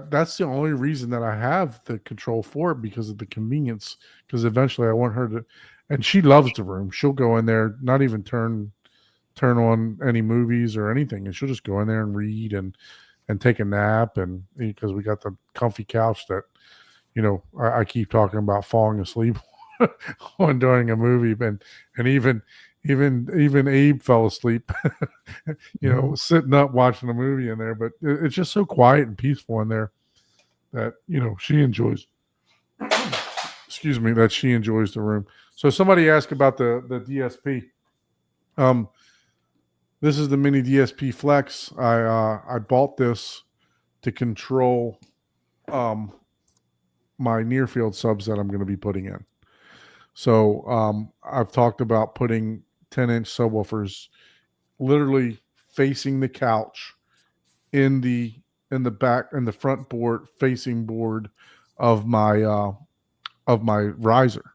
that's the only reason that I have the Control 4, because of the convenience. Because eventually I want her to, and she loves the room. She'll go in there, not even turn on any movies or anything, and she'll just go in there and read and take a nap. And because we got the comfy couch that I keep talking about falling asleep on during a movie, and even Abe fell asleep, sitting up watching a movie in there. But it's just so quiet and peaceful in there that she enjoys. Excuse me, that she enjoys the room. So somebody asked about the DSP. This is the mini DSP Flex. I bought this to control my near field subs that I'm going to be putting in. So I've talked about putting 10-inch subwoofers literally facing the couch in the back, in the front board facing board of my riser.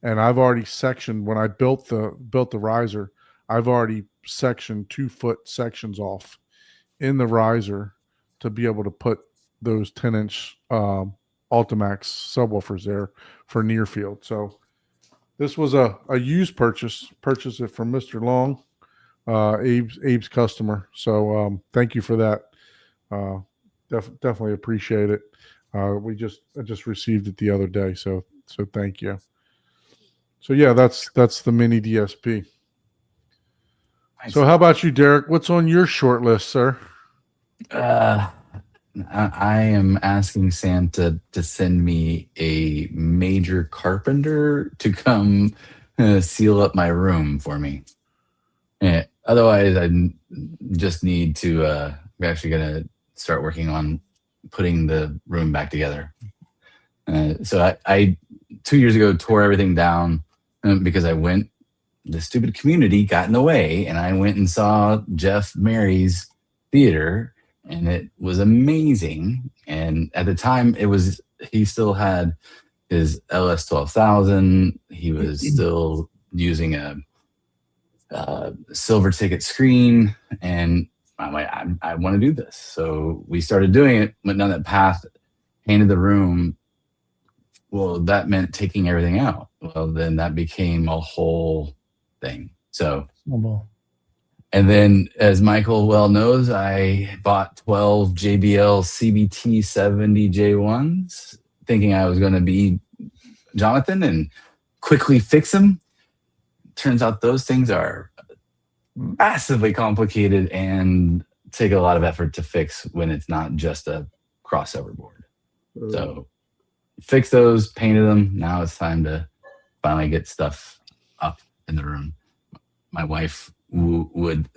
And I've already sectioned, when I built the riser, I've already sectioned 2-foot sections off in the riser to be able to put those 10-inch Ultimax subwoofers there for near field. So this was a used purchase it from Mr. Long, Abe's customer. So thank you for that. Definitely appreciate it. I just received it the other day. So thank you. So yeah, that's the mini DSP. Nice. So how about you, Derek? What's on your short list, sir? I am asking Santa to send me a major carpenter to come seal up my room for me. Otherwise, just need to. We're actually gonna start working on putting the room back together. So I 2 years ago tore everything down because the stupid community got in the way, and I went and saw Jeff Mary's theater, and it was amazing. And at the time, he still had his LS 12,000. He was still using a silver ticket screen, and I'm like, I want to do this. So we started doing it, went down that path, painted the room. Well, that meant taking everything out. Well, then that became a whole thing. So, and then, as Michael well knows, I bought 12 JBL CBT 70 J1s, thinking I was going to be Jonathan and quickly fix them. Turns out those things are massively complicated and take a lot of effort to fix when it's not just a crossover board. So fix those, painted them. Now it's time to finally get stuff up in the room. My wife would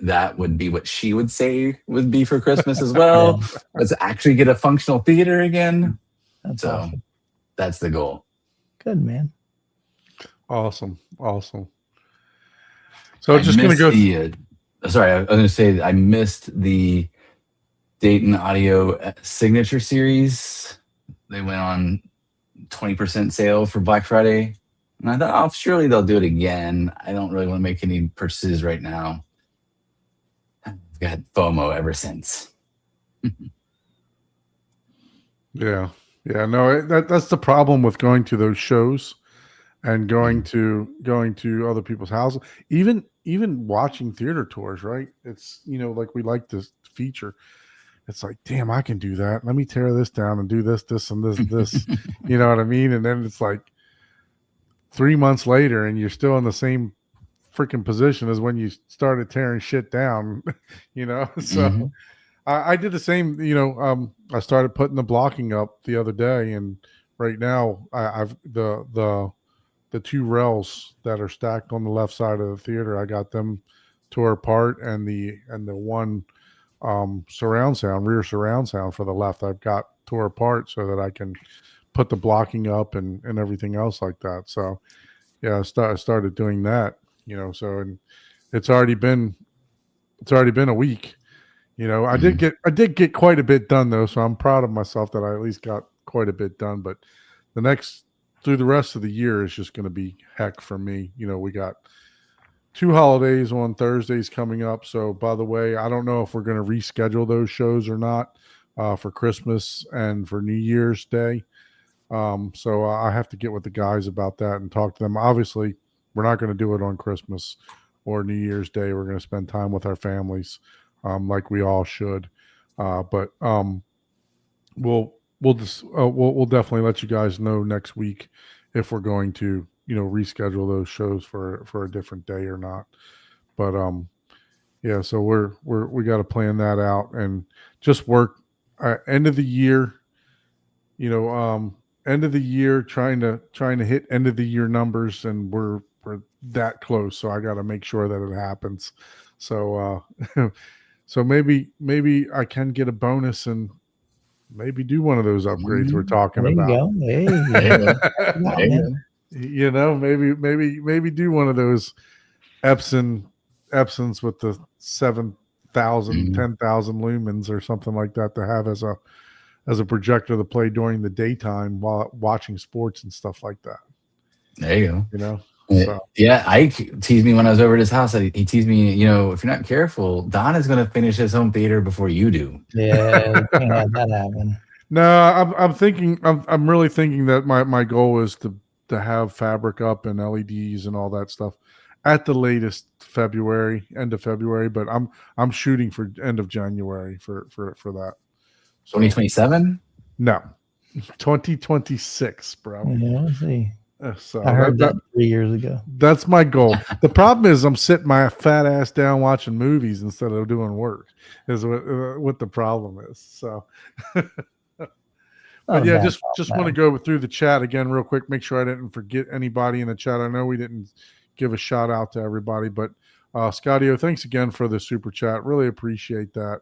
be what she would say would be for Christmas as well. Let's actually get a functional theater again. That's So awesome. that's the goal. Good, man. Awesome. So just gonna go. Sorry, I was gonna say I missed the Dayton Audio Signature Series. They went on 20% sale for Black Friday. And I thought, oh, surely they'll do it again. I don't really want to make any purchases right now. I've got FOMO ever since. Yeah. No, that's the problem with going to those shows and going to other people's houses. Even watching theater tours, right? It's like we like to feature. It's like, damn, I can do that. Let me tear this down and do this, and this. You know what I mean? And then it's like 3 months later, and you're still in the same freaking position as when you started tearing shit down. So I did the same. I started putting the blocking up the other day, and right now I've the 2 rails that are stacked on the left side of the theater. I got them tore apart, and the one rear surround sound for the left I've got tore apart so that I can put the blocking up and everything else like that. So yeah, I started doing that, so, and it's already been a week. I did get quite a bit done though, so I'm proud of myself that I at least got quite a bit done. But through the rest of the year is just going to be heck for me. We got 2 holidays on Thursdays coming up. So by the way, I don't know if we're going to reschedule those shows or not for Christmas and for New Year's Day. So I have to get with the guys about that and talk to them. Obviously, we're not going to do it on Christmas or New Year's Day. We're going to spend time with our families, like we all should. But we'll definitely let you guys know next week if we're going to reschedule those shows for a different day or not. But yeah, so we got to plan that out and just work end of the year. End of the year, trying to hit end of the year numbers, and we're that close. So I got to make sure that it happens. So so maybe I can get a bonus and maybe do one of those upgrades we're talking There you about. go. Hey, Maybe do one of those Epsons with the 7,000, 10,000 lumens or something like that to have as a projector to play during the daytime while watching sports and stuff like that. There you go. So. Yeah, Ike teased me when I was over at his house. He teased me, if you're not careful, Don is going to finish his home theater before you do. Yeah, you can't have that happen. No, I'm really thinking that my goal is to have fabric up and LEDs and all that stuff at the latest end of February, but I'm shooting for end of January for that. So, 2027? No. 2026, bro. Yeah, let's see. So I heard that 3 years ago. That's my goal. The problem is I'm sitting my fat ass down watching movies instead of doing work is what the problem is. So but yeah, just want to go through the chat again real quick. Make sure I didn't forget anybody in the chat. I know we didn't give a shout out to everybody, but Scotty, thanks again for the super chat. Really appreciate that.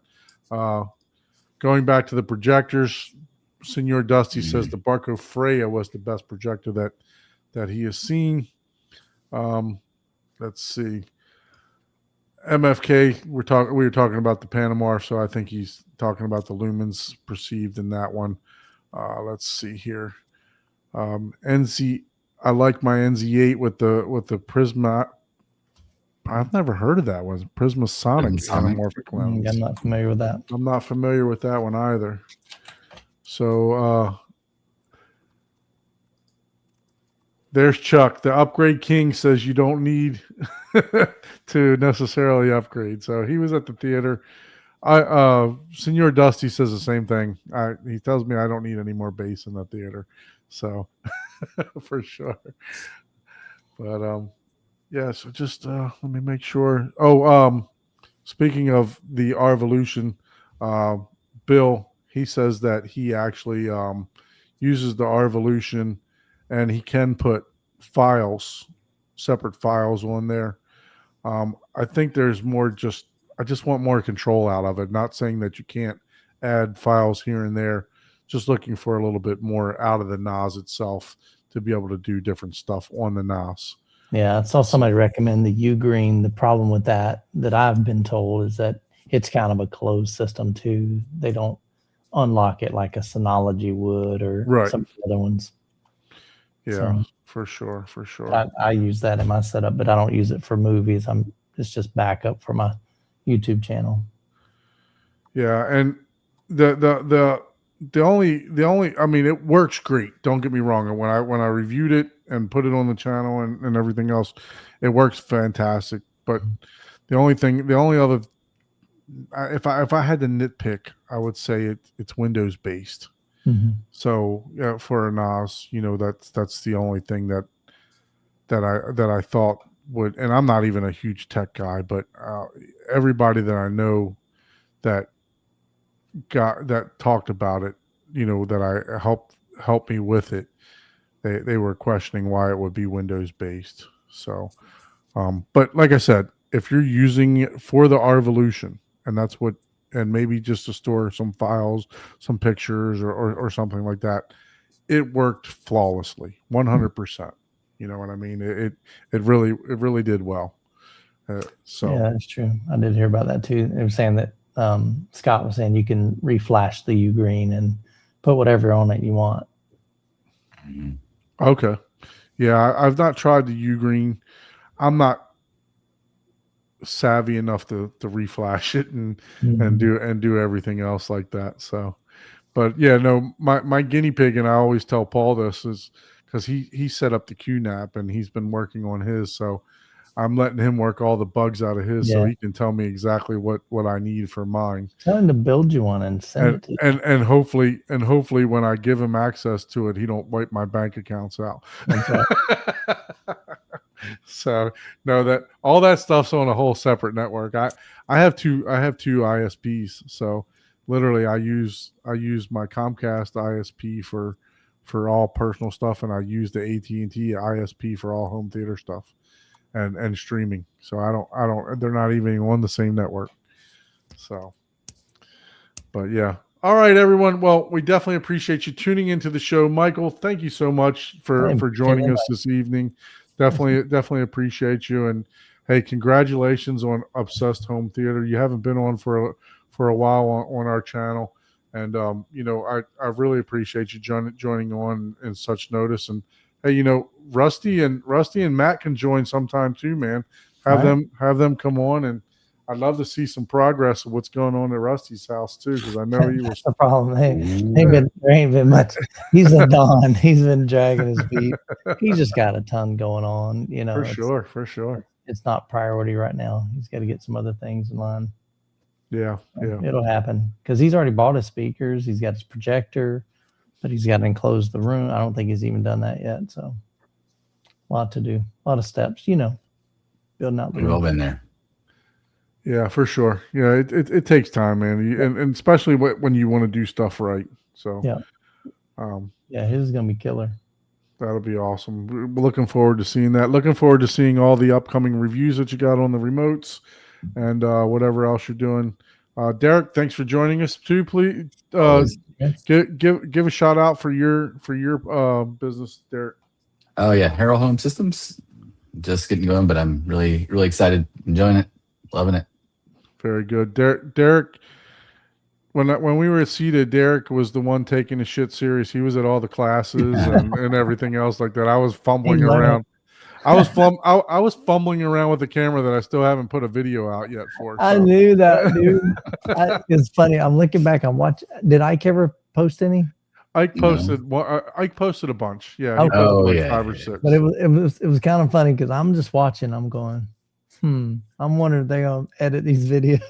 Going back to the projectors, Senor Dusty says the Barco Freya was the best projector that he has seen. Let's see. MFK, we were talking about the Panamorph, so I think he's talking about the lumens perceived in that one. Let's see here. NZ, I like my NZ8 with the Prisma. I've never heard of that one. Prismasonic anamorphic lens. I'm not familiar with that. I'm not familiar with that one either. So there's Chuck. The Upgrade King says you don't need to necessarily upgrade. So he was at the theater. Senor Dusty says the same thing. He tells me I don't need any more bass in the theater. So for sure. But Yeah, so just let me make sure. Speaking of the Arvolution, uh, Bill, he says that he actually uses the Arvolution, and he can put files, separate files on there. I think there's more. I just want more control out of it. Not saying that you can't add files here and there. Just looking for a little bit more out of the NAS itself to be able to do different stuff on the NAS. Yeah, I saw somebody recommend the Ugreen. The problem with that I've been told is that it's kind of a closed system too. They don't unlock it like a Synology would or Right. some of the other ones. Yeah, So, for sure. I use that in my setup, but I don't use it for movies. It's just backup for my YouTube channel. Yeah, and the only I mean, it works great. Don't get me wrong. And when I reviewed it and put it on the channel and everything else, it works fantastic. But the only other, if I had to nitpick, I would say it's Windows based. Mm-hmm. So yeah, for a NAS, that's the only thing that I thought would. And I'm not even a huge tech guy, but everybody that I know that talked about it, that I helped me with it, they were questioning why it would be Windows based. So, but like I said, if you're using it for the Arvolution, and maybe just to store some files, some pictures, or something like that, it worked flawlessly, 100%. You know what I mean? It really did well. So yeah, that's true. I did hear about that too. They were saying that Scott was saying you can reflash the Ugreen and put whatever on it you want. Okay, yeah, I've not tried the Ugreen. I'm not savvy enough to reflash it and do everything else like that. So, but yeah, no, my guinea pig, and I always tell Paul this, is because he set up the QNAP and he's been working on his. So I'm letting him work all the bugs out of his, so he can tell me exactly what I need for mine. Tell him to build you one and send it to you. And hopefully when I give him access to it, he don't wipe my bank accounts out. That's right. So no, that all that stuff's on a whole separate network. I have two ISPs. So literally I use my Comcast ISP for all personal stuff, and I use the AT&T ISP for all home theater stuff and streaming. So I don't they're not even on the same network. So, but yeah. All right, everyone. Well, we definitely appreciate you tuning into the show. Michael, thank you so much for joining us this evening. Definitely appreciate you. And hey, congratulations on Obsessed Home Theater. You haven't been on for a while on our channel. And, I really appreciate you joining on in such notice. And hey, Rusty and Matt can join sometime too, man. Have them come on, and I'd love to see some progress of what's going on at Rusty's house too, because I know he was. That's the problem. There ain't been much. He's a Don. He's been dragging his feet. He's just got a ton going on. For sure. It's not priority right now. He's got to get some other things in line. Yeah. It'll happen because he's already bought his speakers. He's got his projector, but he's got to enclose the room. I don't think he's even done that yet. So, a lot to do, a lot of steps. Building out the room. We've all been there. Yeah, for sure. Yeah, it takes time, man, and especially when you want to do stuff right. So yeah, his is gonna be killer. That'll be awesome. We're looking forward to seeing that. Looking forward to seeing all the upcoming reviews that you got on the remotes and whatever else you're doing. Derek, thanks for joining us too. Please give a shout out for your business, Derek. Oh yeah, Harold Home Systems. Just getting going, but I'm really, really excited, enjoying it, loving it. Very good. Derek, when we were at CETA, Derek was the one taking the shit serious. He was at all the classes and everything else like that. I was fumbling around. I was fumbling around with the camera that I still haven't put a video out yet for. So. I knew that, dude. It's funny. I'm looking back. I'm watching. Did Ike ever post any? Ike posted. Ike posted a bunch. Yeah. Okay. He posted 5 or 6. But it was kind of funny because I'm just watching. I'm going, I'm wondering if they're gonna edit these videos.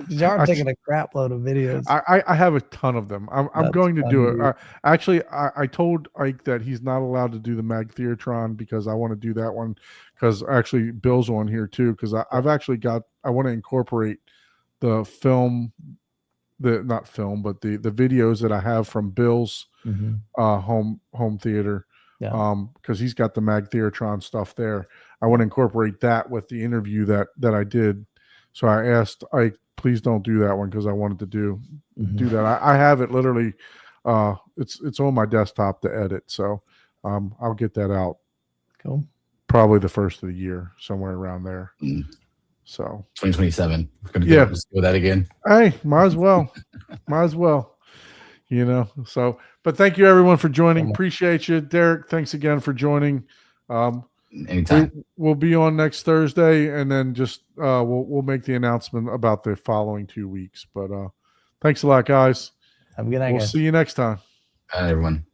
Y'all are I- taking a crap load of videos. I have a ton of them. I'm That's going to do funny, it. Actually, I told Ike that he's not allowed to do the Mag Theatron because I want to do that one because actually Bill's on here too because I've actually got I want to incorporate the film, the not film but the videos that I have from Bill's Mhm. home theater. Yeah. Because he's got the Mag Theatron stuff there. I want to incorporate that with the interview that I did. So I asked Ike, please don't do that one because I wanted to do Mhm. that. I have it literally. It's on my desktop to edit. So I'll get that out Cool. probably the first of the year, somewhere around there. Mm. So 2027. Gonna Yeah. just do that again. hey, might as well. Might as well. So but thank you everyone for joining. Cool. Appreciate you. Derek, thanks again for joining. Anytime. We'll be on next Thursday, and then just we'll make the announcement about the following 2 weeks. But thanks a lot, guys. Have a good night, We'll guys. see you next time. Bye, everyone.